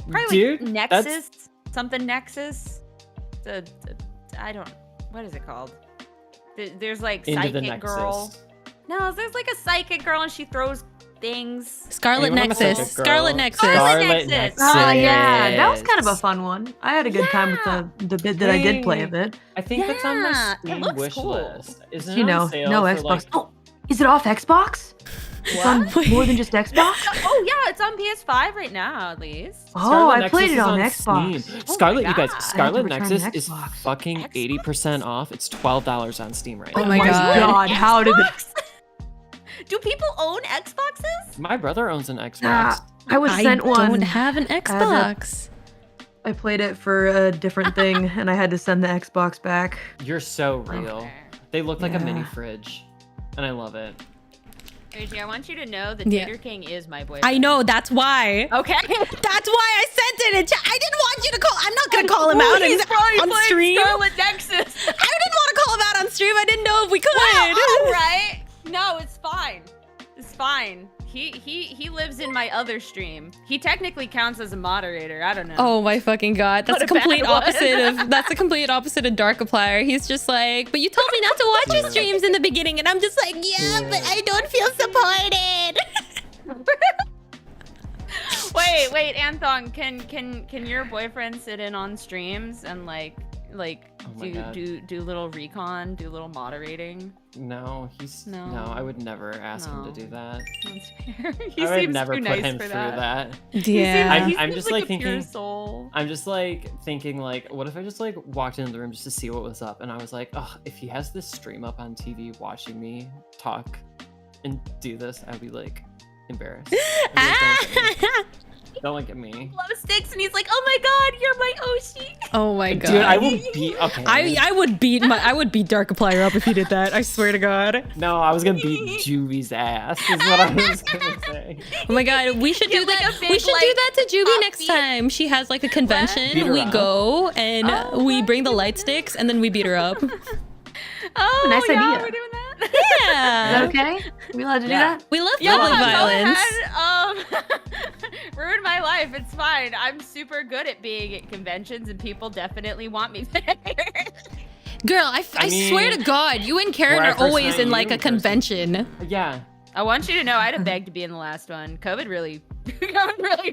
Probably Dude, like that's- Nexus. Something Nexus. I don't. What is it called? There's like Into the psychic girl. Nexus. No, there's like a psychic girl and she throws things. Scarlet Anyone have a Nexus. psychic girl? Scarlet Nexus. Scarlet Scarlet Nexus. Nexus. Oh yeah, that was kind of a fun one. I had a good time Yeah. with the bit that I did play of it. I think that's on Yeah, my it Steam looks wish cool. list. Isn't it You on know, sale no for, Xbox. like- Oh, is it off Xbox? It's on more than just Xbox. Oh yeah, it's on PS5 right now at least. Oh, Scarlet I Nexus played it is on Steam. Xbox. Oh Scarlet, my you guys, God. Scarlet return Nexus an is Xbox. fucking 80% off. It's $12 on Steam right Oh now. my God. How did it? Xbox? Do people own Xboxes? My brother owns an Xbox. Ah, I was I sent one. don't have an Xbox. I played it for a different thing, and I had to send the Xbox back. You're so real. Okay. They look like a mini Yeah. fridge, and I love it. Rachie, I want you to know that Yeah. Tater King is my boyfriend. I know, that's why. Okay. That's why I sent it. I didn't want you to call. I'm not gonna call him out He's probably on playing stream. Scarlet Nexus. I didn't want to call him out on stream. I didn't know if we could. All right. No, it's fine. It's fine. He lives in my other stream. He technically counts as a moderator. I don't know. Oh my fucking god! That's What the a bad complete one. opposite of that's the complete opposite of Darkiplier. He's just like, but you told me not to watch your streams in the beginning, and I'm just like, yeah, but I don't feel supported. Wait, Anthon, can your boyfriend sit in on streams and like Oh my God. do little recon, do little moderating? No, he's No. no. I would never ask him to No. do that. That's fair. He I would seems never too put nice him for through that. that. Yeah. He I'm seems just, like, a pure thinking- soul. I'm just like thinking like, what if I just like walked into the room just to see what was up, and I was like, oh, if he has this stream up on TV watching me talk and do this, I'd be like embarrassed. I'd be like, don't look at me. Love sticks, and he's like, "Oh my God, you're my Oshi." Oh my god. Dude, I will beat. Okay. I would beat Darkiplier up if he did that. I swear to God. No, I was gonna beat Juvie's ass. Is what I was gonna say. Oh my god, we should do Get, like, that. a big, We should do like, that to Juby hot next beat. time. She has like a Beat convention. her We up. go and Oh, we bring the light sticks and then we beat her up. Oh, Nice yeah, idea. we're doing that. Is Yeah. that okay? Are we allowed to do Yeah. that? We love Yeah, public go violence. ahead. Ruin my life. It's fine. I'm super good at being at conventions, and people definitely want me there. Girl, I swear mean, to God, you and Karen where I are first always met in you like a in person. convention. Yeah. I want you to know I'd have begged to be in the last one. COVID really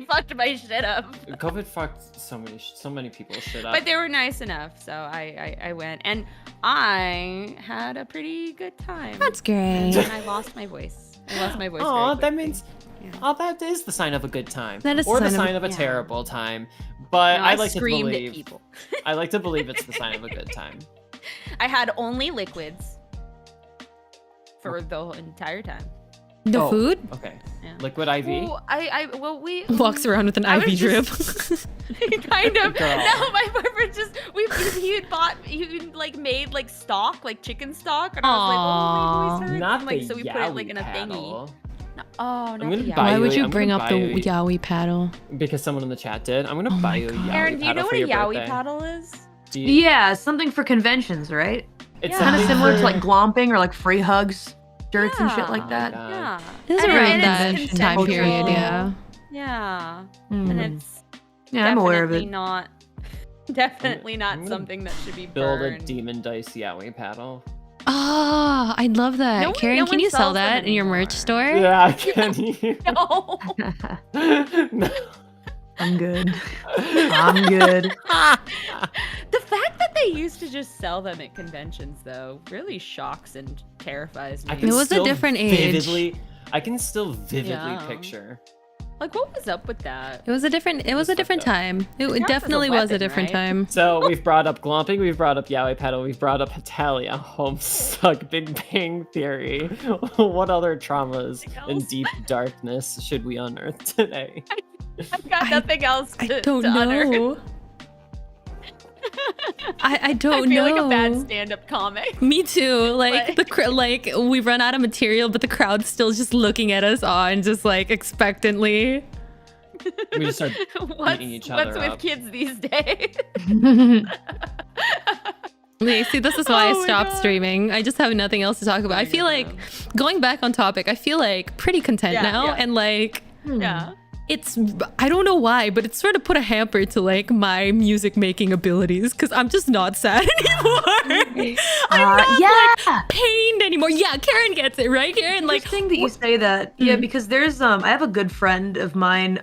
fucked my shit up. COVID fucked so many people's shit up. But they were nice enough, so I went, and I had a pretty good time. That's And great. I lost my voice. I lost my voice. Oh, very that quickly. means. Yeah. Oh, that is the sign of a good time. That is the or the sign of- sign of a yeah. terrible time. But No, I like to screamed believe. at people. I like to believe it's the sign of a good time. I had only liquids for the entire time. The Oh, food Okay. Yeah. Liquid IV. Well, we walks around with an I was IV drip. kind of. Girl. No, my boyfriend just he had like made like stock, like chicken stock, and I was like, oh, my voice hurts. Not And, like, the so we put it like yaoi in a thingy. paddle. No, oh, not gonna the buy Why you would a- you I'm bring gonna up buy the you- yaoi paddle? Because someone in the chat did. I'm gonna Oh buy my you a God. yaoi Aaron, do you paddle know for what a your yaoi birthday. paddle is? Do you- Yeah, something for conventions, right? It's Yeah. Kind of something similar to for- like glomping or like free hugs, shirts and shit like Yeah. that. God. Yeah. It was And- around and that it's time period, consensual. yeah. Yeah. Mm. And it's Yeah, I'm aware of definitely it. not definitely I'm not gonna something that should be Build a burned. demon dice yaoi paddle. Ah, I'd love that. No one- Karen, no can one you sell sells them that in your merch anymore. store? Yeah, can you? No. No. I'm good. I'm good. The fact that they used to just sell them at conventions, though, really shocks and terrifies me. I can It was a still different age. I can still vividly Yeah. picture. Like, what was up with that? It was a different fucked up. time. It Counts as a definitely was a weapon, different right? time. So we've brought up glomping, we've brought up yaoi paddle, we've brought up Hetalia, Homestuck, Big Bang Theory. What other traumas Anything and else? deep darkness should we unearth today? I've got I- nothing else I to, don't to unearth. know. I I don't feel know. like a bad stand-up comic. Me too. Like But- like we run out of material, but the crowd's still just looking at us on, just like expectantly. We just start What's, beating each what's other with up. kids these days? See, this is why Oh I my stopped God. streaming. I just have nothing else to talk about. I feel like going back on topic, I feel like pretty content Yeah, now, yeah. and like Yeah. it's I don't know why, but it's sort of put a hamper to like my music making abilities because I'm just not sad anymore. I'm not yeah. pained anymore. Yeah, Karen gets it, right? Karen, like Interesting that you say that. Yeah, because there's I have a good friend of mine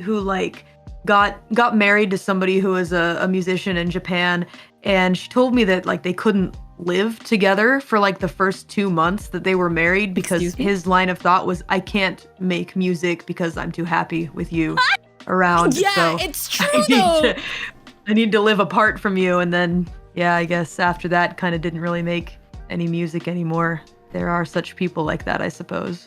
who like got married to somebody who was a musician in Japan, and she told me that like they couldn't live together for like the first 2 months that they were married because Excuse me? his line of thought was, I can't make music because I'm too happy with you around. yeah, so it's true I need though. to, I need to live apart from you. And then yeah, I guess after that kind of didn't really make any music anymore. There are such people like that, I suppose.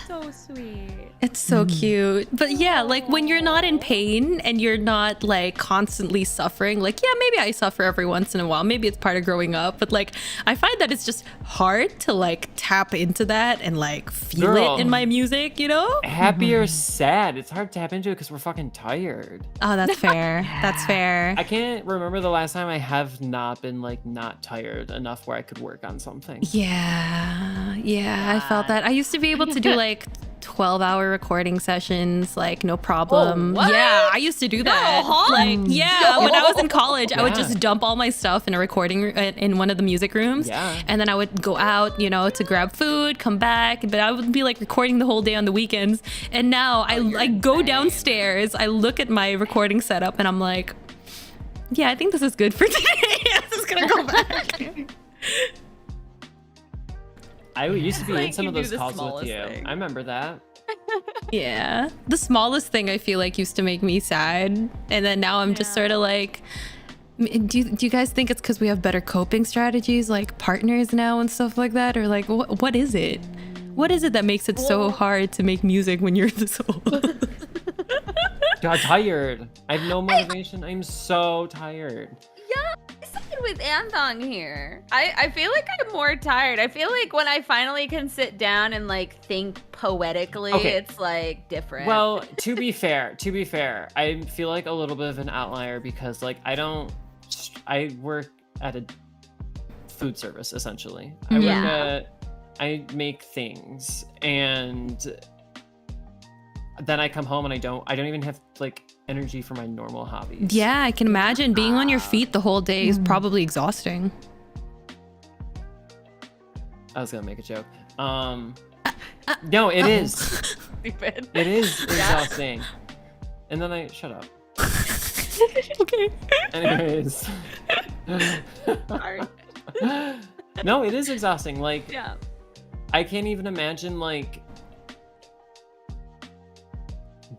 So sweet. It's so cute. But yeah, like when you're not in pain and you're not like constantly suffering, like, yeah, maybe I suffer every once in a while. Maybe it's part of growing up. But like, I find that it's just hard to like tap into that and like feel Girl. it in my music, you know? Happy or sad? It's hard to tap into it because we're fucking tired. Oh, that's fair. That's fair. I can't remember the last time I have not been like not tired enough where I could work on something. Yeah, I felt that. I used to be able to do like 12-hour recording sessions, like no problem. what? Yeah, I used to do that. huh? Like, yeah, when I was in college, I would Yeah. just dump all my stuff in a recording in one of the music rooms. Yeah. And then I would go out, you know, to grab food, come back, but I would be like recording the whole day on the weekends. And now I go downstairs, I look at my recording setup, and I'm like, yeah, I think this is good for today. I'm just gonna go back. I used to be in like some you of do those the calls with smallest you. thing. I remember that. Yeah. The smallest thing I feel like used to make me sad. And then now I'm just Yeah. sort of like, do you guys think it's because we have better coping strategies like partners now and stuff like that? Or like, what is it? What is it that makes it so hard to make music when you're this old? Got tired. I have no motivation. I'm so tired. Yeah, I side with Anthong here. I feel like I'm more tired. I feel like when I finally can sit down and like think poetically, Okay. it's like different. Well, to be fair, I feel like a little bit of an outlier because like I work at a food service essentially. Yeah. I make things, and then I come home and I don't even have like energy for my normal hobbies. Yeah, I can imagine being on your feet the whole day is probably exhausting. I was gonna make a joke. No, it is. Stupid. It is exhausting. And then I shut up. Okay. Anyways. Sorry. No, it is exhausting. Like, Yeah. I can't even imagine like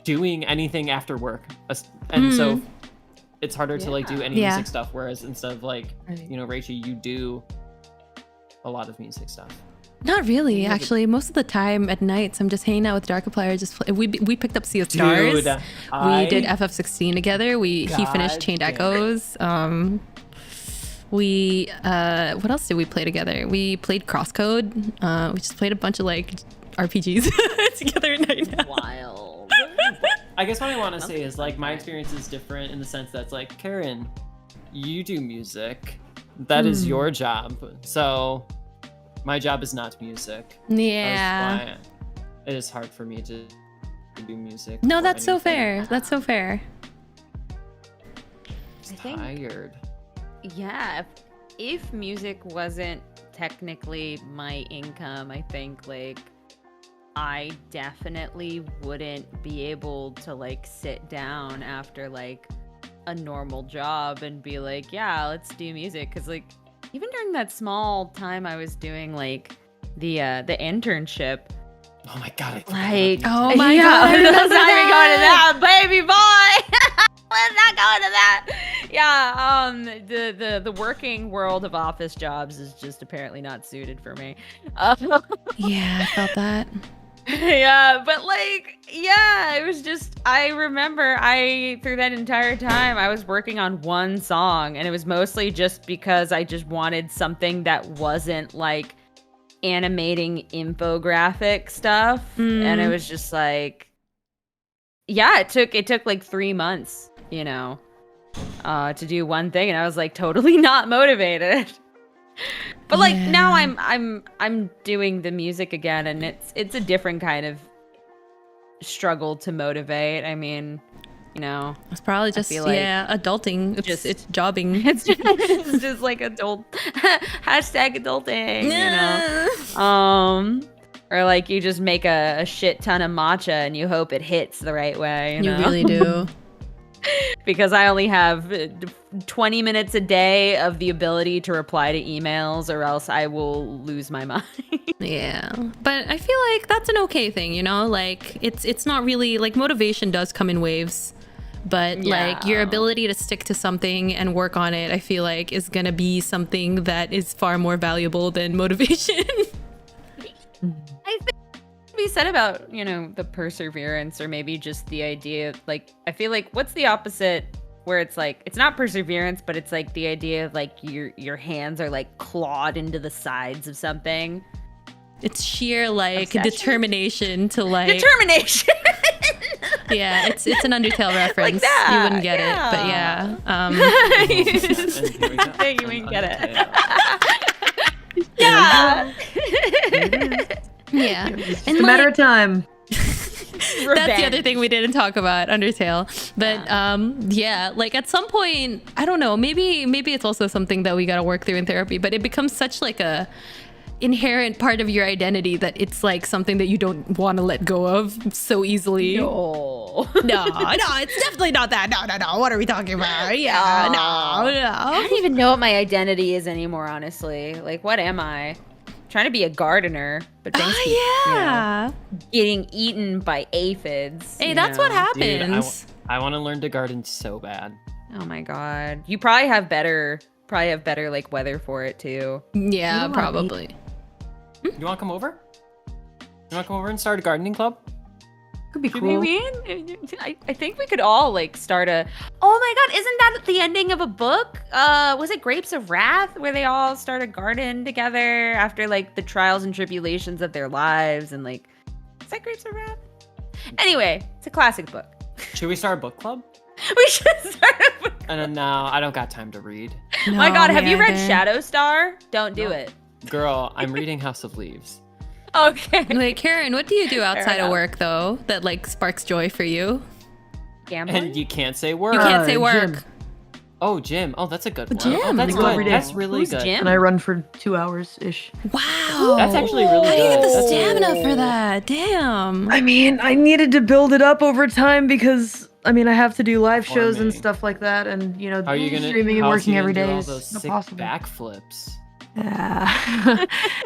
doing anything after work, and so it's harder to like do any Yeah. music stuff. Whereas instead of like, you know, Rachie, you do a lot of music stuff. Not really, actually. Most of the time at nights, I'm just hanging out with Darkiplier. Just we picked up Sea of Stars. Dude, We did FF16 together. He finished Chained damn it. Echoes. We what else did we play together? We played Crosscode. We just played a bunch of like RPGs together at night. Wild. I guess what I want to say is like my experience is different in the sense that's like, Karen, you do music. That is your job. So my job is not music. Yeah. That's why it is hard for me to do music. No, or that's so anything. fair. That's so fair. Just I think- tired. Yeah, if music wasn't technically my income, I think like I definitely wouldn't be able to like sit down after like a normal job and be like, yeah, let's do music. Cause like even during that small time I was doing like the internship, Oh my god! I forgot like, about Oh my yeah, God, I let's remember not even go into that. that, baby boy. Let's not go into that. Yeah, the working world of office jobs is just apparently not suited for me. Yeah, I felt that. Yeah, but like, yeah, it was just, I remember through that entire time, I was working on one song, and it was mostly just because I just wanted something that wasn't like animating infographic stuff. And it was just like, yeah, it took like 3 months, you know, to do one thing, and I was like totally not motivated. But like now I'm doing the music again, and it's a different kind of struggle to motivate. I mean, you know, It's probably just feel like adulting. It's jobbing. it's just like adult hashtag adulting, you know. Or like you just make a shit ton of matcha and you hope it hits the right way. You know? really do. Because I only have 20 minutes a day of the ability to reply to emails, or else I will lose my mind. Yeah, but I feel like that's an okay thing, you know. Like it's not really like motivation does come in waves, but like your ability to stick to something and work on it, I feel like is gonna be something that is far more valuable than motivation. I think to be said about, you know, the perseverance, or maybe just the idea of like, I feel like what's the opposite where it's like, it's not perseverance, but it's like the idea of like your hands are like clawed into the sides of something. It's sheer like Obsession? Determination to like Determination. yeah, it's an Undertale reference. that, You wouldn't get yeah. it, but yeah. it. Think you wouldn't get it. Yeah. Yeah. It's a matter of time. That's the other thing we didn't talk about, Undertale. But yeah, like at some point, I don't know, maybe it's also something that we got to work through in therapy, but it becomes such like a inherent part of your identity that it's like something that you don't want to let go of so easily. No. No, it's definitely not that. No. What are we talking about? Yeah, no. I don't even know what my identity is anymore, honestly. Like, what am I? Trying to be a gardener, but things keep, you know, getting eaten by aphids. Hey, you that's know? what happens. Dude, I want to learn to garden so bad. Oh my god. You probably have better like weather for it too. Yeah, You know what, probably. You want to come over? You want to come over and start a gardening club? Could be Should cool. we mean? I think we could all like start a. Oh my god! Isn't that the ending of a book? Was it Grapes of Wrath, where they all start a garden together after like the trials and tribulations of their lives, and like, is that Grapes of Wrath? Anyway, it's a classic book. Should we start a book club? We should start a book. And then no, I don't got time to read. My God, have you read either. Shadow Star? Don't do No. it. Girl, I'm reading House of Leaves. Okay. Wait, Karen, what do you do outside of enough. work though that like sparks joy for you? Gambling? And you can't say work. You can't say Gym. work. Oh, gym. Oh, that's a good one. Gym. Oh, that's I go every good. day. That's really Who's good. Jim? And I run for 2 hours ish. Wow. That's actually really How do you get the good. stamina for that? Damn. I mean, I needed to build it up over time because I mean I have to do live For shows and me. stuff like that, and you know, How are you gonna streaming and how's working you every gonna do day all is those not sick possible. backflips? Yeah,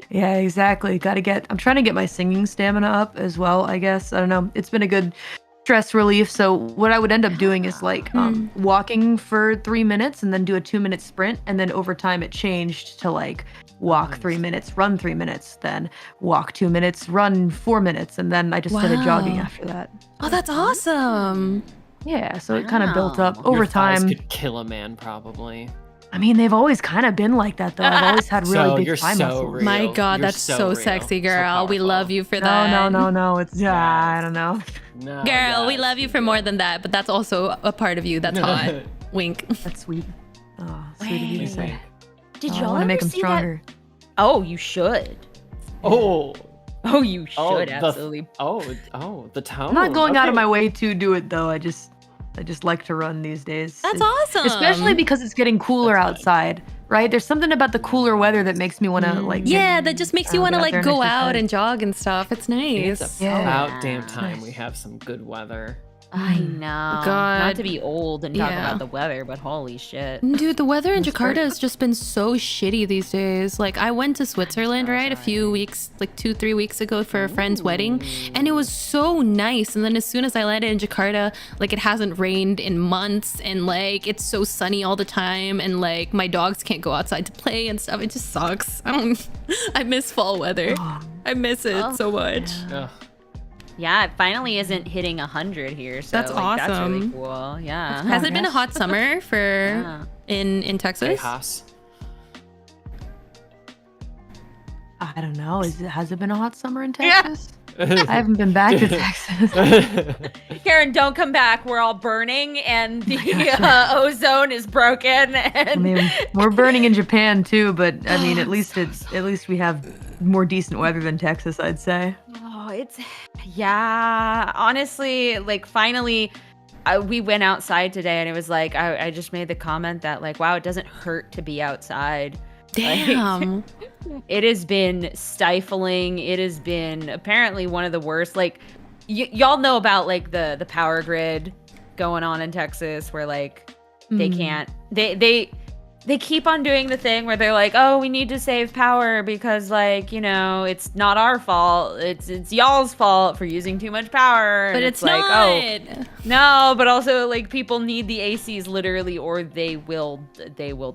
yeah, exactly. I'm trying to get my singing stamina up as well. I guess I don't know. It's been a good stress relief. So what I would end up doing is like walking for 3 minutes and then do a 2-minute sprint, and then over time it changed to like walk 3 minutes, run 3 minutes, then walk 2 minutes, run 4 minutes, and then I just started jogging Wow. after that. Oh, that's awesome. Yeah, so it kind of built up Wow. over Your thighs time. could kill a man, probably. I mean, they've always kind of been like that though. I've always had really So big you're thigh so muscles. real. My God, You're that's so so real. sexy, So girl. We powerful. love you for No, that. no. It's I don't know. No, Girl, we yes, love you for more than that, but that's also a part of you that's hot. Wink. That's sweet. Oh, sweet of you to Wait. say. Did Oh, y'all I want to ever make them see stronger. That? Oh, you should. Oh, Oh, you should oh, absolutely. the tone. I'm not going out of Okay. my way to do it though. I just like to run these days. That's It- awesome. Especially because it's getting cooler That's fine. outside, right? There's something about the cooler weather that makes me want to like. Yeah, that just makes you want to get out like there and go out exercise. and jog and stuff. It's It's nice. Yeah. about damn Nice. time we have some good weather. I know. Not God. to be old and talk Yeah. about the weather, but holy shit. Dude, the weather in It's Jakarta great. has just been so shitty these days. Like, I went to Switzerland, so right, a few sorry. weeks, like 2-3 weeks ago for a friend's wedding, and it was so nice. And then as soon as I landed in Jakarta, like, it hasn't rained in months, and like, it's so sunny all the time, and like, my dogs can't go outside to play and stuff. It just sucks. I miss fall weather. I miss it Oh, so much. Ugh. Yeah, it finally isn't hitting 100 here, so That's like, That's really awesome. cool. Yeah. Has it been a Progress. hot summer for Yeah. in Texas? Tejas. I don't know. Has it been a hot summer in Yeah. Texas? I haven't been back to Texas. Karen, don't come back. We're all burning, and the ozone is broken. I And mean, we're burning in Japan too, but I mean, at least we have more decent weather than Texas, I'd say. oh, yeah. Honestly, like finally, we went outside today, and it was like I just made the comment that like, wow, it doesn't hurt to be outside. Damn. It has been stifling. It has been apparently one of the worst. Like, y'all know about like the power grid going on in Texas, where like they can't. They keep on doing the thing where they're like, oh, we need to save power because like, you know, it's not our fault. It's y'all's fault for using too much power. But And it's like, not. oh, no, but also like people need the ACs literally, or they will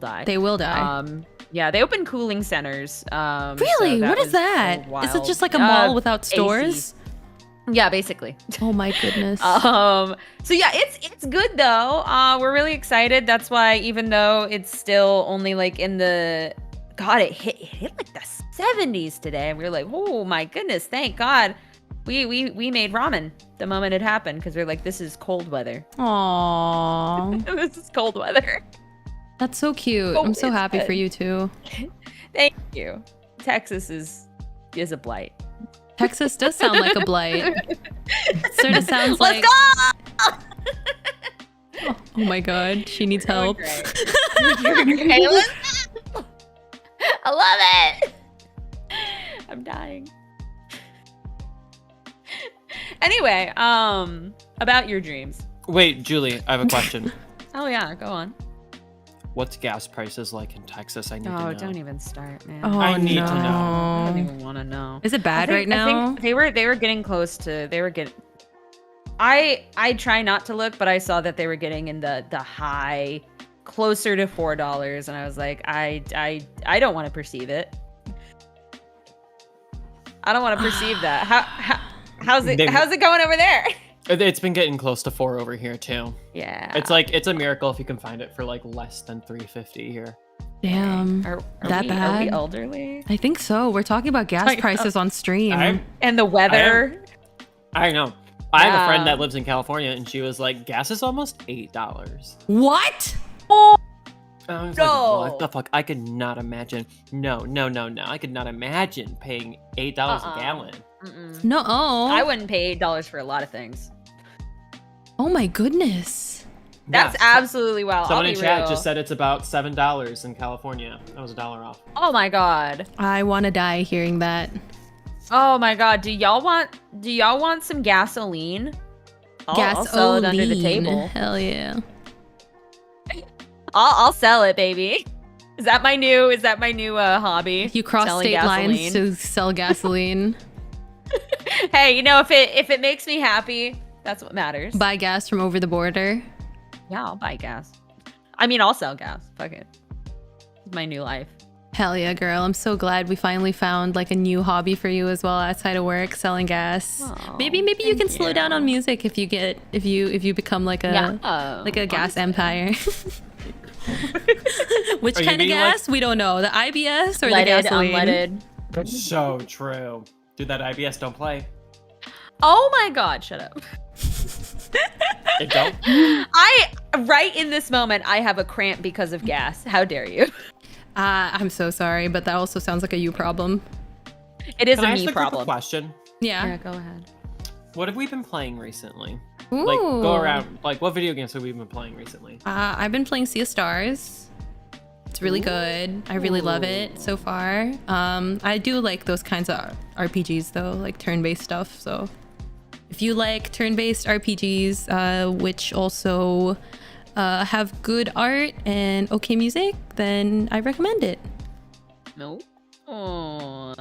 die. They will die. Yeah, they open cooling centers. Really? So what was is so that? Is it wild. just like a mall without AC. stores? Yeah, basically. Oh my goodness. So yeah, it's good though. We're really excited. That's why even though it's still only like in the it hit like the 70s today, and we were like, oh my goodness, thank God. We made ramen the moment it happened because we're like, this is cold weather. Aww. This is cold weather. That's so cute. Oh, I'm so it's happy good. for you too. Thank you. Texas is a blight. Texas does sound like a blight. Sort of sounds Let's like. go! Oh my god, she needs help. Okay, let's go! I love it. I'm dying. Anyway, about your dreams. Wait, Julie, I have a question. Oh yeah, go on. What's gas prices like in Texas? I need to Oh, know. don't even start, man. Oh, I need to no. know. I don't even want to know. Is it bad right now? I think they were getting close to. They were getting. I try not to look, but I saw that they were getting in the high, closer to $4, and I was like, I don't want to perceive it. I don't want to perceive that. How's it going over there? It's been getting close to 4 over here too. Yeah. It's a miracle if you can find it for like less than $3.50 here. Damn. Are that we, bad? Are we elderly? I think so. We're talking about gas Like, prices on stream. And the weather. I know. I have a Yeah. friend that lives in California, and she was like, "Gas is almost $8." What? I was No. like, what the fuck? I could not imagine. No. I could not imagine paying $8 a gallon. Mm-mm. No. I wouldn't pay $8 for a lot of things. Oh my goodness. That's Yeah, absolutely wild. Someone I'll in be chat real. just said it's about $7 in California. That was $1 off. Oh my god. I want to die hearing that. Oh my god. Do y'all want some gasoline? I'll sell it under the table. Hell yeah. I'll sell it, baby. Is that my new hobby? You cross Selling state lines gasoline? to sell gasoline. Hey, you know, if it makes me happy, that's what matters. Buy gas from over the border. Yeah, I'll buy gas. I mean, I'll sell gas. Fuck it. It's my new life. Hell yeah, girl. I'm so glad we finally found like a new hobby for you as well outside of work, selling gas. Aw, Maybe you can thank slow down on music if you become like a gas empire. Which Are you kind of being like- gas? We don't know. The IBS or the Leaded, gasoline? unleaded. So true. Dude, that IBS don't play. Oh my god, shut up. It don't? Right in this moment, I have a cramp because of gas. How dare you? I'm so sorry, but that also sounds like a you problem. It is Can I a ask me the group a problem. question? Yeah. Go ahead. What have we been playing recently? Ooh. Like, go around. Like, what video games have we been playing recently? I've been playing Sea of Stars. It's really good. I really love it so far. I do like those kinds of RPGs though, like turn-based stuff. So if you like turn-based RPGs, which also have good art and okay music, then I recommend it. No. Oh.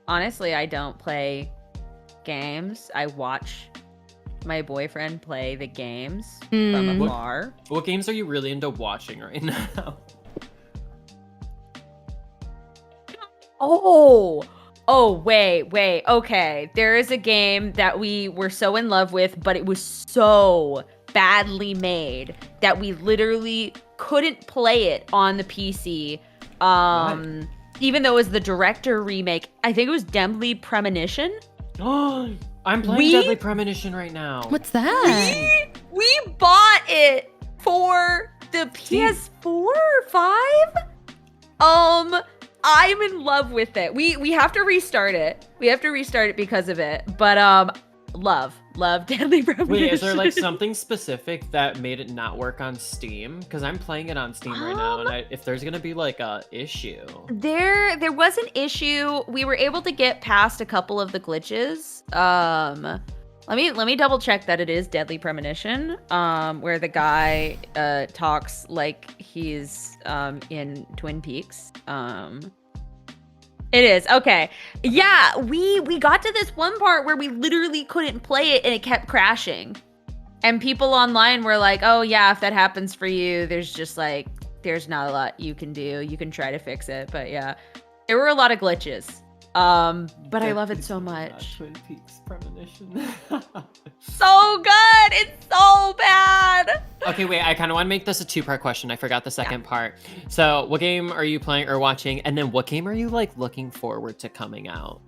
Honestly, I don't play games. I watch my boyfriend play the games from afar. What games are you really into watching right now? Wait. Okay. There is a game that we were so in love with, but it was so badly made that we literally couldn't play it on the PC. Even though it was the director remake. I think it was Deadly Premonition. Oh, I'm playing Deadly Premonition right now. What's that? We bought it for the PS4 or 5. I'm in love with it. We have to restart it. We have to restart it because of it. But love Deadly Premonition. Wait, is there like something specific that made it not work on Steam? Because I'm playing it on Steam right now, and if there's gonna be like a issue, there was an issue. We were able to get past a couple of the glitches. Let me double check that it is Deadly Premonition. Where the guy talks like he's in Twin Peaks. It is. Okay. Yeah, we got to this one part where we literally couldn't play it and it kept crashing. And people online were like, "Oh yeah, if that happens for you, there's not a lot you can do. You can try to fix it." But yeah, there were a lot of glitches. But I love it so much. Twin Peaks Premonition. So good. It's so bad. Okay, wait. I kind of want to make this a two-part question. I forgot the second part. So, what game are you playing or watching? And then, what game are you like looking forward to coming out?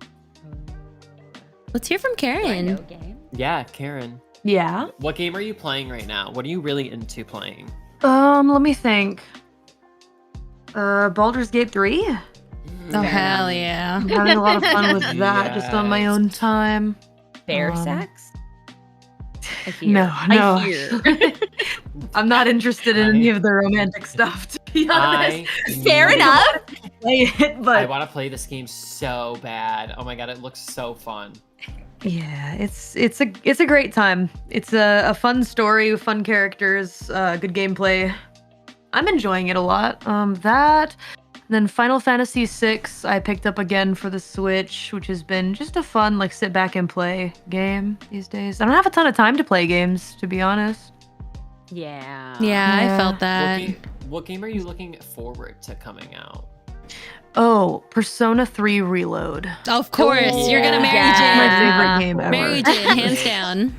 Let's hear from Karen. Yeah, Karen. Yeah. What game are you playing right now? What are you really into playing? Let me think. Baldur's Gate 3. Oh, hell yeah. I'm having a lot of fun with that just on my own time. Bear sex? I hear. No. I hear. I'm not interested in any of the romantic stuff, to be honest. Fair enough. Play it, I but want to play this game so bad. Oh my god, it looks so fun. yeah, it's a great time. It's a fun story, fun characters, good gameplay. I'm enjoying it a lot. Then Final Fantasy VI I picked up again for the Switch, which has been just a fun, like, sit back and play game these days. I don't have a ton of time to play games, to be honest. Yeah. Yeah, I Yeah. felt that. What game are you looking forward to coming out? Oh, Persona 3 Reload. Of course, you're gonna marry Yeah. Jin. My favorite game ever. Marry Jin, hands down.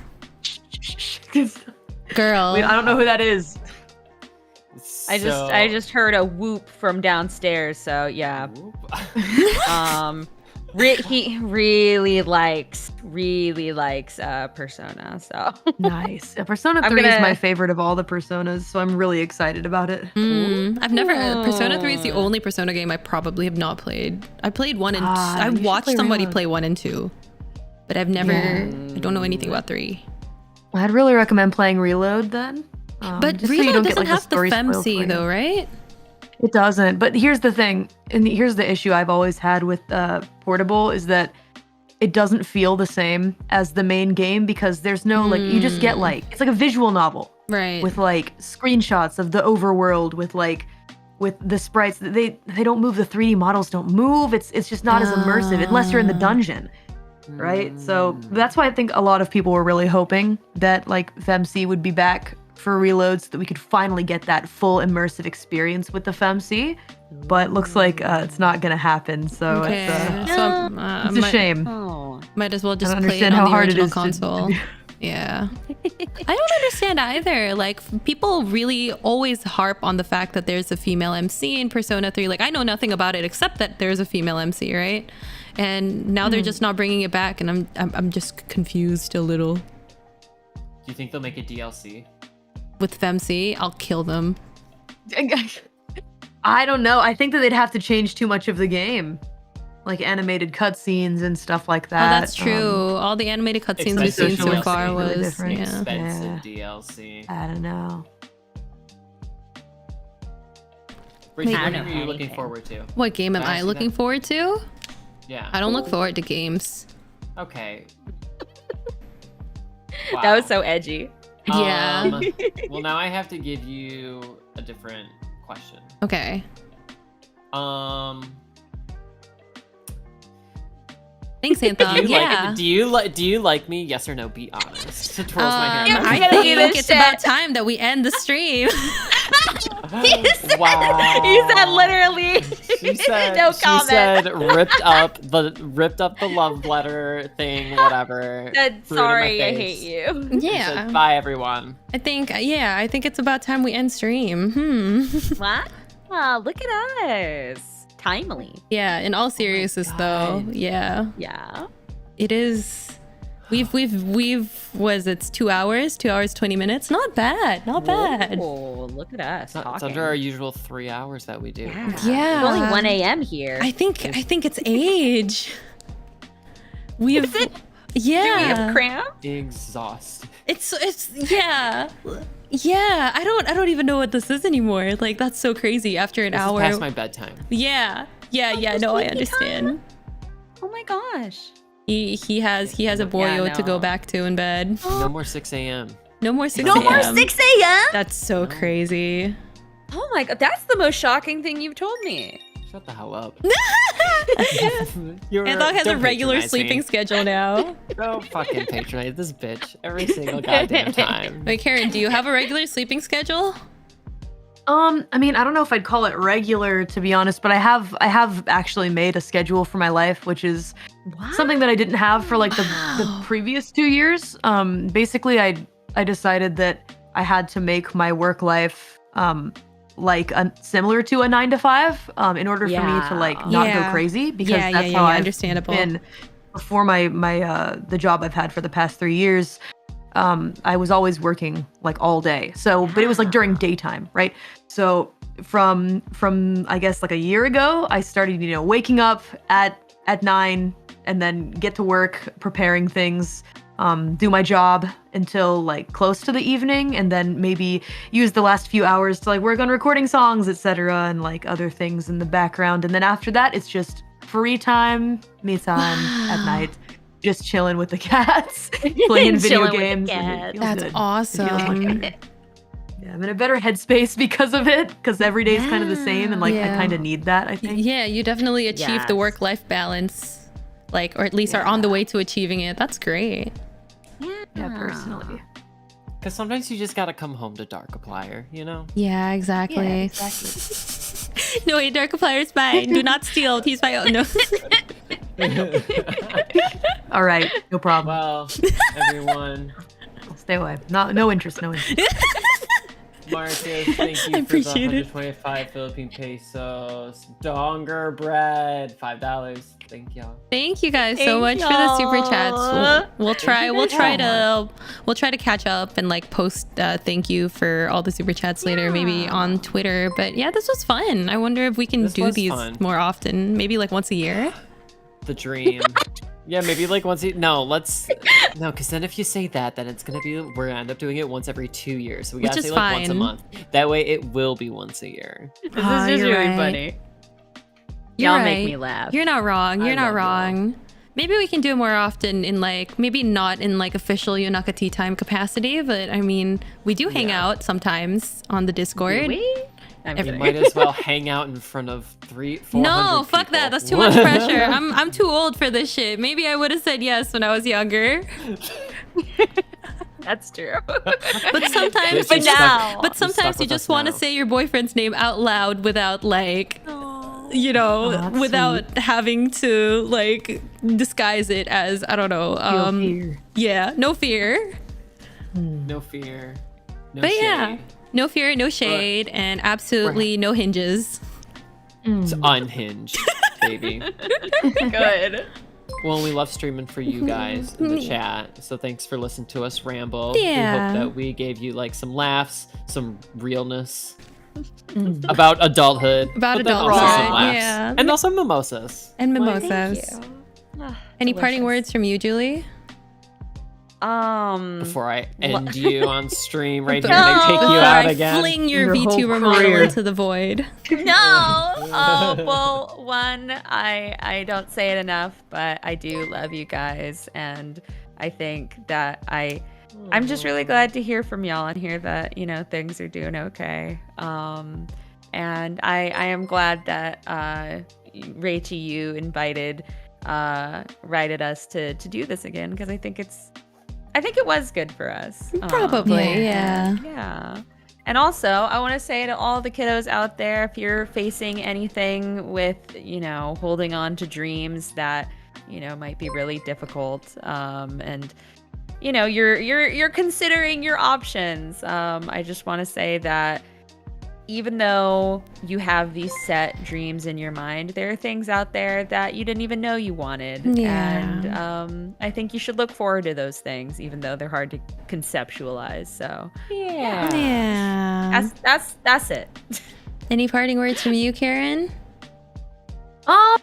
Girl. Wait, I don't know who that is. I just heard a whoop from downstairs, so yeah. He really likes Persona. So Nice. Persona 3 is my favorite of all the Personas, so I'm really excited about it. I've never. Persona 3 is the only Persona game I probably have not played. I played 1 and I watched somebody play 1 and 2, but I've never. I don't know anything about 3. I'd really recommend playing Reload then. But Reload doesn't have the FemC though, right? It doesn't. But here's the thing, and here's the issue I've always had with Portable is that it doesn't feel the same as the main game because there's no like you just get like it's like a visual novel, right? With like screenshots of the overworld with the sprites. They don't move. The 3D models don't move. It's just not as immersive unless you're in the dungeon, right? So that's why I think a lot of people were really hoping that like FemC would be back for Reload so that we could finally get that full immersive experience with the FemC, but looks like it's not gonna happen. So it's a shame. Might as well just play it on the original console. Yeah. I don't understand either. Like people really always harp on the fact that there's a female MC in Persona 3. Like I know nothing about it except that there's a female MC, right? And now they're just not bringing it back, and I'm just confused a little. Do you think they'll make a DLC? With FemC, I'll kill them. I don't know. I think that they'd have to change too much of the game, like animated cutscenes and stuff like that. Oh, that's true. All the animated cutscenes we've seen so far was expensive DLC. I don't know. Rachie, what game are you looking forward to? What game am I looking forward to? Yeah. I don't look forward to games. Okay. Wow. That was so edgy. Yeah. Well, now I have to give you a different question. Okay. Thanks, Anthon. Do you like me? Yes or no? Be honest. Twirls my hand. I think it's about time that we end the stream. Wow. He said literally. She said, no comment. She said ripped up the love letter thing, whatever. Said sorry, I hate you. Yeah. Said, bye everyone. I think it's about time we end stream. What? Wow, look at us. Timely. Yeah, in all seriousness though. Yeah. It is. We've it's 2 hours, 2 hours 20 minutes. Not bad. Oh, look at us. It's under our usual 3 hours that we do. Yeah. It's only 1 a.m. here. I think it's age. We've Do we have cramp? Exhausted. It's yeah. I don't even know what this is anymore. Like that's so crazy after an hour. This is past my bedtime. Yeah. No, I understand. Time? Oh my gosh. He has a boyo to go back to in bed. No more 6 a.m. No more 6 No more 6 a.m. That's so crazy. Oh my god, that's the most shocking thing you've told me. Shut the hell up. Anthon has a regular sleeping schedule now. Don't fucking patronize this bitch every single goddamn time. Wait, Karen, do you have a regular sleeping schedule? I mean, I don't know if I'd call it regular, to be honest, but I have actually made a schedule for my life, which is something that I didn't have for like the previous 2 years. Basically, I decided that I had to make my work life similar to a 9 to 5 in order for me to like not go crazy, because that's how I've been before my the job I've had for the past 3 years. I was always working like all day. So, but it was like during daytime, right? So from I guess like a year ago, I started, waking up at 9 and then get to work, preparing things, do my job until like close to the evening, and then maybe use the last few hours to like work on recording songs, etc., and like other things in the background. And then after that, it's just free time, me time at night. Just chilling with the cats, playing video games. That's awesome. Yeah, I'm in a better headspace because of it, because every day is kind of the same, and like I kind of need that, I think. Yeah, you definitely achieved the work-life balance, like, or at least are on the way to achieving it. That's great. Yeah, personally. Because sometimes you just gotta come home to Darkiplier, Yeah, exactly. Yeah, exactly. No, wait, Darkiplyer's mine. Do not steal. He's my own. No. All right, no problem. Well, everyone. Stay away. No interest. Marcus, thank you for the 125 Philippine pesos. Donger bread, $5. Thank y'all. Thank you guys so Thank much for the super y'all. chats. We'll try Yeah. to catch up and like post thank you for all the super chats later, maybe on Twitter. But yeah, this was fun. I wonder if we can This do was these fun. more often, maybe like once a year. The dream. Yeah, maybe like once. No, because then if you say that, then it's gonna be we're gonna end up doing it once every 2 years. So we Which gotta is say like once a fine. month. That way, it will be once a year. This Ah, is just you're really right. funny. You're Y'all right. make me laugh. You're not wrong. You're I not love y'all. wrong. Maybe we can do it more often in like, maybe not in like official Yonaka Tea Time capacity, but I mean, we do hang Yeah. out sometimes on the Discord. Do we? I'm If- You kidding. might as well hang out in front of 400 No, fuck people. that. That's too much pressure. I'm too old for this shit. Maybe I would have said yes when I was younger. That's true. But sometimes Bitch, you you just, now. but sometimes you with just us want to now. say your boyfriend's name out loud without like, you know, that's without having to like disguise it as, I don't know. Feel fear. Yeah, no fear. No fear. No But shade. yeah, no fear, no shade, and absolutely no hinges. It's unhinged, baby. Good. Well, we love streaming for you guys in the chat. So thanks for listening to us ramble. Yeah. We hope that we gave you like some laughs, some realness about adulthood. About but then also adulthood, some laughs. yeah. And also mimosas. And Like, mimosas. Any parting Delicious. words from you, Julie? Before I end you on stream right here No. and I take you Before out I again. fling your Your whole VTuber model career. into the void. No. Well, one, I don't say it enough, but I do love you guys, and I think that I'm just really glad to hear from y'all and hear that things are doing okay. And I am glad that Rachie, you invited us to do this again, because I think it was good for us. Probably, yeah. Yeah. And also, I want to say to all the kiddos out there, if you're facing anything with, holding on to dreams that, might be really difficult, and you're considering your options. I just want to say that even though you have these set dreams in your mind, there are things out there that you didn't even know you wanted. Yeah. And I think you should look forward to those things, even though they're hard to conceptualize. So Yeah. Yeah. that's it. Any parting words from you, Karen? I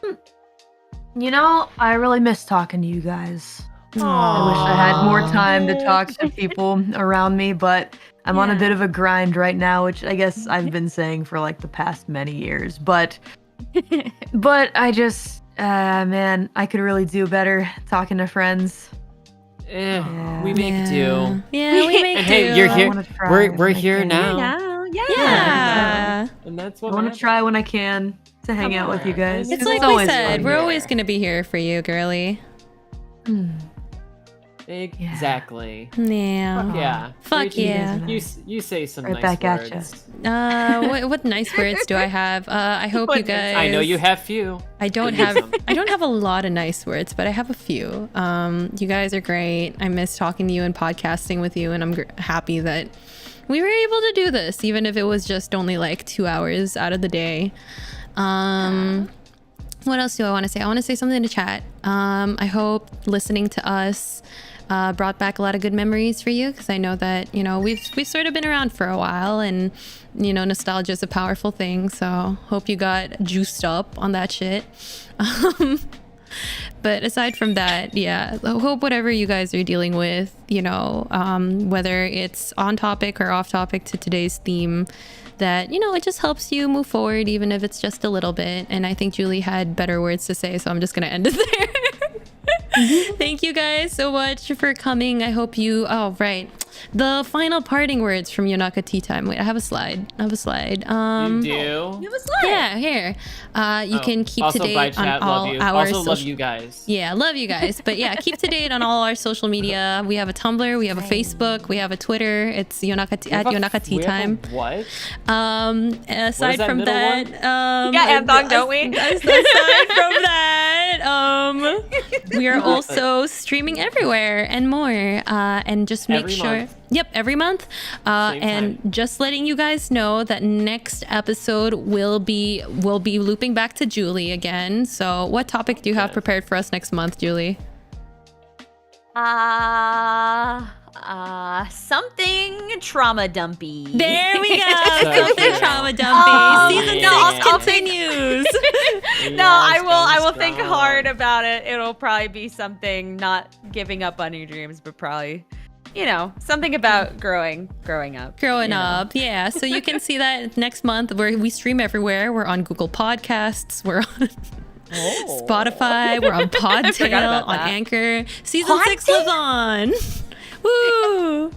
really miss talking to you guys. I wish I had more time to talk to people around me, but I'm on a bit of a grind right now, which I guess I've been saying for like the past many years. But I just, man, I could really do better talking to friends. We make do. Yeah, we make And do. hey, you're I here. wanna try We're when I here can. now. Yeah. And that's I what want matters. to try when I can to hang out with you guys. It's 'cause like we always said, fun. we're here. always gonna be here for you, girly. Exactly. Yeah. Fuck yeah. Fuck Rachie, yeah. You say some Right nice back at ya. words. What nice words do I have? I hope you guys. I know you have few. I don't Use have them. I don't have a lot of nice words, but I have a few. You guys are great. I miss talking to you and podcasting with you, and I'm happy that we were able to do this, even if it was just only like 2 hours out of the day. What else do I want to say? I want to say something to chat. I hope listening to us brought back a lot of good memories for you, because I know that we've sort of been around for a while, and nostalgia is a powerful thing. So hope you got juiced up on that shit. But aside from that, yeah, I hope whatever you guys are dealing with, whether it's on topic or off topic to today's theme, that it just helps you move forward, even if it's just a little bit. And I think Julie had better words to say, so I'm just gonna end it there. Thank you guys so much for coming. I hope you the final parting words from Yonaka Tea Time. Wait, I have a slide. You do. It was like Yeah, here. You can keep also, to date bye, on chat. all Love you. our Also love social. you guys. Yeah, love you guys. But yeah, keep to date on all our social media. We have a Tumblr, we have a Facebook, we have a Twitter. It's Yonaka Tea Time. What? Aside that from middle that, one? Antong, don't we? Aside from that, we are also streaming everywhere and more. And just make Every sure every month. And just letting you guys know that next episode will be looping back to Julie again. So what topic do you have prepared for us next month, Julie? Something trauma dumpy. There we go. Something trauma dumpy. Season 6 continues. I will think hard about it. It'll probably be something not giving up on your dreams, but probably, something about growing up. Growing up, yeah. So you can see that next month where we stream everywhere. We're on Google Podcasts. We're on Spotify. We're on Podtail, on Anchor. Season 6 lives on. Woo!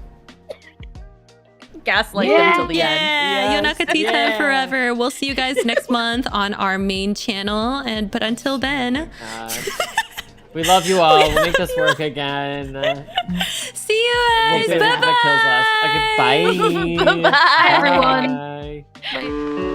Gaslight them till the end. Yeah, Yonaka Tea Time forever. We'll see you guys next month on our main channel. But until then, we love you all. We'll make this work again. See you guys. Bye-bye. Bye, everyone. Bye.